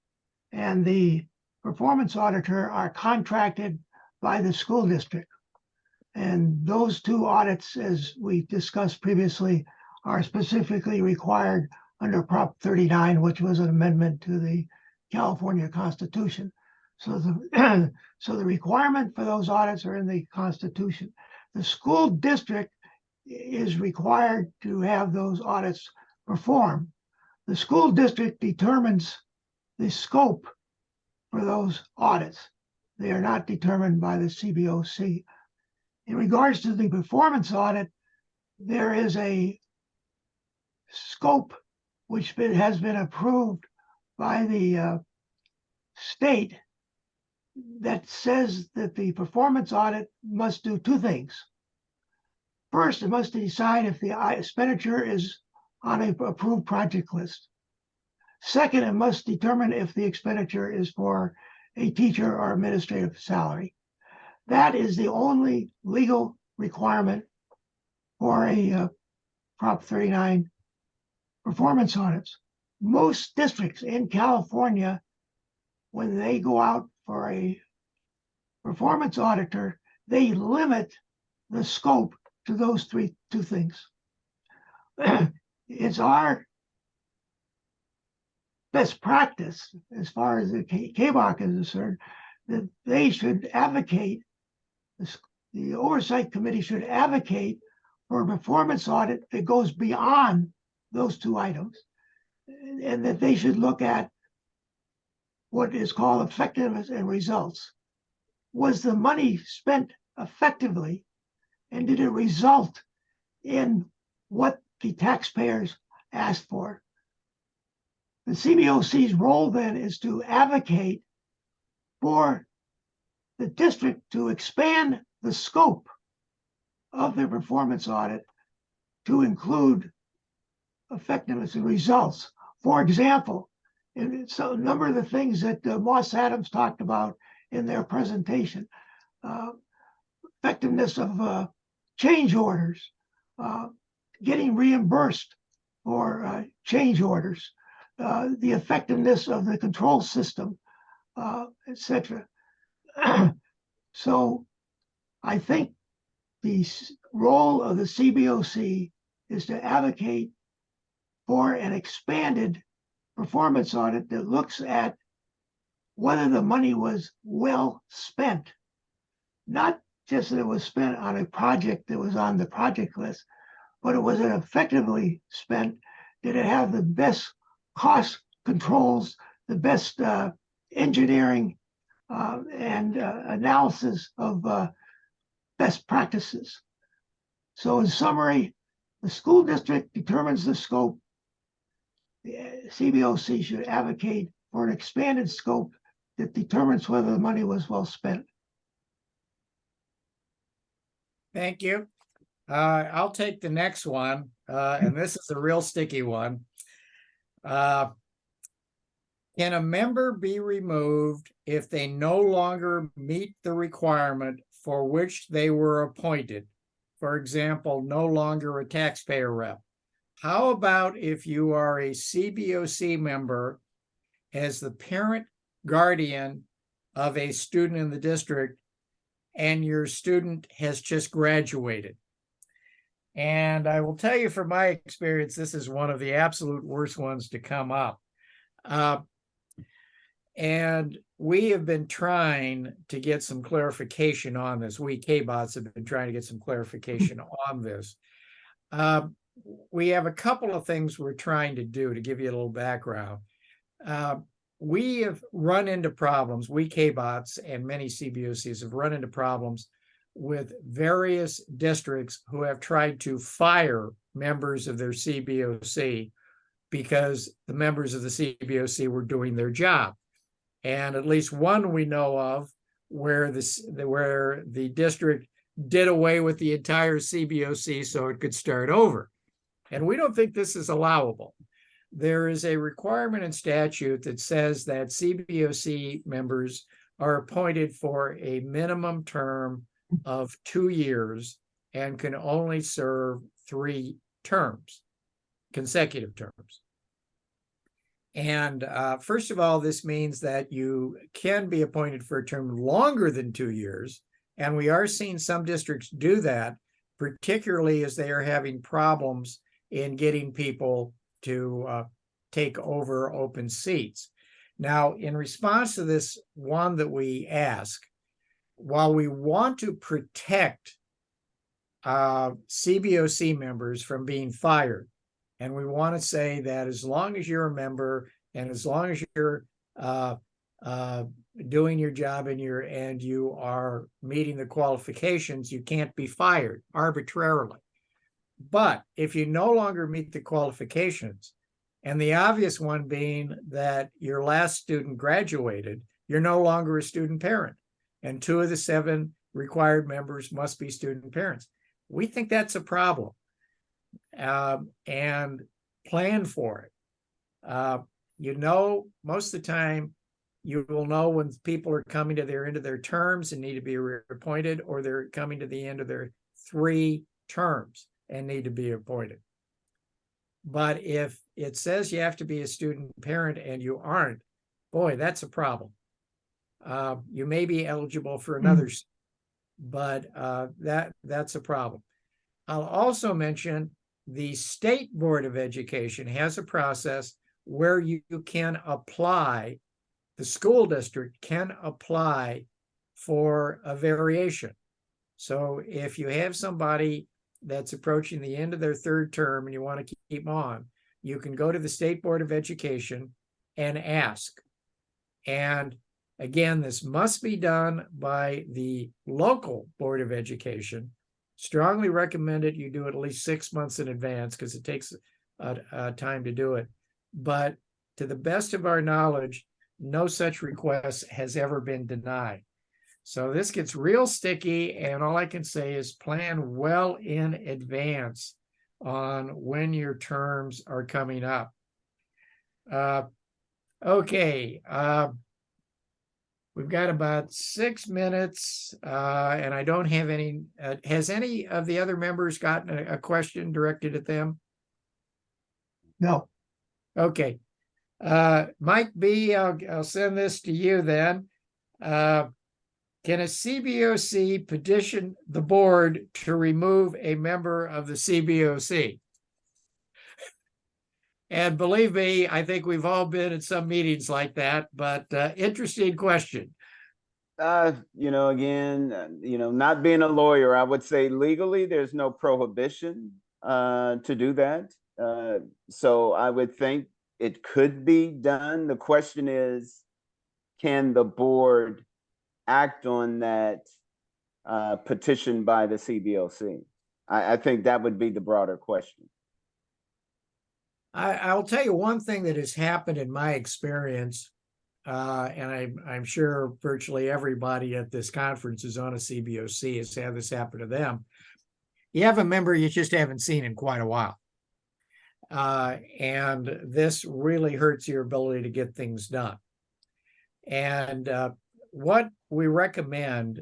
and the performance auditor are contracted by the school district. And those 2 audits, as we discussed previously, are specifically required under Prop 39, which was an amendment to the California Constitution. So the requirement for those audits are in the Constitution. The school district is required to have those audits performed. The school district determines the scope for those audits. They are not determined by the CBOC. In regards to the performance audit, there is a scope which has been approved by the state that says that the performance audit must do 2 things. First, it must decide if the expenditure is on an approved project list. Second, it must determine if the expenditure is for a teacher or administrative salary. That is the only legal requirement for a Prop 39 performance audits. Most districts in California, when they go out for a performance auditor, they limit the scope to those 2 things. It's our best practice, as far as the CABOC is concerned, that they should advocate, the oversight committee should advocate for a performance audit that goes beyond those 2 items, and that they should look at what is called effectiveness and results. Was the money spent effectively, and did it result in what the taxpayers asked for? The CBOC's role then is to advocate for the district to expand the scope of their performance audit to include effectiveness and results. For example, so a number of the things that Moss Adams talked about in their presentation, effectiveness of change orders, getting reimbursed for change orders, the effectiveness of the control system, etc. So I think the role of the CBOC is to advocate for an expanded performance audit that looks at whether the money was well spent, not just that it was spent on a project that was on the project list, but it was effectively spent. Did it have the best cost controls, the best engineering and analysis of best practices. So in summary, the school district determines the scope. The CBOC should advocate for an expanded scope that determines whether the money was well spent. Thank you. I'll take the next one, and this is a real sticky one. Can a member be removed if they no longer meet the requirement for which they were appointed? For example, no longer a taxpayer rep. How about if you are a CBOC member as the parent guardian of a student in the district and your student has just graduated? And I will tell you from my experience, this is one of the absolute worst ones to come up. And we have been trying to get some clarification on this. We CABOCs have been trying to get some clarification on this. We have a couple of things we're trying to do to give you a little background. We have run into problems, we CABOCs and many CBOCs have run into problems with various districts who have tried to fire members of their CBOC because the members of the CBOC were doing their job. And at least one we know of where the district did away with the entire CBOC so it could start over. And we don't think this is allowable. There is a requirement in statute that says that CBOC members are appointed for a minimum term of 2 years and can only serve 3 terms, consecutive terms. And first of all, this means that you can be appointed for a term longer than 2 years. And we are seeing some districts do that, particularly as they are having problems in getting people to take over open seats. Now, in response to this one that we ask, while we want to protect CBOC members from being fired, and we want to say that as long as you're a member and as long as you're doing your job and you are meeting the qualifications, you can't be fired arbitrarily. But if you no longer meet the qualifications, and the obvious one being that your last student graduated, you're no longer a student parent, and 2 of the 7 required members must be student parents. We think that's a problem. And plan for it. Most of the time, you will know when people are coming to their end of their terms and need to be reappointed, or they're coming to the end of their 3 terms and need to be appointed. But if it says you have to be a student parent and you aren't, boy, that's a problem. You may be eligible for another, but that's a problem. I'll also mention the State Board of Education has a process where you can apply, the school district can apply for a variation. So if you have somebody that's approaching the end of their 3rd term and you want to keep them on, you can go to the State Board of Education and ask. And again, this must be done by the local Board of Education. Strongly recommended you do it at least 6 months in advance because it takes time to do it. But to the best of our knowledge, no such request has ever been denied. So this gets real sticky, and all I can say is plan well in advance on when your terms are coming up. Okay. We've got about 6 minutes, and I don't have any. Has any of the other members gotten a question directed at them? No. Okay. Mike B., I'll send this to you then. Can a CBOC petition the board to remove a member of the CBOC? And believe me, I think we've all been at some meetings like that, but interesting question. Again, not being a lawyer, I would say legally there's no prohibition to do that. So I would think it could be done. The question is, can the board act on that petition by the CBOC? I think that would be the broader question. I'll tell you one thing that has happened in my experience, and I'm sure virtually everybody at this conference is on a CBOC has had this happen to them. You have a member you just haven't seen in quite a while. And this really hurts your ability to get things done. And what we recommend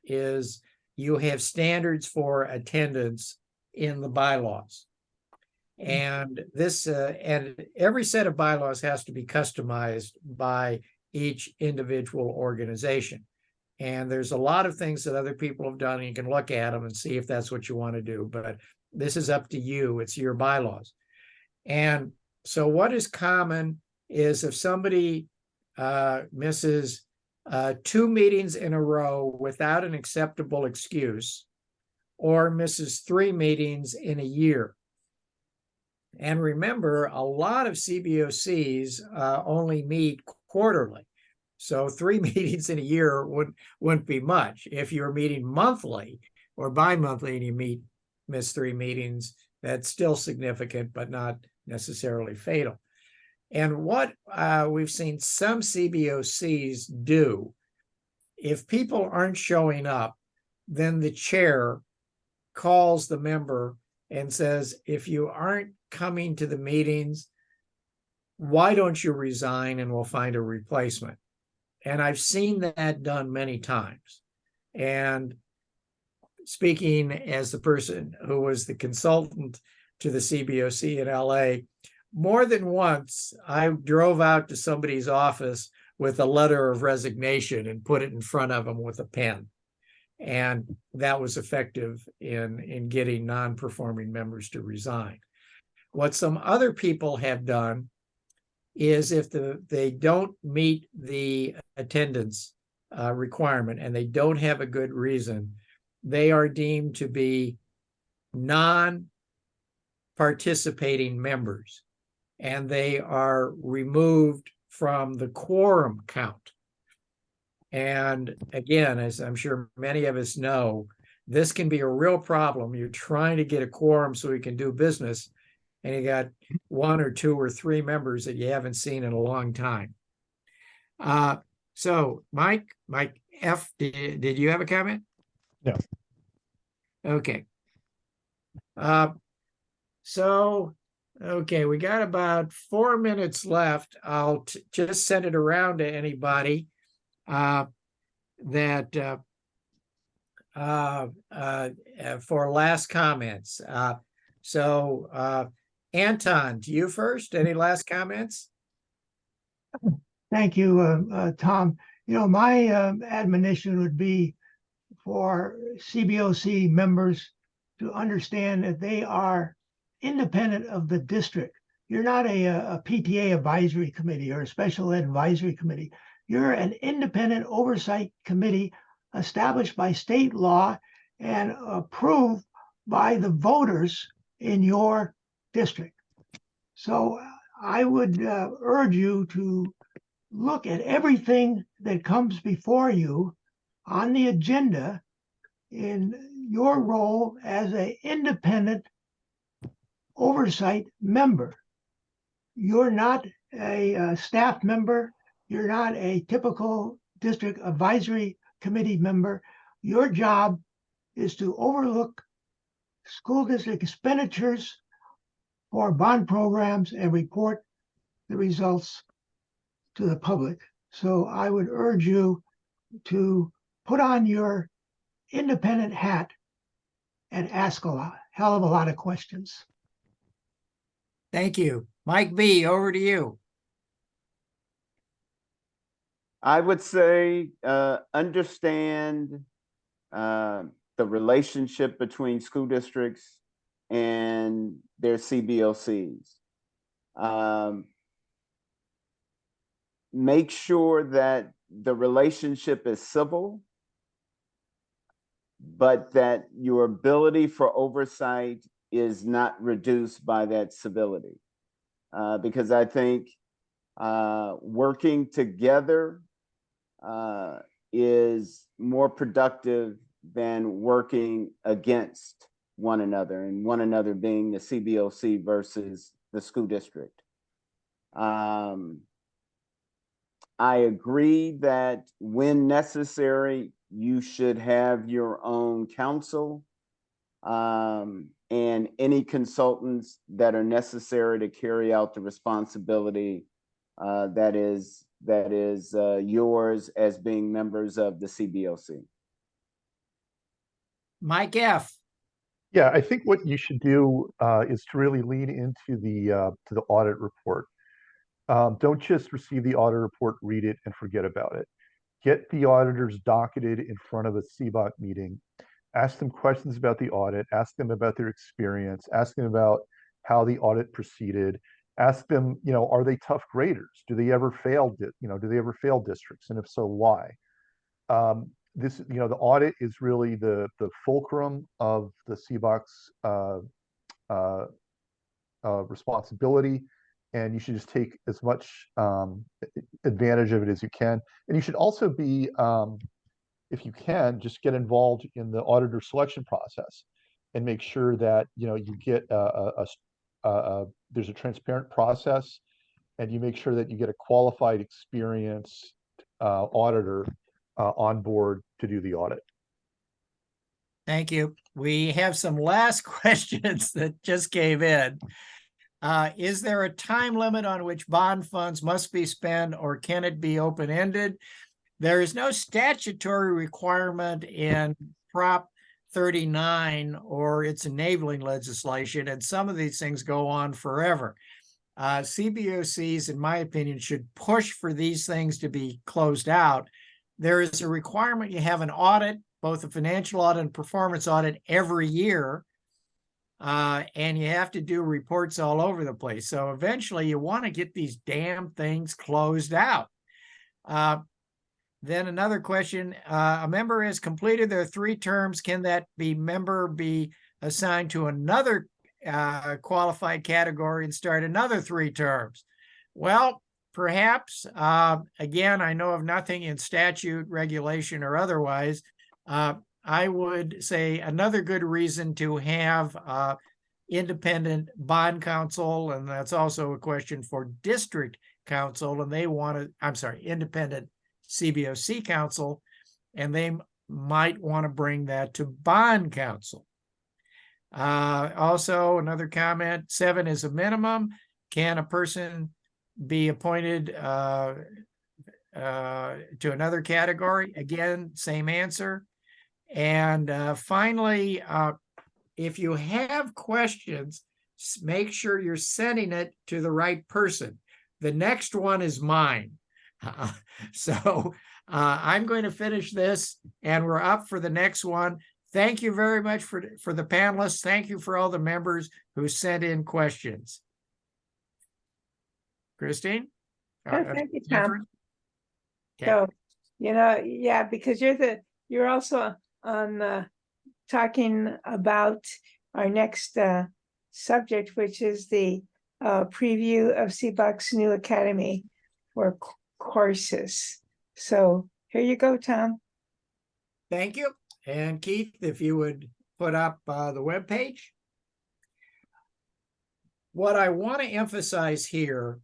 is you have standards for attendance in the bylaws. And this and every set of bylaws has to be customized by each individual organization. And there's a lot of things that other people have done, and you can look at them and see if that's what you want to do. But this is up to you. It's your bylaws. And so what is common is if somebody misses 2 meetings in a row without an acceptable excuse, or misses 3 meetings in a year. And remember, a lot of CBOCs only meet quarterly. So 3 meetings in a year wouldn't be much. If you're meeting monthly or bi-monthly and you miss 3 meetings, that's still significant, but not necessarily fatal. And what we've seen some CBOCs do, if people aren't showing up, then the chair calls the member and says, if you aren't coming to the meetings, why don't you resign and we'll find a replacement? And I've seen that done many times. And speaking as the person who was the consultant to the CBOC in LA, more than once, I drove out to somebody's office with a letter of resignation and put it in front of them with a pen. And that was effective in getting non-performing members to resign. What some other people have done is if they don't meet the attendance requirement and they don't have a good reason, they are deemed to be non-participating members, and they are removed from the quorum count. And again, as I'm sure many of us know, this can be a real problem. You're trying to get a quorum so we can do business, and you got 1 or 2 or 3 members that you haven't seen in a long time. So Mike F, did you have a comment? No. Okay. Okay, we got about 4 minutes left. I'll just send it around to anybody that for last comments. Anton, to you first. Any last comments? Thank you, Tom. My admonition would be for CBOC members to understand that they are independent of the district. You're not a PTA advisory committee or a special ed advisory committee. You're an independent oversight committee established by state law and approved by the voters in your district. So I would urge you to look at everything that comes before you on the agenda in your role as an independent oversight member. You're not a staff member. You're not a typical district advisory committee member. Your job is to overlook school district expenditures for bond programs and report the results to the public. So I would urge you to put on your independent hat and ask hell of a lot of questions. Thank you. Mike B, over to you. I would say understand the relationship between school districts and their CBOCs. Make sure that the relationship is civil, but that your ability for oversight is not reduced by that civility. because I think working together is more productive than working against one another, and one another being the CBOC versus the school district. I agree that when necessary, you should have your own counsel and any consultants that are necessary to carry out the responsibility that is yours as being members of the CBOC. Mike F. Yeah, I think what you should do is to really lean into the audit report. Don't just receive the audit report, read it, and forget about it. Get the auditors docketed in front of a CBOC meeting. Ask them questions about the audit. Ask them about their experience. Ask them about how the audit proceeded. Ask them, are they tough graders? Do they ever fail? Do they ever fail districts? And if so, why? The audit is really the fulcrum of the CBOC's responsibility, and you should just take as much advantage of it as you can. And you should also be, if you can, just get involved in the auditor selection process and make sure that you get there's a transparent process, and you make sure that you get a qualified, experienced auditor on board to do the audit. Thank you. We have some last questions that just came in. Is there a time limit on which bond funds must be spent, or can it be open-ended? There is no statutory requirement in Prop 39 or its enabling legislation, and some of these things go on forever. CBOCs, in my opinion, should push for these things to be closed out. There is a requirement you have an audit, both a financial audit and performance audit, every year. And you have to do reports all over the place. So eventually you want to get these damn things closed out. Then another question, a member has completed their 3 terms. Can that member be assigned to another qualified category and start another 3 terms? Well, perhaps. Again, I know of nothing in statute, regulation, or otherwise. I would say another good reason to have independent bond counsel, and that's also a question for district counsel, and they want to, independent CBOC counsel, and they might want to bring that to bond counsel. Also, another comment, 7 is a minimum. Can a person be appointed to another category? Again, same answer. And finally, if you have questions, make sure you're sending it to the right person. The next one is mine. So I'm going to finish this, and we're up for the next one. Thank you very much for the panelists. Thank you for all the members who sent in questions. Christine? Thank you, Tom. Okay. So, yeah, because you're also on talking about our next subject, which is the preview of CBOC's new academy for courses. So here you go, Tom. Thank you. And Keith, if you would put up the webpage. What I want to emphasize here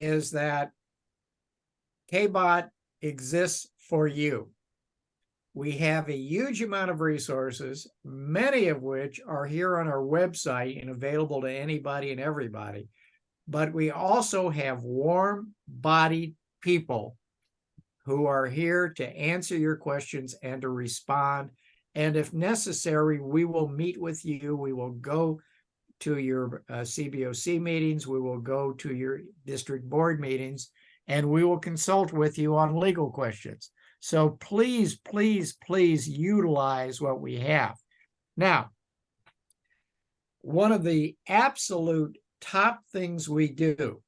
is that CABOC exists for you. We have a huge amount of resources, many of which are here on our website and available to anybody and everybody. But we also have warm-bodied people who are here to answer your questions and to respond. And if necessary, we will meet with you. We will go to your CBOC meetings. We will go to your district board meetings, and we will consult with you on legal questions. So please, please, please utilize what we have. Now, one of the absolute top things we do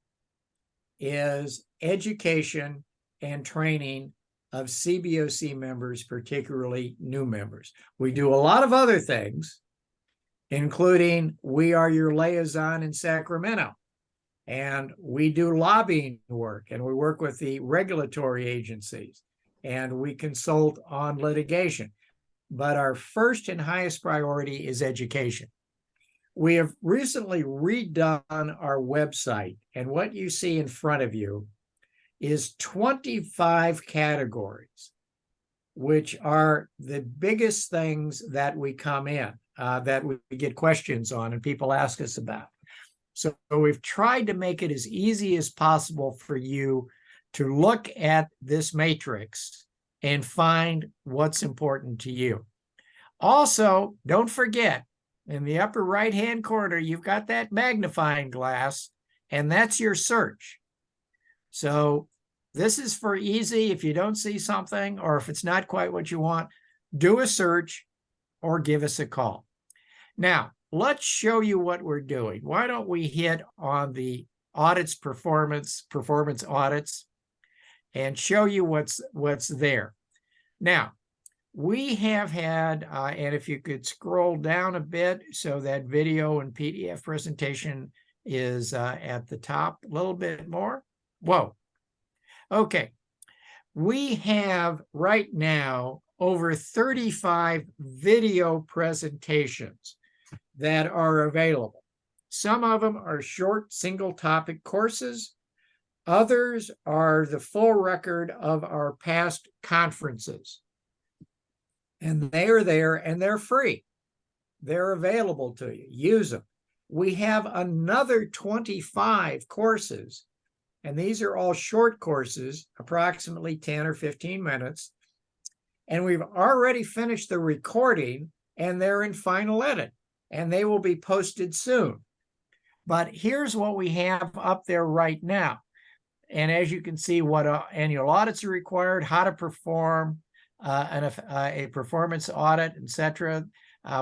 is education and training of CBOC members, particularly new members. We do a lot of other things, including we are your liaison in Sacramento. And we do lobbying work, and we work with the regulatory agencies, and we consult on litigation. But our first and highest priority is education. We have recently redone our website, and what you see in front of you is 25 categories, which are the biggest things that we come in, that we get questions on and people ask us about. So we've tried to make it as easy as possible for you to look at this matrix and find what's important to you. Also, don't forget, in the upper right-hand corner, you've got that magnifying glass, and that's your search. So this is for easy. If you don't see something, or if it's not quite what you want, do a search or give us a call. Now, let's show you what we're doing. Why don't we hit on the audits, performance audits, and show you what's there. Now, we have had, and if you could scroll down a bit so that video and PDF presentation is at the top a little bit more. Whoa. Okay. We have right now over 35 video presentations that are available. Some of them are short single topic courses. Others are the full record of our past conferences. And they are there and they're free. They're available to you. Use them. We have another 25 courses, and these are all short courses, approximately 10 or 15 minutes. And we've already finished the recording, and they're in final edit, and they will be posted soon. But here's what we have up there right now. And as you can see, what annual audits are required, how to perform a performance audit, etc.,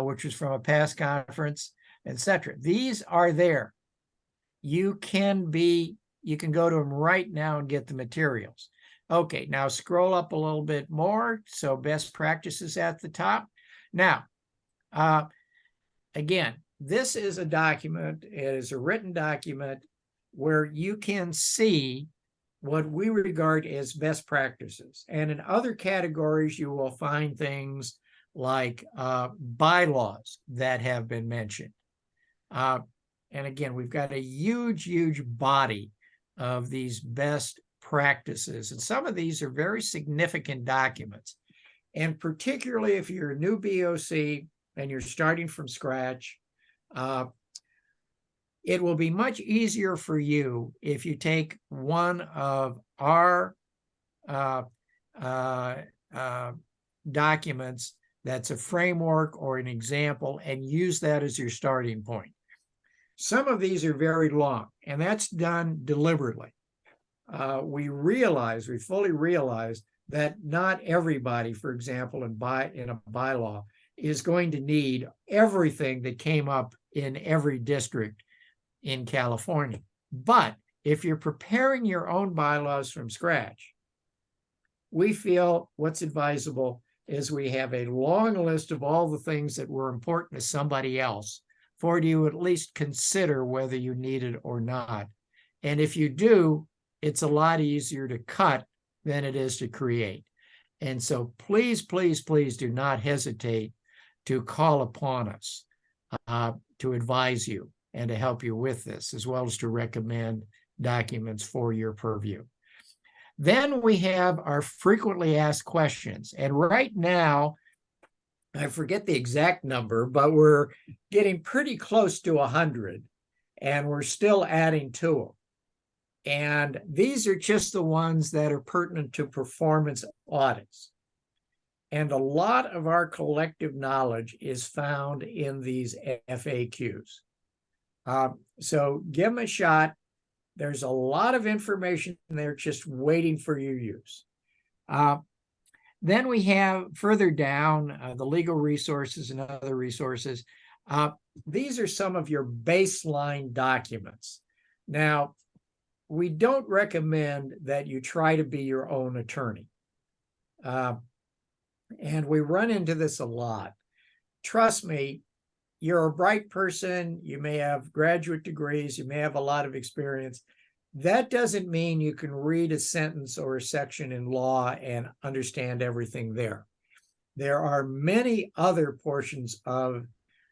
which is from a past conference, etc. These are there. You can go to them right now and get the materials. Okay, now scroll up a little bit more. So best practices at the top. Now, again, this is a document. It is a written document where you can see what we regard as best practices. And in other categories, you will find things like bylaws that have been mentioned. And again, we've got a huge body of these best practices. And some of these are very significant documents. And particularly if you're a new BOC and you're starting from scratch, it will be much easier for you if you take one of our documents that's a framework or an example and use that as your starting point. Some of these are very long, and that's done deliberately. We fully realize that not everybody, for example, in a bylaw, is going to need everything that came up in every district in California. But if you're preparing your own bylaws from scratch, we feel what's advisable is we have a long list of all the things that were important to somebody else for you to at least consider whether you need it or not. And if you do, it's a lot easier to cut than it is to create. And so please do not hesitate to call upon us to advise you and to help you with this, as well as to recommend documents for your purview. Then we have our frequently asked questions. And right now, I forget the exact number, but we're getting pretty close to 100, and we're still adding to them. And these are just the ones that are pertinent to performance audits. And a lot of our collective knowledge is found in these FAQs. So give them a shot. There's a lot of information there just waiting for your use. Then we have further down the legal resources and other resources. These are some of your baseline documents. Now, we don't recommend that you try to be your own attorney. And we run into this a lot. Trust me, you're a bright person, you may have graduate degrees, you may have a lot of experience. That doesn't mean you can read a sentence or a section in law and understand everything there. There are many other portions of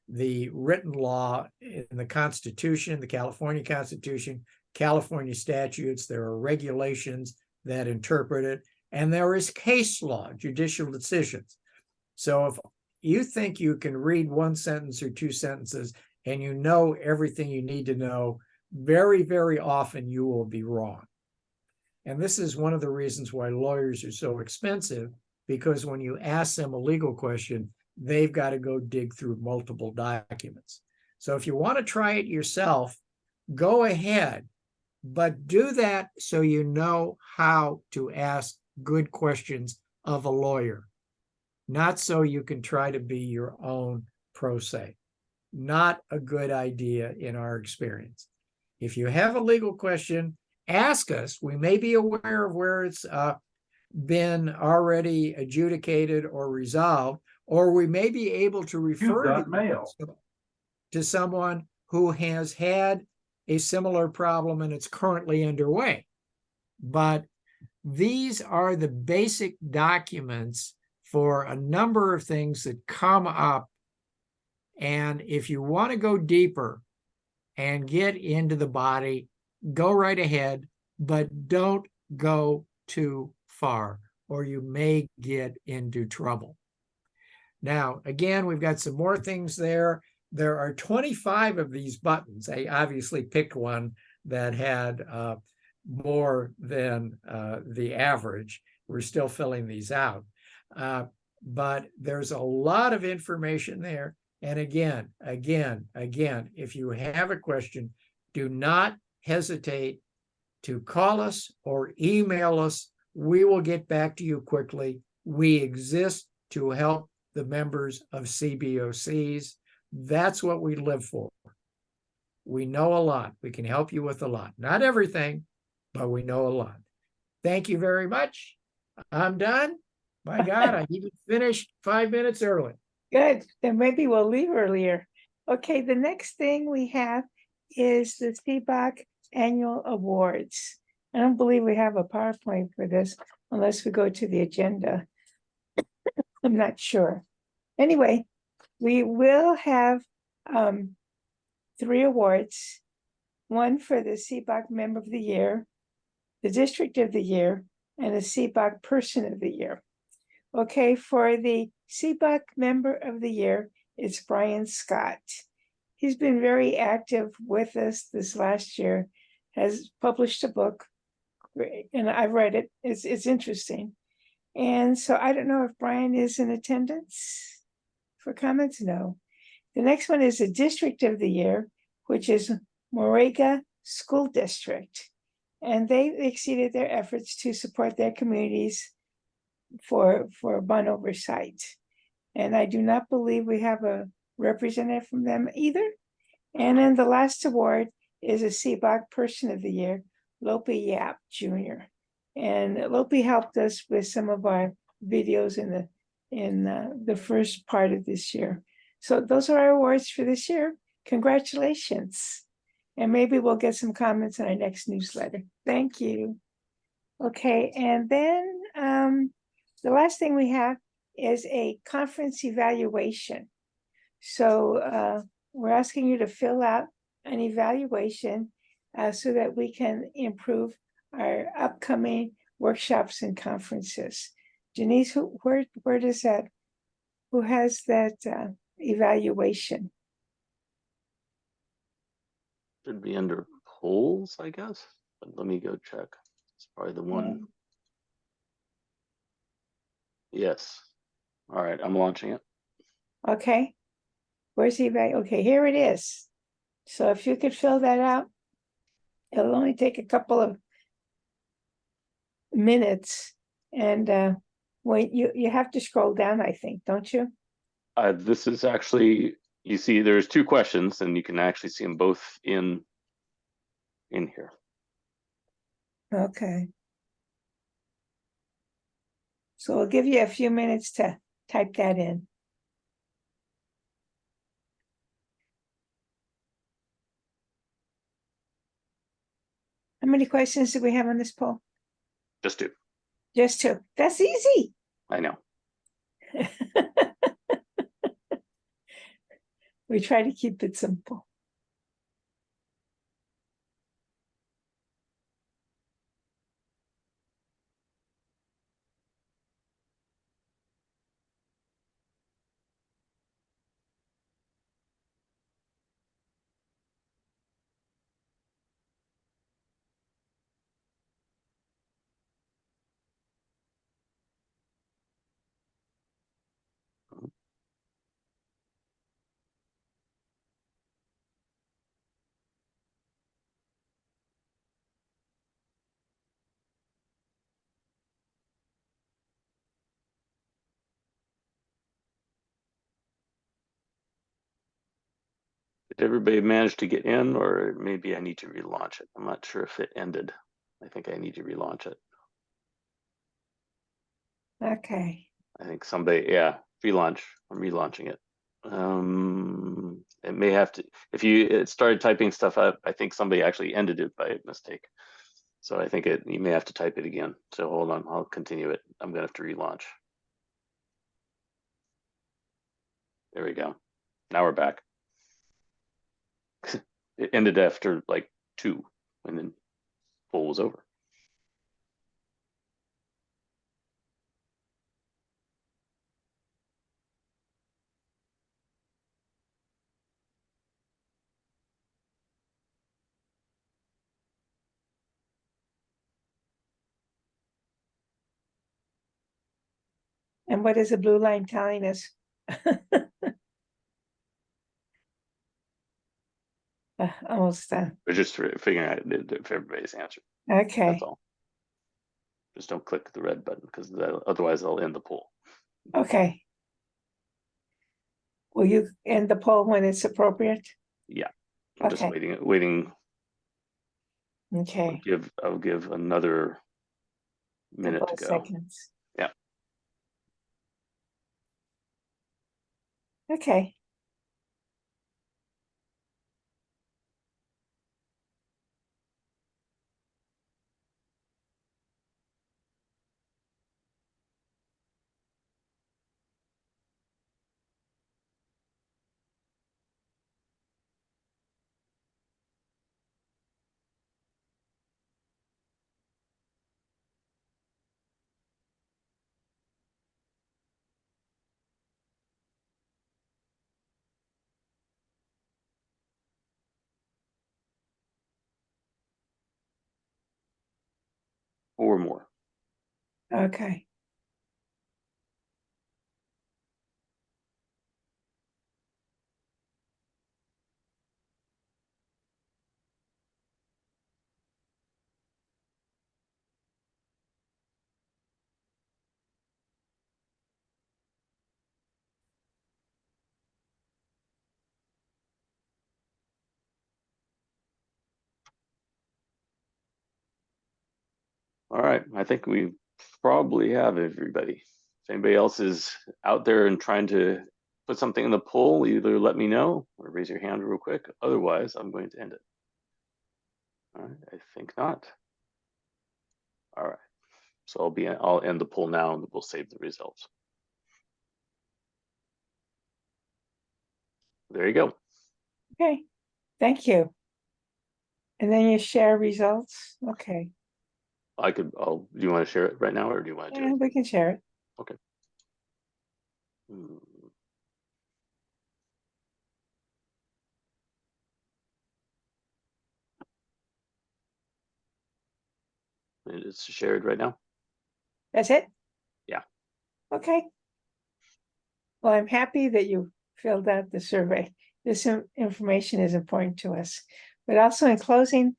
the written law in the Constitution, the California Constitution, California statutes. There are regulations that interpret it, and there is case law, judicial decisions. So if you think you can read one sentence or two sentences and you know everything you need to know, very, very often you will be wrong. And this is one of the reasons why lawyers are so expensive, because when you ask them a legal question, they've got to go dig through multiple documents. So if you want to try it yourself, go ahead, but do that so you know how to ask good questions of a lawyer, not so you can try to be your own pro se. Not a good idea in our experience. If you have a legal question, ask us. We may be aware of where it's been already adjudicated or resolved, or we may be able to refer to someone who has had a similar problem and it's currently underway. But these are the basic documents for a number of things that come up. And if you want to go deeper and get into the body, go right ahead, but don't go too far, or you may get into trouble. Now, again, we've got some more things there. There are 25 of these buttons. I obviously picked one that had more than the average. We're still filling these out. But there's a lot of information there. And again, if you have a question, do not hesitate to call us or email us. We will get back to you quickly. We exist to help the members of CBOCs. That's what we live for. We know a lot. We can help you with a lot. Not everything, but we know a lot. Thank you very much. I'm done. My God, I even finished 5 minutes early. Good. Then maybe we'll leave earlier. Okay, the next thing we have is the CABOC Annual Awards. I don't believe we have a PowerPoint for this unless we go to the agenda. I'm not sure. Anyway, we will have 3 awards, one for the CABOC Member of the Year, the District of the Year, and the CABOC Person of the Year. Okay, for the CABOC Member of the Year, it's Brian Scott. He's been very active with us this last year, has published a book, and I've read it. It's interesting. And so I don't know if Brian is in attendance for comments. No. The next one is the District of the Year, which is Morega School District. And they exceeded their efforts to support their communities for bond oversight. And I do not believe we have a representative from them either. And then the last award is a CABOC Person of the Year, Lope Yap Jr. And Lope helped us with some of our videos in the first part of this year. So those are our awards for this year. Congratulations. And maybe we'll get some comments in our next newsletter. Thank you. Okay, and then the last thing we have is a conference evaluation. So we're asking you to fill out an evaluation so that we can improve our upcoming workshops and conferences. Denise, where does that, who has that evaluation? Should be under polls, I guess. But let me go check. It's probably the one. Yes. All right, I'm launching it. Okay. Where's the evaluation? Okay, here it is. So if you could fill that out, it'll only take a couple of minutes. And when you have to scroll down, I think, don't you? This is actually, you see there's 2 questions and you can actually see them both in here. Okay. So I'll give you a few minutes to type that in. many questions do we have on this poll? Just two. Just two. That's easy. I know. We try to keep it simple. Did everybody manage to get in, or maybe I need to relaunch it? I'm not sure if it ended. I think I need to relaunch it. Okay. I think somebody, yeah, relaunch. I'm relaunching it. It may have to, if you started typing stuff up, I think somebody actually ended it by mistake. So I think you may have to type it again. So hold on, I'll continue it. I'm gonna have to relaunch. There we go. Now we're back. It ended after like 2, and then poll was over. And what is the blue line telling us? Almost done. We're just figuring out if everybody's answered. Okay. That's all. Just don't click the red button, because otherwise I'll end the poll. Okay. Will you end the poll when it's appropriate? Yeah, I'm just Okay. waiting. Okay. I'll give another minute Couple to of go. seconds. Yeah. Okay. Or more. Okay. All right, I think we probably have everybody. If anybody else is out there and trying to put something in the poll, either let me know or raise your hand real quick. Otherwise, I'm going to end it. All right, I think not. All right, so I'll end the poll now, and we'll save the results. There you go. Okay. Thank you. And then you share results. Okay. Do you want to share it right now, or do you want to do Yeah, it? we can share it. Okay. It's shared right now. That's it? Yeah. Okay. Well, I'm happy that you filled out the survey. This information is important to us. But also in closing,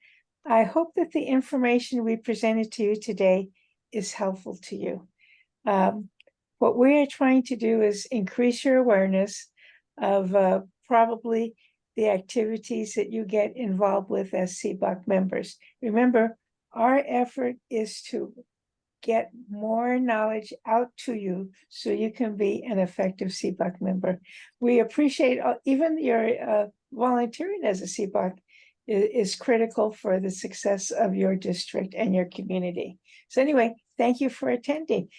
I hope that the information we presented to you today is helpful to you. What we are trying to do is increase your awareness of probably the activities that you get involved with as CABOC members. Remember, our effort is to get more knowledge out to you so you can be an effective CABOC member. We appreciate even your volunteering as a CABOC. is critical for the success of your district and your community. So anyway, thank you for attending.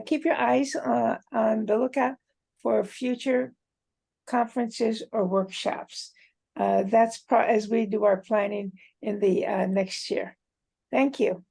Keep your eyes on the lookout for future conferences or workshops. That's as we do our planning in the next year. Thank you.